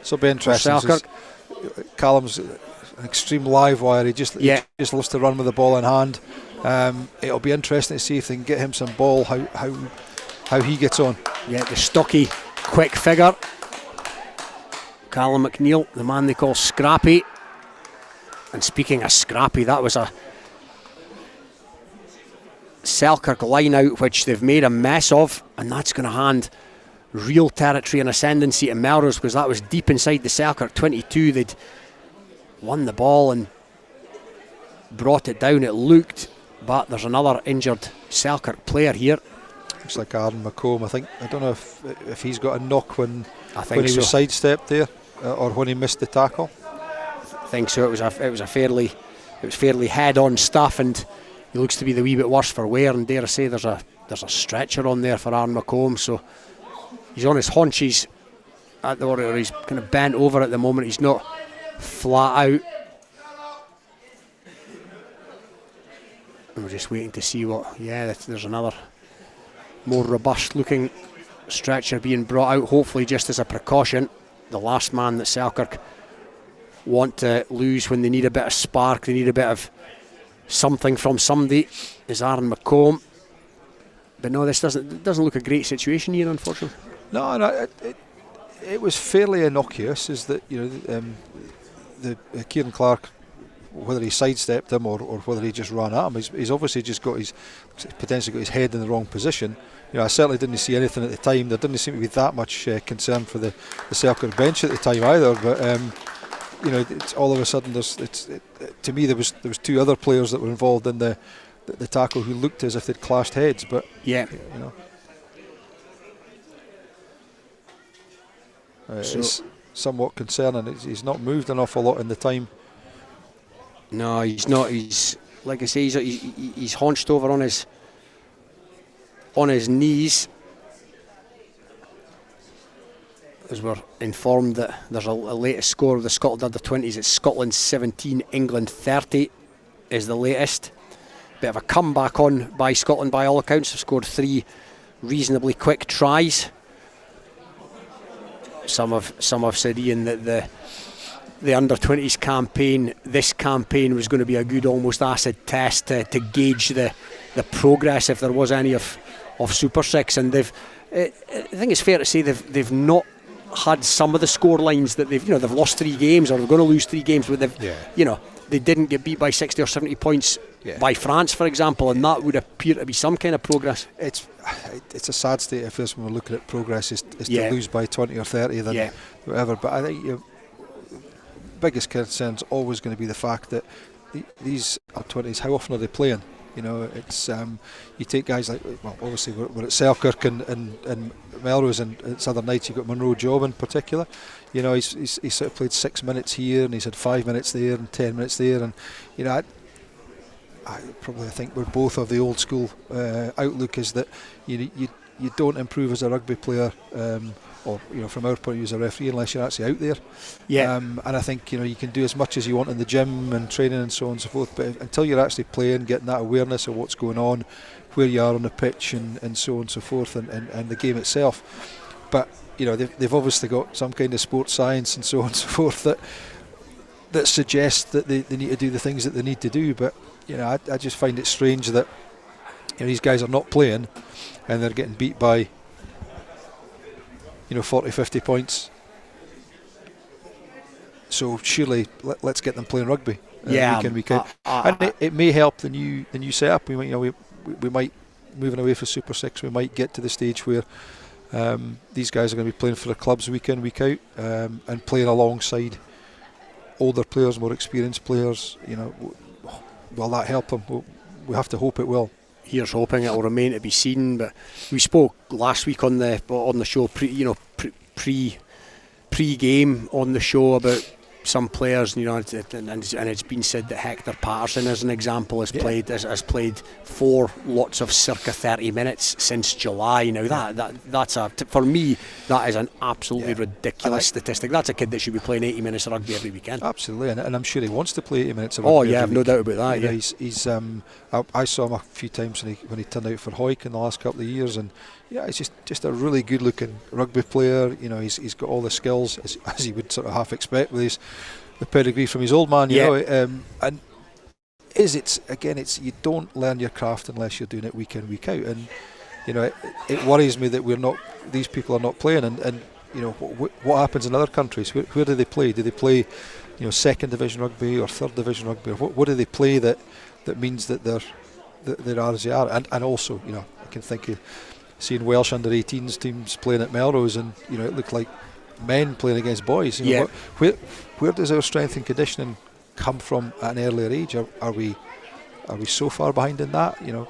So it'll be interesting. Callum's an extreme live wire. He just loves to run with the ball in hand. It'll be interesting to see if they can get him some ball, how he gets on. Yeah, the stocky, quick figure. Callum McNeil, the man they call Scrappy. And speaking of Scrappy, that was a Selkirk line out which they've made a mess of, and that's going to hand real territory and ascendancy to Melrose, because that was deep inside the Selkirk 22. They'd won the ball and brought it down, it looked, but there's another injured Selkirk player here. Looks like Aaron McComb. I don't know if he's got a knock when he was sidestepped there, or when he missed the tackle. I think so. It was fairly head-on stuff, and he looks to be the wee bit worse for wear. And dare I say, there's a stretcher on there for Aaron McComb. So he's on his haunches or he's kind of bent over at the moment. He's not flat out. And we're just waiting to see what. Yeah, there's another more robust-looking stretcher being brought out. Hopefully, just as a precaution. The last man that Selkirk want to lose when they need a bit of spark, they need a bit of something from somebody, is Aaron McComb. But no, this doesn't look a great situation here, unfortunately. No, it was fairly innocuous. Is that the Kieran Clark, whether he sidestepped him or whether he just ran at him, he's obviously just potentially got his head in the wrong position. I certainly didn't see anything at the time. There didn't seem to be that much concern for the Selkirk bench at the time either. But it's all of a sudden to me there was two other players that were involved in the tackle who looked as if they'd clashed heads. But it's somewhat concerning. He's not moved an awful lot in the time. No, he's not. He's, like I say, he's hunched over on his knees, as we're informed that there's a latest score of the Scotland under-20s. It's Scotland 17, England 30 is the latest. bit of a comeback on by Scotland by all accounts. They've scored 3 reasonably quick tries. Some have said, Ian, that the under-20s campaign, this campaign, was going to be a good almost acid test to gauge the progress, if there was any, of Super 6. And I think it's fair to say they've not had some of the score lines that they've lost 3 games, or they're going to lose 3 games, but they didn't get beat by 60 or 70 points by France, for example, and that would appear to be some kind of progress. It's a sad state of affairs when we're looking at progress is to lose by 20 or 30 than whatever. But I think biggest concern's always going to be the fact that these under-20s, how often are they playing? It's you take guys like, well, obviously we're at Selkirk and Melrose, and it's other nights you've got Monroe Job in particular. He's sort of played 6 minutes here, and he's had 5 minutes there and 10 minutes there, and I think we're both of the old school outlook is that you don't improve as a rugby player, or from our point of view as a referee, unless you're actually out there. And I think you can do as much as you want in the gym and training and so on and so forth, but until you're actually playing, getting that awareness of what's going on, where you are on the pitch, and so on and so forth, and the game itself. But they've obviously got some kind of sports science and so on and so forth that suggests that they need to do the things that they need to do. But I just find it strange that these guys are not playing and they're getting beat by 40-50 points. So surely let's get them playing rugby week in, week out. And it may help the new setup. We might, moving away from Super 6, we might get to the stage where these guys are going to be playing for the clubs week in, week out, and playing alongside older players, more experienced players. Will that help them? We have to hope it will. Here's hoping. It will remain to be seen. But we spoke last week on the show, pre-game on the show, about some players, and it's been said that Hector Patterson, as an example, has played 4 lots of circa 30 minutes since July. Now that's for me, that is an absolutely ridiculous statistic. That's a kid that should be playing 80 minutes of rugby every weekend. Absolutely, and I'm sure he wants to play 80 minutes of rugby. I've no doubt about that. He's I saw him a few times when he turned out for Hawick in the last couple of years, and he's just a really good looking rugby player. He's got all the skills as he would sort of half expect with the pedigree from his old man. And it's you don't learn your craft unless you're doing it week in, week out. And it worries me that these people are not playing. And what happens in other countries? Where do they play? Do they play second division rugby or third division rugby? Or what do they play that means that they're as they are? And also I can think of seeing Welsh under 18s teams playing at Melrose, and it looked like men playing against boys. Where does our strength and conditioning come from at an earlier age? Are we so far behind in that? It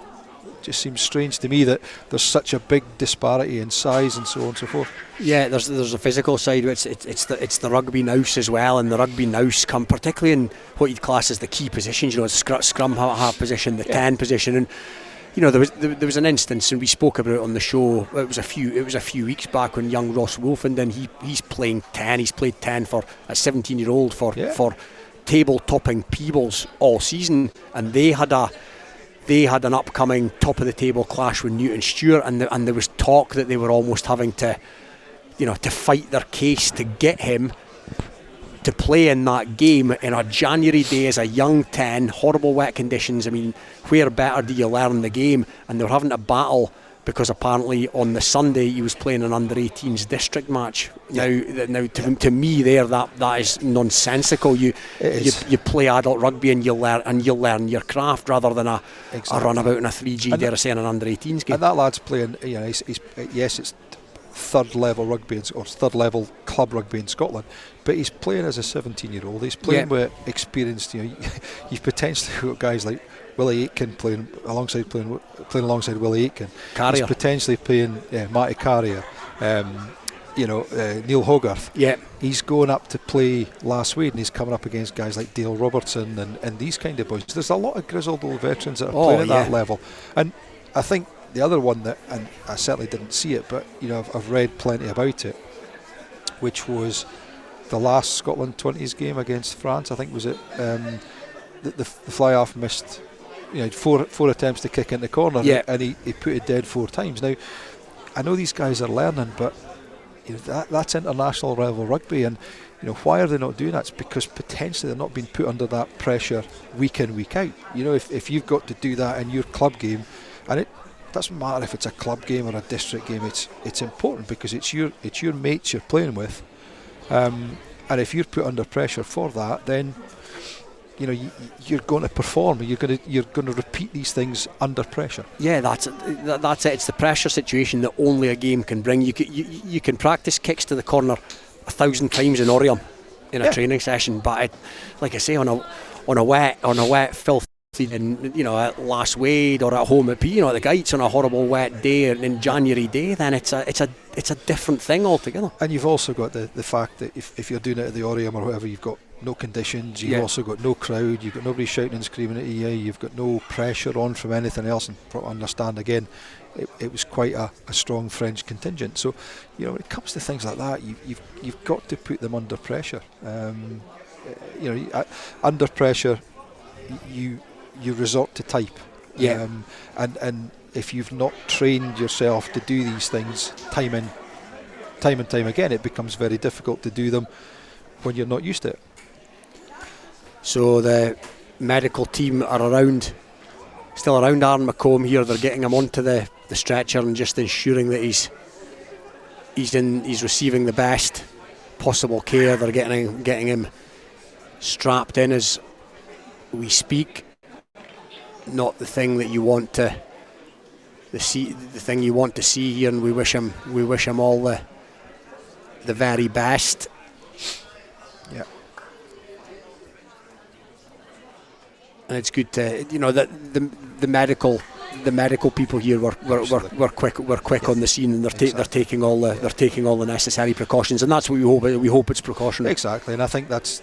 just seems strange to me that there's such a big disparity in size and so on and so forth. There's a physical side. It's the rugby nous as well, and the rugby nous come particularly in what you'd class as the key positions. Scrum half position, the 10 position, and there was an instance, and we spoke about it on the show. It was a few weeks back when young Ross Wolfenden, he's playing 10. He's played 10 for a 17-year-old for table topping Peebles all season, and they had an upcoming top of the table clash with Newton Stewart, and there was talk that they were almost having to fight their case to get him to play in that game in a January day as a young 10, horrible wet conditions. I mean, where better do you learn the game? And they were having to battle because apparently on the Sunday he was playing an under-18s district match. Now to me that is nonsensical. You play adult rugby and you learn your craft rather than a runabout in a 3G, dare I say, in an under-18s game. And that lad's playing, it's third level rugby or third level club rugby in Scotland, but he's playing as a 17-year-old. He's playing with experienced. You've potentially got guys like Willie Aitken playing alongside Willie Aitken. Carrier. He's potentially playing Matty Carrier. Neil Hogarth. He's going up to play last week, and he's coming up against guys like Dale Robertson and these kind of boys. There's a lot of grizzled old veterans that are playing at that level, and I think the other one that, and I certainly didn't see it, but I've read plenty about it, which was the last Scotland 20s game against France. I think was it the fly-half missed four attempts to kick in the corner, yeah. and he put it dead 4 times. Now, I know these guys are learning, but that's international level rugby, and why are they not doing that? It's because potentially they're not being put under that pressure week in, week out. If you've got to do that in your club game, and it doesn't matter if it's a club game or a district game, it's important because it's your mates you're playing with, and if you're put under pressure for that, then you're going to perform. You're going to repeat these things under pressure. Yeah, that's it. It's the pressure situation that only a game can bring. You can practice kicks to the corner 1,000 times in Oriam in a training session, but like I say, on a wet filthy, and at Last Wade or at home at the Guides on a horrible wet day in January day, then it's a different thing altogether. And you've also got the fact that if you're doing it at the Oriam or whatever, you've got no conditions, you've also got no crowd, you've got nobody shouting and screaming at you, you've got no pressure on from anything else. And understand again, it was quite a strong French contingent. So when it comes to things like that, you've got to put them under pressure. Under pressure, you resort to type. And if you've not trained yourself to do these things time and time again, it becomes very difficult to do them when you're not used to it. So the medical team are still around Iain McColm here. They're getting him onto the stretcher and just ensuring that he's receiving the best possible care. They're getting him strapped in as we speak. Not the thing that you want to the thing you want to see here, and we wish him all the very best. Yeah. And it's good to that the medical people here were quick on the scene, and they're taking all the necessary precautions, and that's what we hope it's precautionary. Exactly, and I think that's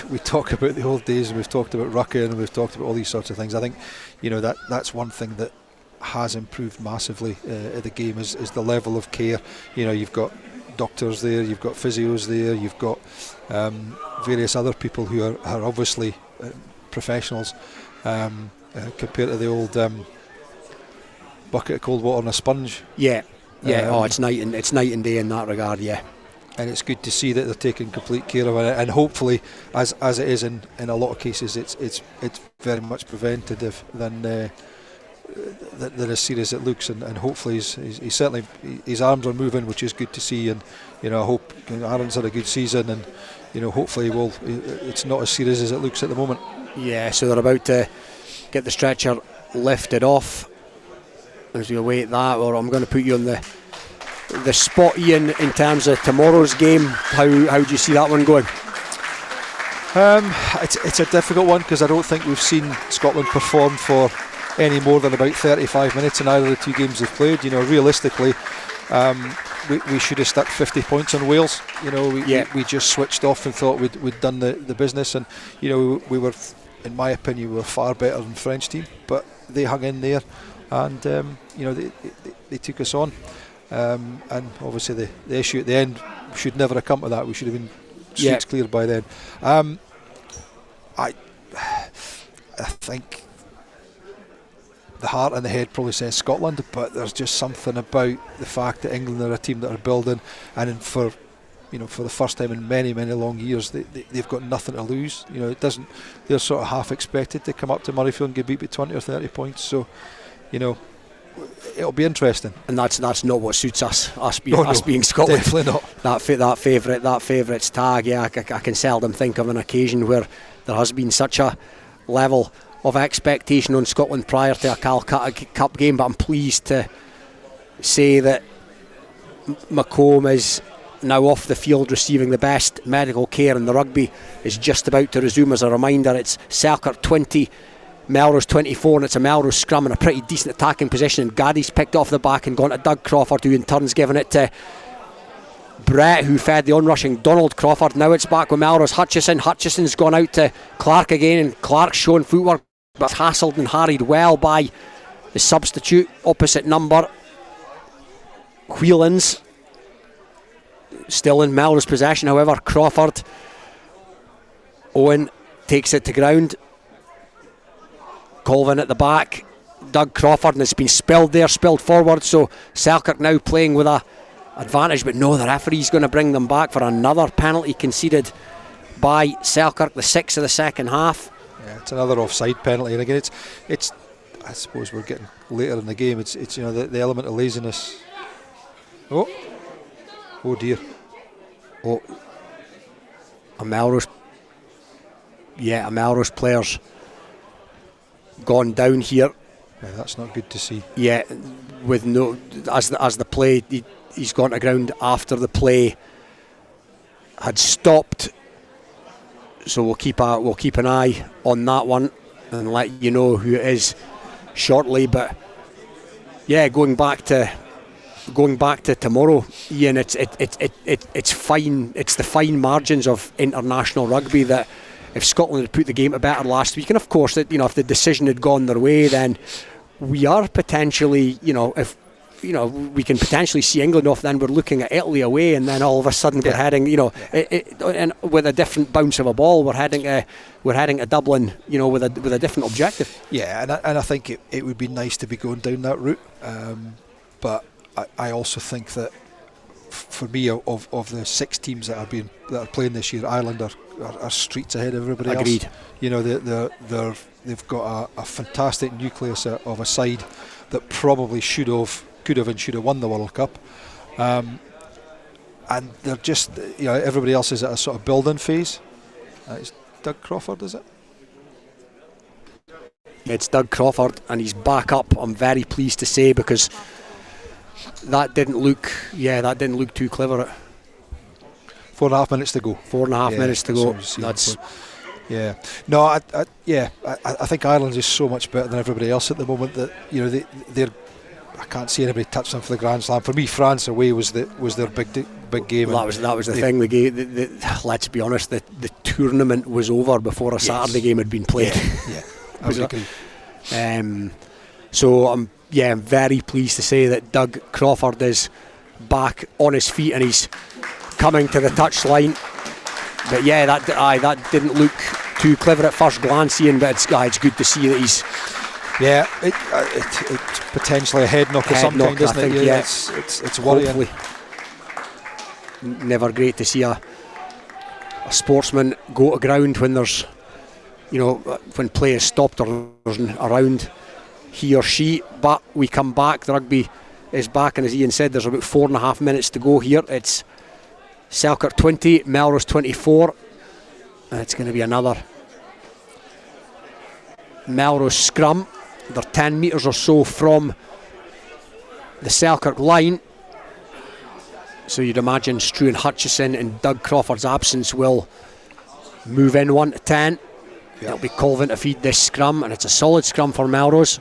we talk about the old days, and we've talked about rucking, and we've talked about all these sorts of things. I think that's one thing that has improved massively at the game is the level of care. You've got doctors there, you've got physios there, you've got various other people who are obviously professionals, compared to the old bucket of cold water and a sponge. It's night and day in that regard. And it's good to see that they're taking complete care of it, and hopefully, as it is in a lot of cases, it's very much preventative than as serious as it looks, and hopefully he's certainly, his arms are moving, which is good to see, and I hope Aaron's had a good season, and hopefully it's not as serious as it looks at the moment. So they're about to get the stretcher lifted off as we await that. Or I'm going to put you on the spot, Iain, in terms of tomorrow's game. How do you see that one going? It's a difficult one because I don't think we've seen Scotland perform for any more than about 35 minutes in either of the two games they've played. We should have stuck 50 points on Wales. We just switched off and thought we'd done the business, and we were, in my opinion, we were far better than the French team, but they hung in there, and they took us on, and obviously the issue at the end should never have come to that. We should have been streets clear by then. I think the heart and the head probably says Scotland, but there's just something about the fact that England are a team that are building, and for the first time in many long years, they've got nothing to lose. They're sort of half expected to come up to Murrayfield and get beat by 20 or 30 points. So, it'll be interesting. And that's not what suits us being Scotland. Definitely not. That favourites tag. I can seldom think of an occasion where there has been such a level of expectation on Scotland prior to a Calcutta Cup game, but I'm pleased to say that McComb is now off the field receiving the best medical care, and the rugby is just about to resume. As a reminder, it's Selkirk 20, Melrose 24, and it's a Melrose scrum in a pretty decent attacking position, and Gaddy's picked off the back and gone to Doug Crawford, who in turn's given it to Brett, who fed the onrushing Donald Crawford. Now it's back with Melrose. Hutchison's gone out to Clark again, and Clark's shown footwork, but hassled and harried well by the substitute opposite number. Whelans still in Melrose possession, however. Crawford, Owen takes it to ground. Colvin at the back, Doug Crawford, and it's been spilled forward, so Selkirk now playing with a advantage, but no, the referee's going to bring them back for another penalty conceded by Selkirk, the 6th of the second half. Yeah, it's another offside penalty, and again it's I suppose we're getting later in the game, it's the element of laziness. Oh dear. Oh, a Melrose player's gone down here. Yeah, that's not good to see. Yeah, with no, as the play, he's gone to ground after the play had stopped. So we'll keep an eye on that one and let you know who it is shortly. But yeah, going back to tomorrow, Iain, it's fine. It's the fine margins of international rugby that if Scotland had put the game to better last week, and of course that if the decision had gone their way, then we are potentially we can potentially see England off. Then we're looking at Italy away, and then all of a sudden we're heading and with a different bounce of a ball, we're heading to Dublin, with a different objective. Yeah, and I think it would be nice to be going down that route, but I also think that for me, of the 6 teams that are playing this year, Ireland are streets ahead of everybody Agreed. else. They've got a fantastic nucleus of a side that probably could have and should have won the World Cup, and they're just everybody else is at a sort of building phase. It's Doug Crawford, is it? It's Doug Crawford, and he's back up. I'm very pleased to say, because that didn't look too clever. 4.5 minutes to go. 4.5 minutes to go. That's yeah. No, I think Ireland is so much better than everybody else at the moment that they're. I can't see anybody touch them for the Grand Slam. For me, France away was their big game. That was the thing. The game. Let's be honest. The tournament was over before a Saturday game had been played. Yeah. I would agree. So I'm very pleased to say that Doug Crawford is back on his feet and he's coming to the touchline. But yeah, that didn't look too clever at first glance, Iain, but it's good to see that he's. Yeah, it's potentially a head knock or something, isn't it? Yeah, it's worrying. Hopefully. Never great to see a sportsman go to ground when there's, when play is stopped or there's around he or she. But we come back. The rugby is back, and as Iain said, there's about 4.5 minutes to go here. It's Selkirk 20, Melrose 24, and it's going to be another Melrose scrum. They're 10 metres or so from the Selkirk line, so you'd imagine Struan Hutchison in Doug Crawford's absence will move in 1 to 10. It'll be Colvin to feed this scrum, and it's a solid scrum for Melrose.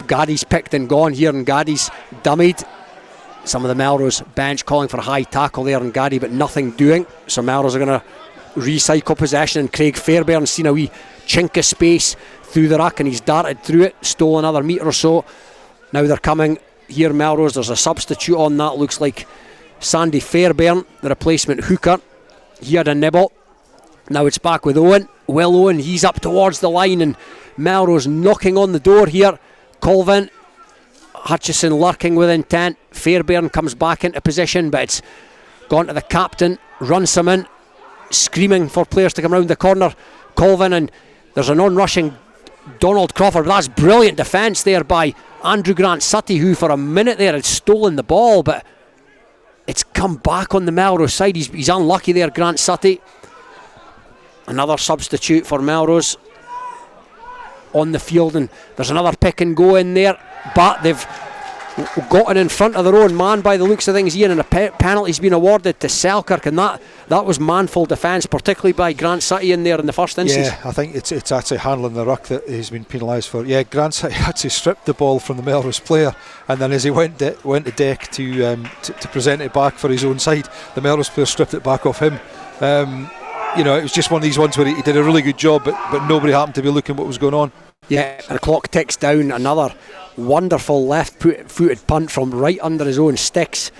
Gaddy's picked and gone here, and Gaddy's dummied. Some of the Melrose bench calling for a high tackle there on Gaddy, but nothing doing. So Melrose are going to recycle possession, and Craig Fairbairn's seen a wee chink of space through the ruck, and he's darted through it, stole another metre or so. Now they're coming here, Melrose. There's a substitute on that. Looks like Sandy Fairbairn, the replacement hooker. He had a nibble. Now it's back with Owen. Will Owen, he's up towards the line, and Melrose knocking on the door here. Colvin, Hutchison lurking with intent. Fairbairn comes back into position, but it's gone to the captain, Runciman, screaming for players to come round the corner. Colvin, and there's an on-rushing Donald Crawford. That's brilliant defence there by Andrew Grant Sutty, who for a minute there had stolen the ball, but it's come back on the Melrose side. He's unlucky there, Grant Sutty. Another substitute for Melrose on the field, and there's another pick and go in there, but they've gotten in front of their own man by the looks of things, Iain, and a penalty's been awarded to Selkirk, and that was manful defence, particularly by Grant Sutty in there in the first instance. Yeah, I think it's actually handling the ruck that he's been penalised for. Yeah, Grant Sutty actually stripped the ball from the Melrose player, and then as he went to deck to present it back for his own side, the Melrose player stripped it back off him. It was just one of these ones where he did a really good job, but nobody happened to be looking what was going on. Yeah, and the clock ticks down. Another wonderful left-footed punt from right under his own sticks.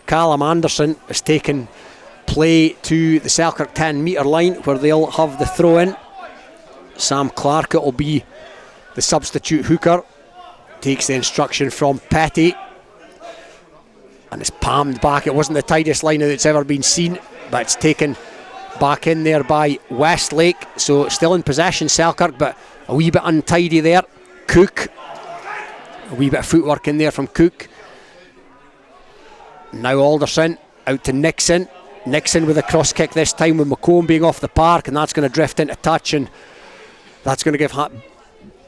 Callum Anderson has taken play to the Selkirk 10 metre line, where they'll have the throw in. Sam Clark, it'll be The substitute hooker takes the instruction from Petty, and it's palmed back. It wasn't the tidiest line that's ever been seen, but it's taken back in there by Westlake. So still in possession, Selkirk, but a wee bit untidy there. Cook, a wee bit of footwork in there from Cook. Now Alderson out to Nixon. Nixon with a cross kick this time, with McComb being off the park, and that's going to drift into touch, and that's going to give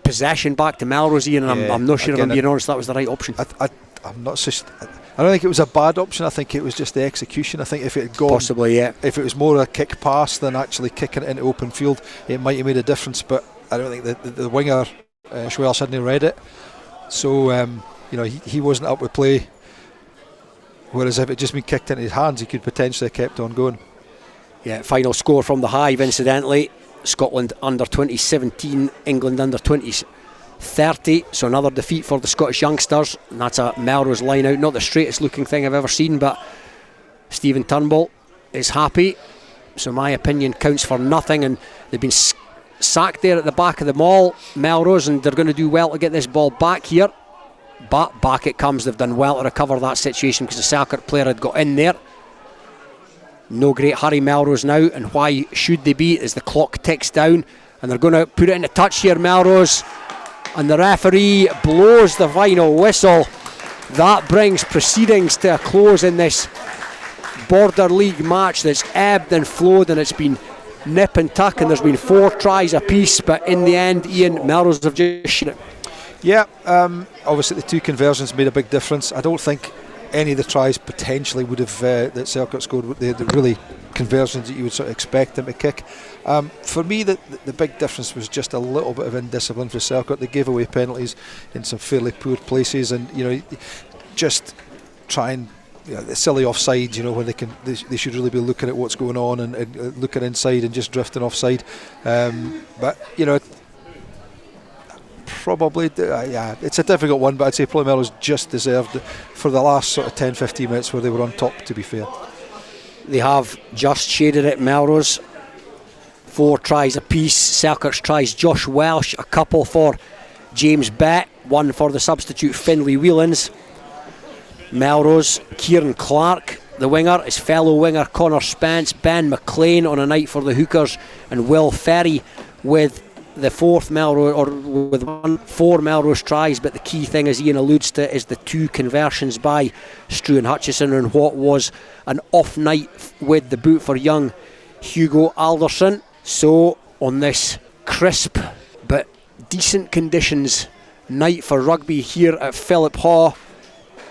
possession back to Melrose, Ian, and I'm not sure, if I'm being honest, that was the right option. I'm not so I don't think it was a bad option. I think it was just the execution. I think if it had gone, possibly, yeah, if it was more a kick pass than actually kicking it into open field, it might have made a difference. But I don't think the winger Schwells hadn't read it, so he wasn't up with play. Whereas if it just been kicked into his hands, he could potentially have kept on going. Yeah, final score from the Hive, incidentally: Scotland under 20 17, England under 20 30. So another defeat for the Scottish youngsters, and that's a Melrose line out. Not the straightest looking thing I've ever seen, but Stephen Turnbull is happy. So my opinion counts for nothing, and they've been sacked there at the back of the mall, Melrose, and they're going to do well to get this ball back here. But back it comes. They've done well to recover that situation because the Selkirk player had got in there. No great hurry, Melrose now, and why should they be, as the clock ticks down, and they're going to put it into touch here, Melrose, and the referee blows the final whistle. That brings proceedings to a close in this Border League match that's ebbed and flowed, and it's been nip and tuck, and there's been 4 tries apiece, but in the end, Ian, Melrose have just shit it. Yeah, obviously the 2 conversions made a big difference. I don't think any of the tries potentially would have that Selkirk scored, the really conversions that you would sort of expect them to kick. For me, the big difference was just a little bit of indiscipline for Selkirk. They gave away penalties in some fairly poor places, and just try and the silly offsides, when they should really be looking at what's going on and looking inside and just drifting offside. But probably, it's a difficult one, but I'd say probably Melrose just deserved for the last sort of 10-15 minutes where they were on top, to be fair. They have just shaded it, Melrose. 4 tries apiece. Selkirk's tries, Josh Welsh, a couple for James Bett, 1 for the substitute Finlay Whelans. Melrose, Kieran Clark, the winger, his fellow winger Connor Spence, Ben McLean on a night for the Hookers, and Will Ferry with the 4th Melrose, or with 4 Melrose tries. But the key thing, as Ian alludes to, is the 2 conversions by Struan Hutchison, and what was an off night with the boot for young Hugo Alderson. So on this crisp but decent conditions night for rugby here at Philiphaugh,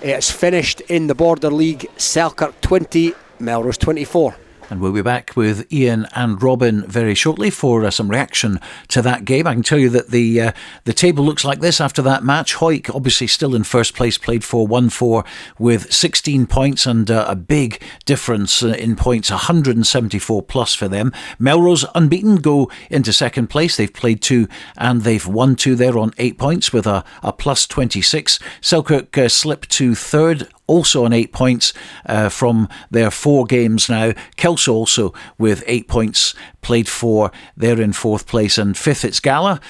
it's finished in the Border League, Selkirk 20, Melrose 24. And we'll be back with Ian and Robin very shortly for some reaction to that game. I can tell you that the table looks like this after that match. Hawick obviously still in first place, played 4-1-4 with 16 points and a big difference in points, 174 plus for them. Melrose unbeaten go into second place. They've played 2 and they've won 2. They're on 8 points with a plus 26. Selkirk slipped to third, also on 8 points from their 4 games now. Kelso also with 8 points, played 4. They're in 4th place, and 5th it's Gala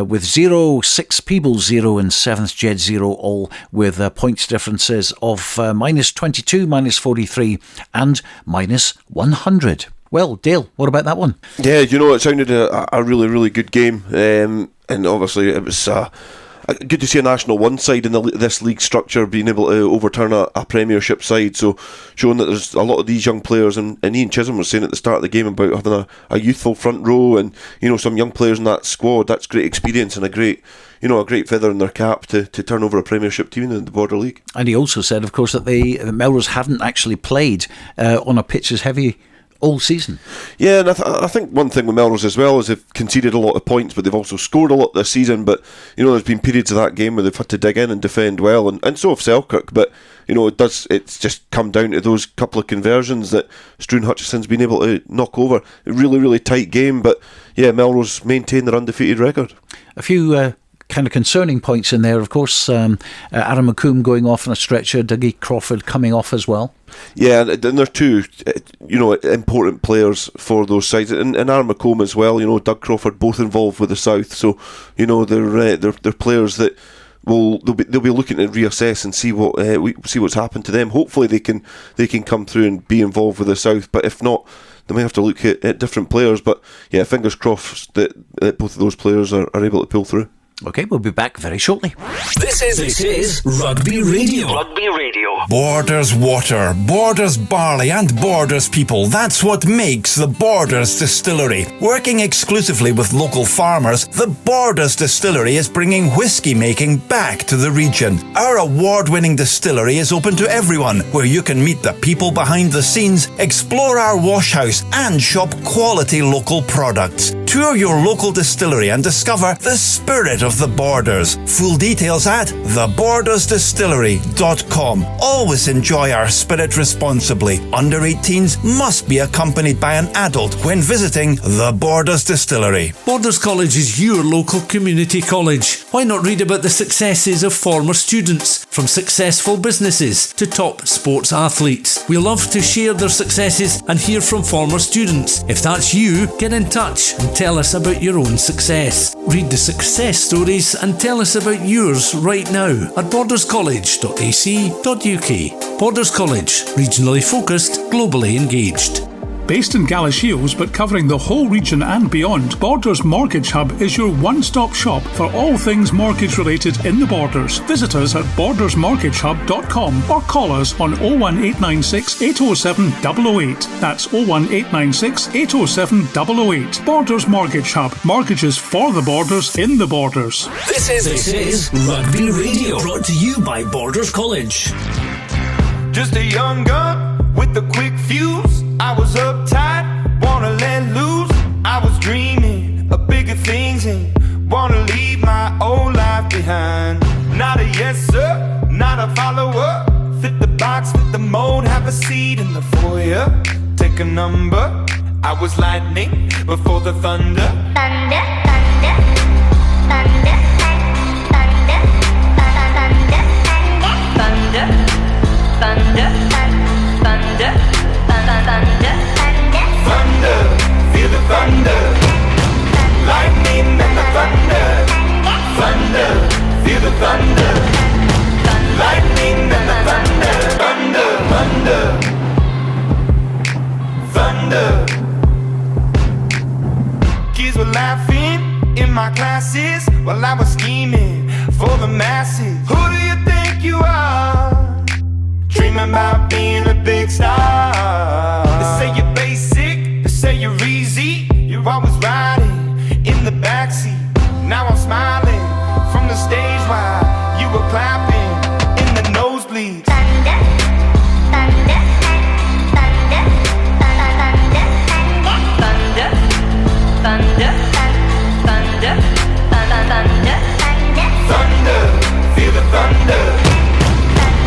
with 0, 6 Peebles 0 and 7th Jed 0, all with points differences of minus 22, minus 43 and minus 100. Well, Dale, what about that one? Yeah, it sounded a really, really good game, and obviously it was good to see a National 1 side in this league structure being able to overturn a Premiership side, so showing that there's a lot of these young players, and Iain Chisholm was saying at the start of the game about having a youthful front row and some young players in that squad. That's great experience and a great feather in their cap to turn over a Premiership team in the Border League. And he also said, of course, that Melrose haven't actually played on a pitch as heavy all season. Yeah, and I think one thing with Melrose as well is they've conceded a lot of points, but they've also scored a lot this season. But there's been periods of that game where they've had to dig in and defend well, and so have Selkirk. But it's just come down to those couple of conversions that Struan Hutchison's been able to knock over. A really, really tight game, but yeah, Melrose maintain their undefeated record. A few kind of concerning points in there, of course. Adam McComb going off on a stretcher, Dougie Crawford coming off as well. Yeah, and they're two, important players for those sides, and Aaron McComb as well. Doug Crawford, both involved with the South, so they're players that they'll be looking to reassess and see what's happened to them. Hopefully they can come through and be involved with the South, but if not, they may have to look at different players. But yeah, fingers crossed that both of those players are able to pull through. Okay, we'll be back very shortly. This is Rugby Radio. Rugby Radio. Borders water, Borders barley and Borders people. That's what makes the Borders Distillery. Working exclusively with local farmers, the Borders Distillery is bringing whiskey making back to the region. Our award-winning distillery is open to everyone, where you can meet the people behind the scenes, explore our wash house and shop quality local products. Tour your local distillery and discover the spirit of the Borders. Full details at thebordersdistillery.com. Always enjoy our spirit responsibly. Under 18s must be accompanied by an adult when visiting the Borders Distillery. Borders College is your local community college. Why not read about the successes of former students, from successful businesses to top sports athletes? We love to share their successes and hear from former students. If that's you, get in touch and tell us about your own success. Read the success stories and tell us about yours right now at borderscollege.ac.uk. Borders College, regionally focused, globally engaged. Based in Galashiels but covering the whole region and beyond, Borders Mortgage Hub is your one-stop shop for all things mortgage related in the Borders. Visit us at bordersmortgagehub.com or call us on 01896 807 008. That's 01896 807 008. Borders Mortgage Hub. Mortgages for the Borders in the Borders. This is Rugby Radio, brought to you by Borders College. Just a young gun with a quick fuse. I was uptight, wanna let loose. I was dreaming of bigger things and wanna leave my old life behind. Not a yes sir, not a follower. Fit the box, fit the mold, have a seat in the foyer. Take a number. I was lightning before the thunder. Thunder, thunder, thunder, thunder, thunder, thunder, thunder, thunder, thunder. Thunder, feel the thunder. Lightning and the thunder. Thunder, feel the thunder. Lightning and the thunder. Thunder, thunder. Kids were laughing in my classes while I was scheming for the masses. Who do you think you are? Dreaming about being a big star. They say you're basic, they say you're easy. You're always riding in the backseat. Now I'm smiling from the stage while you were clapping in the nosebleeds. Thunder, thunder, thunder, thunder, thunder, thunder, thunder, thunder, thunder, feel the thunder.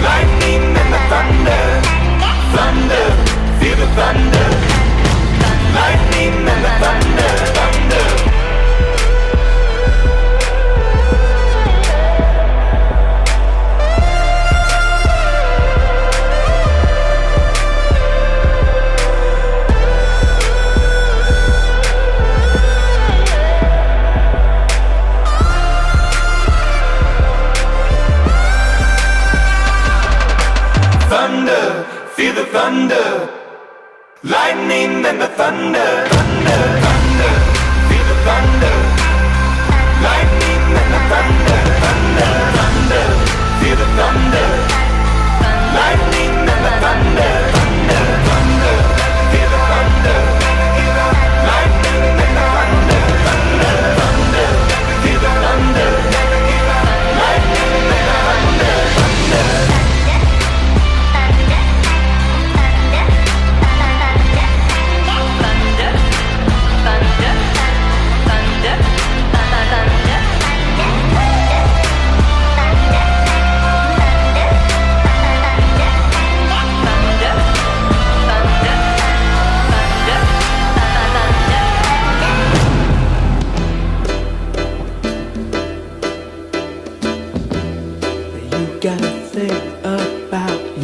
Lightning and the thunder. Thunder, feel the thunder. Lightning and the thunder. Thunder. Thunder, feel the thunder. Lightning and the thunder. Thunder, thunder, feel the thunder. Lightning and the thunder. Thunder, thunder, feel the thunder. Lightning and the thunder. Thunder, thunder, feel the thunder. Lightning and the thunder. Thunder, thunder, feel the thunder. Lightning and the thunder. Thunder.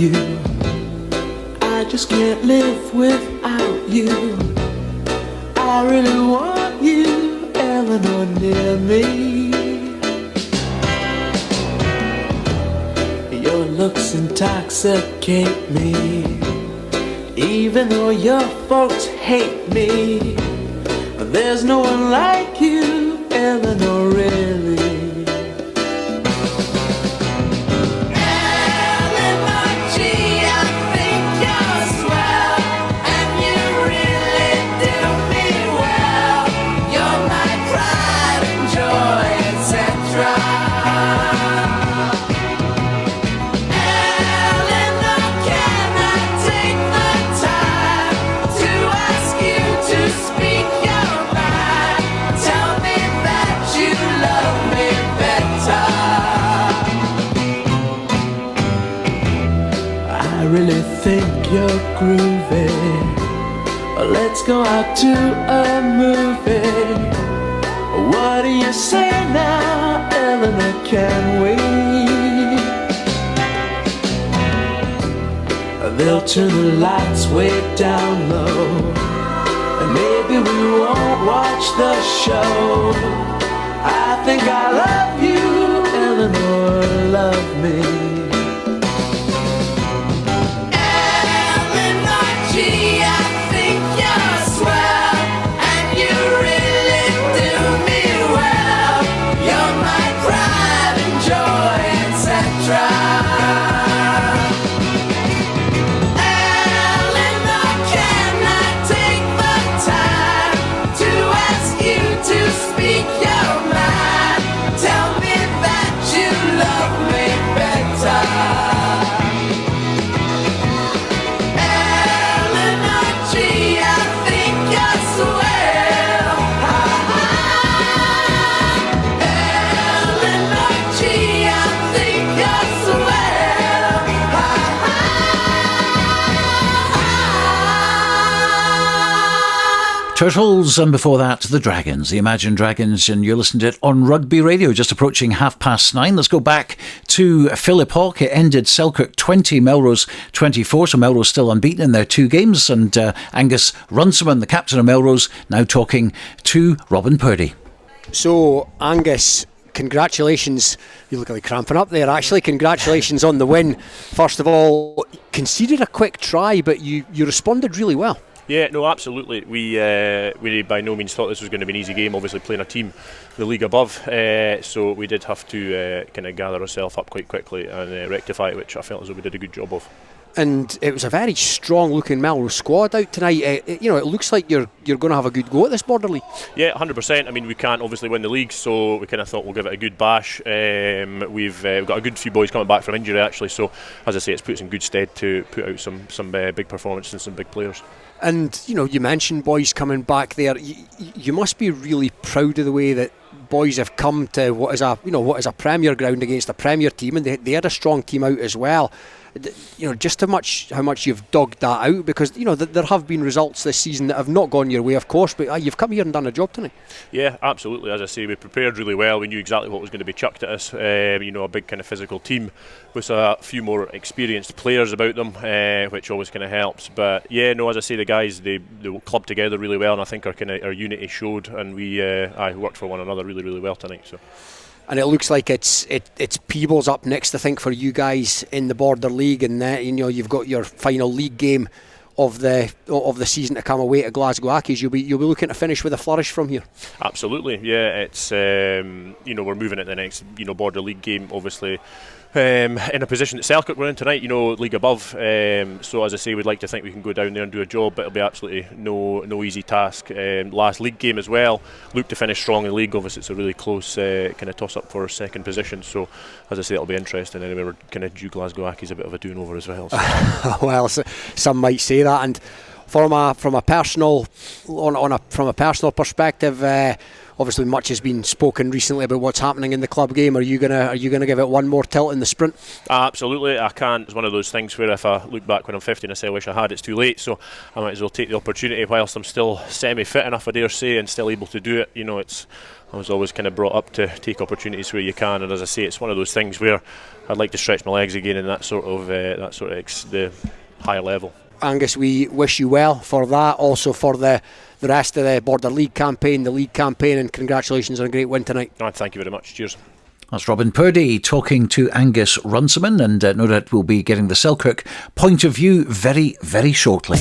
you. I just can't live without you. I really want you, Eleanor, near me. Your looks intoxicate me. Even though your folks hate me, there's no one like you, Eleanor, really. Think you're groovy. Let's go out to a movie. What do you say now, Eleanor? Can we? They'll turn the lights way down low, and maybe we won't watch the show. I think I love you, Eleanor, love me. Turtles, and before that, the Dragons, the Imagine Dragons, and you're listening to it on Rugby Radio, just approaching 9:30. Let's go back to Philiphaugh. It ended Selkirk 20, Melrose 24, so Melrose still unbeaten in their 2 games, and Angus Runciman, the captain of Melrose, now talking to Robin Purdie. So, Angus, congratulations. You look like cramping up there, actually. Congratulations on the win. First of all, conceded a quick try, but you responded really well. Yeah, no, absolutely. We by no means thought this was going to be an easy game, obviously playing a team the league above, so we did have to kind of gather ourselves up quite quickly and rectify it, which I felt as though we did a good job of. And it was a very strong looking Melrose squad out tonight. It looks like you're going to have a good go at this border league. Yeah, 100%. I mean, we can't obviously win the league, so we kind of thought we'll give it a good bash. We've got a good few boys coming back from injury, actually, so as I say, it's put us in good stead to put out some big performances and some big players. And you mentioned boys coming back there. You must be really proud of the way that boys have come to what is a Premier ground against a Premier team, and they had a strong team out as well. Just how much you've dogged that out, because there have been results this season that have not gone your way, of course, but you've come here and done a job tonight. Yeah, absolutely. As I say, we prepared really well. We knew exactly what was going to be chucked at us. A big kind of physical team with a few more experienced players about them, which always kind of helps. But yeah, no, as I say, the guys they clubbed together really well, and I think our unity showed, and we worked for one another really, really well tonight. So. And it looks like it's Peebles up next, I think, for you guys in the Border League, and you've got your final league game of the season to come away to Glasgow Accies. You'll be looking to finish with a flourish from here. Absolutely, yeah. It's we're moving at the next Border League game, obviously. In a position that Selkirk were in tonight, league above. So as I say, we'd like to think we can go down there and do a job, but it'll be absolutely no easy task. Last league game as well, look to finish strong in the league. Obviously, it's a really close kind of toss up for second position. So as I say, it'll be interesting. Anyway, we're kind of due Glasgow Accies a bit of a doing over as well. So. Well, some might say that. And from a personal perspective, obviously much has been spoken recently about what's happening in the club game. Are you gonna give it one more tilt in the sprint? Absolutely, I can't. It's one of those things where if I look back when I'm 50 and I say I wish I had, it's too late. So I might as well take the opportunity whilst I'm still semi-fit enough, I dare say, and still able to do it. I was always kind of brought up to take opportunities where you can, and as I say, it's one of those things where I'd like to stretch my legs again in that sort of the higher level. Angus, we wish you well for that, also for the rest of the Border League campaign, and congratulations on a great win tonight. Thank you very much. Cheers. That's Robin Purdie talking to Angus Runciman, and no doubt we'll be getting the Selkirk point of view very, very shortly.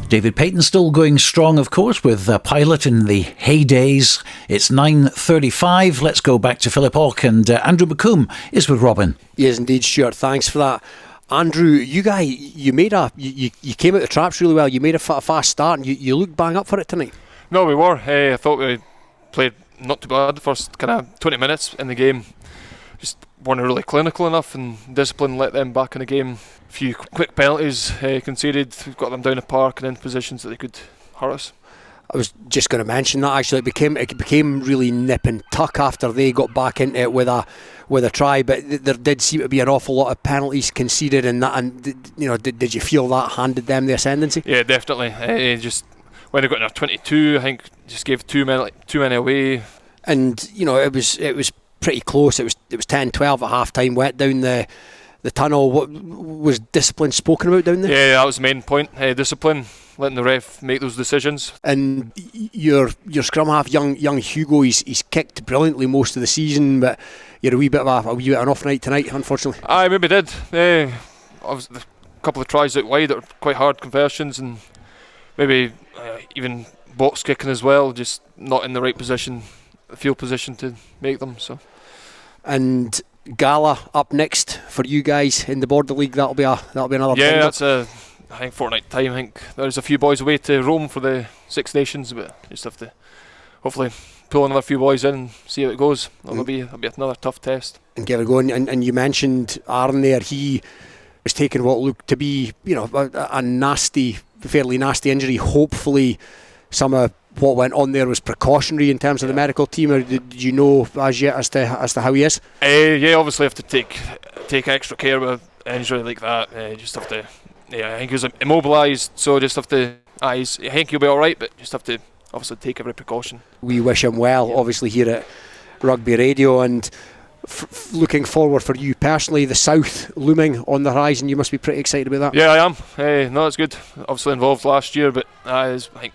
David Payton still going strong, of course, with Pilot in the heydays. It's 9:35. Let's go back to Philiphaugh, and Andrew McColm is with Robin. Yes, indeed, Stuart. Thanks for that. Andrew, you came out the traps really well. You made a fast start, and you looked bang up for it tonight. No, we were. I thought we played not too bad the first kind of 20 minutes in the game. Just weren't really clinical enough, and discipline let them back in the game. A few quick penalties conceded, got them down the park and in positions that they could hurt us. I was just going to mention that actually. It became really nip and tuck after they got back into it with a try, but there did seem to be an awful lot of penalties conceded, and did you feel that handed them the ascendancy? Yeah, definitely. Just when they got in a 22, I think just gave too many away. And it was pretty close. It was 10-12 at half time. Went down the tunnel. What was discipline spoken about down there? Yeah, that was the main point. Discipline, letting the ref make those decisions. And your scrum half, young Hugo, he's kicked brilliantly most of the season, but you had a wee bit of an off night tonight, unfortunately. I maybe did. Obviously, couple of tries out wide that were quite hard conversions, and maybe even box kicking as well, just not in the right position, field position to make them. So. And Gala up next for you guys in the Border League. That'll be another. Yeah, that's I think fortnight time. I think there's a few boys away to Rome for the Six Nations, but just have to hopefully pull another few boys in and see how it goes. That'll be another tough test. And give it a go. And you mentioned Aaron there. He was taking what looked to be, a fairly nasty injury. Hopefully, some of what went on there was precautionary in terms of the medical team, or did you know as yet as to how he is? Yeah, obviously have to take extra care with an injury like that. Just have to. Yeah, I think he was immobilised, so just have to. I think he'll be all right, but just have to obviously take every precaution. We wish him well, obviously here at Rugby Radio, and looking forward for you personally. The South looming on the horizon. You must be pretty excited about that. Yeah, I am. No, it's good. Obviously involved last year, but there's I think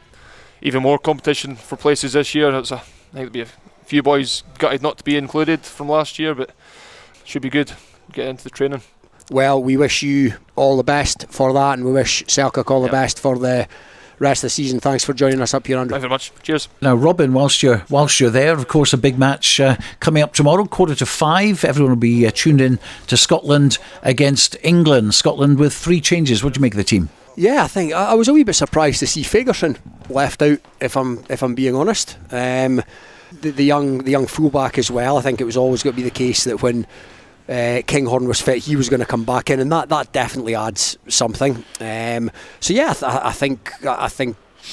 even more competition for places this year. I think there'll be a few boys gutted not to be included from last year, but should be good. Get into the training. Well, we wish you all the best for that, and we wish Selkirk all the best for the rest of the season. Thanks for joining us up here, Andrew. Thanks very much. Cheers. Now, Robin, whilst you're there, of course, a big match coming up tomorrow, 4:45. Everyone will be tuned in to Scotland against England. Scotland with 3 changes. What do you make of the team? Yeah, I think I was a wee bit surprised to see Fagerson left out. If I'm being honest, the young fullback as well. I think it was always going to be the case that when Kinghorn was fit, he was going to come back in, and that definitely adds something. So yeah, I think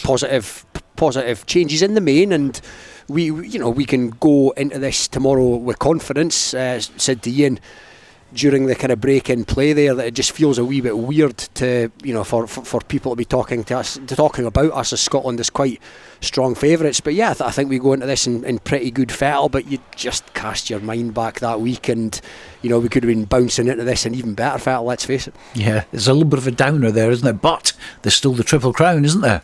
positive changes in the main, and we can go into this tomorrow with confidence. Said to Iain during the kind of break in play there that it just feels a wee bit weird to for people to be talking about us as Scotland as quite strong favourites. But yeah, I think we go into this in pretty good fettle. But you just cast your mind back that week, and we could have been bouncing into this in even better fettle, let's face it. Yeah, there's a little bit of a downer there, isn't it? But there's still the Triple Crown, isn't there?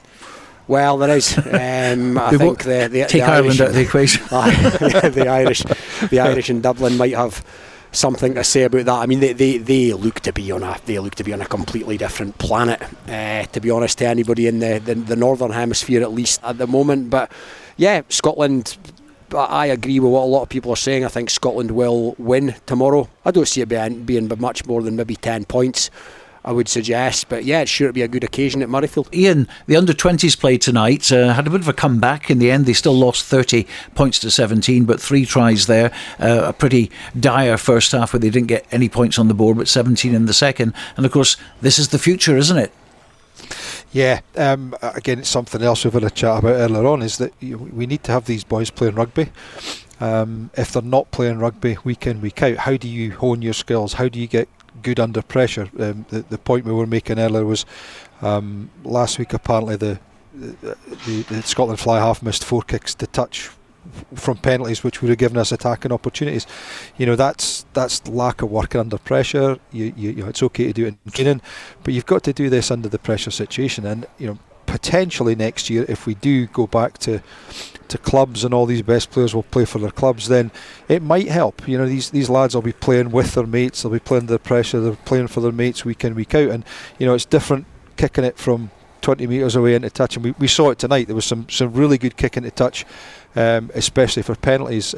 Well, there is. I think the take Ireland out of the equation. The Irish in Dublin might have something to say about that. I mean, they look to be on a completely different planet, to be honest, to anybody in the northern hemisphere, at least at the moment. But yeah, Scotland, I agree with what a lot of people are saying. I think Scotland will win tomorrow. I don't see it being much more than maybe 10 points, I would suggest. But yeah, it's sure to be a good occasion at Murrayfield. Iain, the under-20s played tonight, had a bit of a comeback in the end. They still lost 30 points to 17, but 3 tries there. A pretty dire first half where they didn't get any points on the board, but 17 in the second. And of course, this is the future, isn't it? Yeah, again, it's something else we've had a chat about earlier on, is that we need to have these boys playing rugby. If they're not playing rugby week in, week out, how do you hone your skills? How do you get good under pressure? The point we were making earlier was last week apparently the Scotland fly half missed 4 kicks to touch from penalties, which would have given us attacking opportunities. That's lack of working under pressure. It's okay to do it in training, but you've got to do this under the pressure situation. And potentially next year, if we do go back to clubs and all these best players will play for their clubs, then it might help. These lads will be playing with their mates, they'll be playing under the pressure, they're playing for their mates week in, week out, and it's different kicking it from 20 metres away into touch, and we saw it tonight. There was some really good kicking to touch, especially for penalties.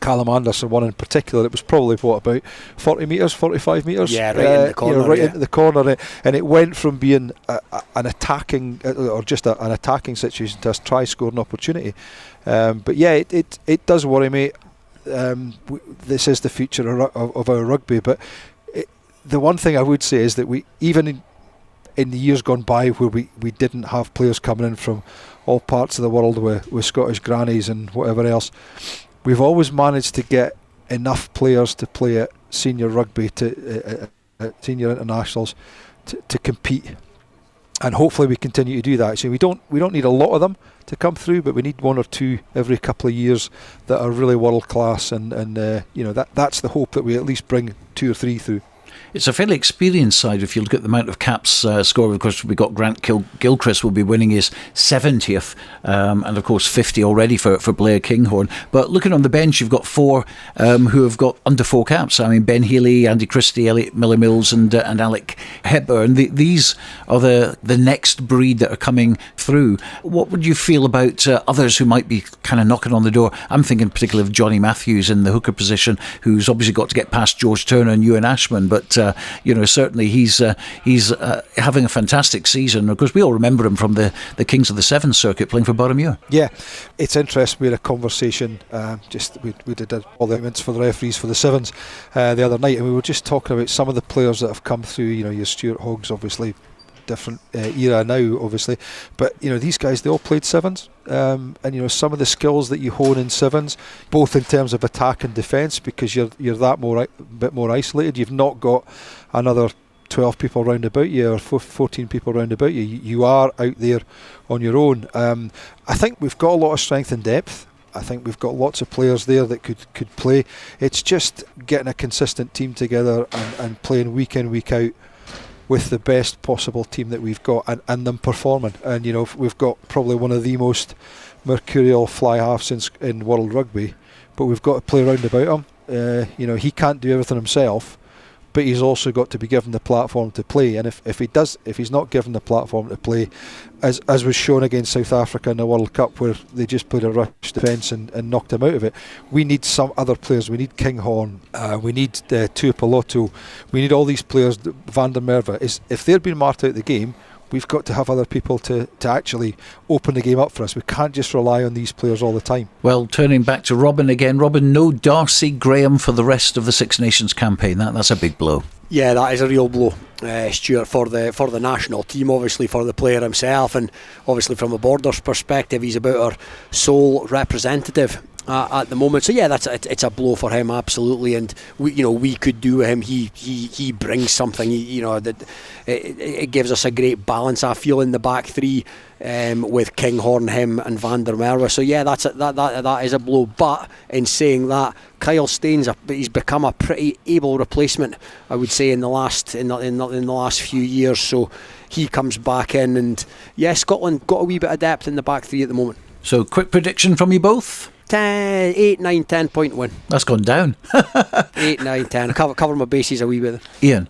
Callum Anderson one in particular, it was probably about 40 metres, 45 metres, right in the corner, into the corner, and it went from being an attacking or just an attacking situation to a try scoring opportunity. But yeah, it does worry me. This is the future of our rugby, but the one thing I would say is that we, even in the years gone by where we didn't have players coming in from all parts of the world with Scottish grannies and whatever else, we've always managed to get enough players to play at senior rugby, at senior internationals, to compete, and hopefully we continue to do that. So we don't need a lot of them to come through, but we need 1 or 2 every couple of years that are really world class, and that's the hope, that we at least bring 2 or 3 through. It's a fairly experienced side if you look at the amount of caps scored. Of course, we've got Grant Gilchrist will be winning his 70th, and of course 50 already for Blair Kinghorn. But looking on the bench, you've got 4 who have got under 4 caps. I mean, Ben Healy, Andy Christie, Elliot Miller-Mills and Alec Hepburn. These are the next breed that are coming through. What would you feel about others who might be kind of knocking on the door? I'm thinking particularly of Johnny Matthews in the hooker position, who's obviously got to get past George Turner and Ewan Ashman, but certainly he's having a fantastic season. Of course, we all remember him from the Kings of the Sevens circuit playing for Boroughmuir. Yeah, it's interesting. We had a conversation, we did all the events for the referees for the Sevens the other night, and we were just talking about some of the players that have come through. Your Stuart Hoggs, obviously different era now, obviously, but these guys, they all played Sevens, and some of the skills that you hone in Sevens, both in terms of attack and defence, because you're that bit more isolated. You've not got another 12 people round about you or 14 people round about you. You are out there on your own. I think we've got a lot of strength and depth. I think we've got lots of players there that could play. It's just getting a consistent team together and playing week in, week out with the best possible team that we've got, and them performing. And we've got probably one of the most mercurial fly halves in world rugby, but we've got to play round about him. He can't do everything himself, but he's also got to be given the platform to play. And if he's not given the platform to play, as was shown against South Africa in the World Cup, where they just played a rush defence and knocked him out of it, we need some other players. We need Kinghorn, we need Tuipulotu, we need all these players. Van der Merwe, if they're being marked out of the game, we've got to have other people to actually open the game up for us. We can't just rely on these players all the time. Well, turning back to Robin again. Robin, no Darcy Graham for the rest of the Six Nations campaign. That's a big blow. Yeah, that is a real blow, Stuart, for the national team, obviously for the player himself, and obviously from a Borders perspective, he's about our sole representative at the moment. So yeah, it's a blow for him, absolutely. And we could do with him. He brings something. It gives us a great balance, I feel, in the back three, with Kinghorn, him, and Van der Merwe. So yeah, that is a blow. But in saying that, Kyle Staines, he's become a pretty able replacement, I would say, in the last few years. So he comes back in, and yeah, Scotland got a wee bit of depth in the back three at the moment. So quick prediction from you both. 8, 9, 10 point win. That's gone down. 8, 9, 10. Cover my bases a wee bit. Iain.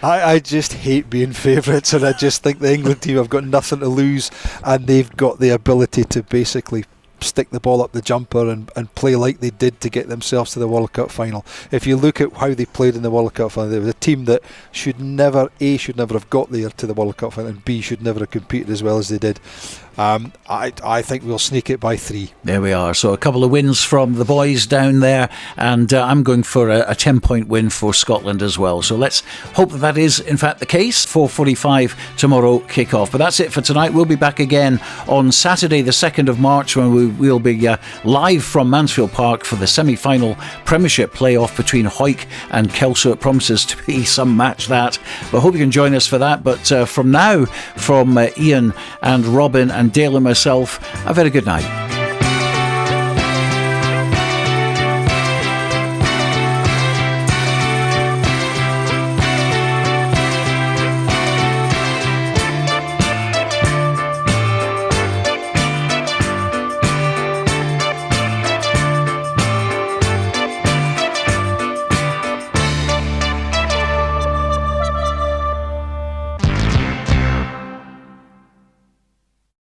I just hate being favourites, and I just think the England team have got nothing to lose, and they've got the ability to basically stick the ball up the jumper and play like they did to get themselves to the World Cup final. If you look at how they played in the World Cup final, there was a team that should never have got there to the World Cup final, and B, should never have competed as well as they did. I think we'll sneak it by 3. There we are. So a couple of wins from the boys down there, and I'm going for a 10-point win for Scotland as well. So let's hope that is in fact the case. 4:45 tomorrow kick-off. But that's it for tonight. We'll be back again on Saturday the 2nd of March, when we'll be live from Mansfield Park for the semi-final Premiership playoff between Hawick and Kelso. It promises to be some match, that. But I hope you can join us for that. But from now, from Iain and Robin and Dale and myself, a very good night.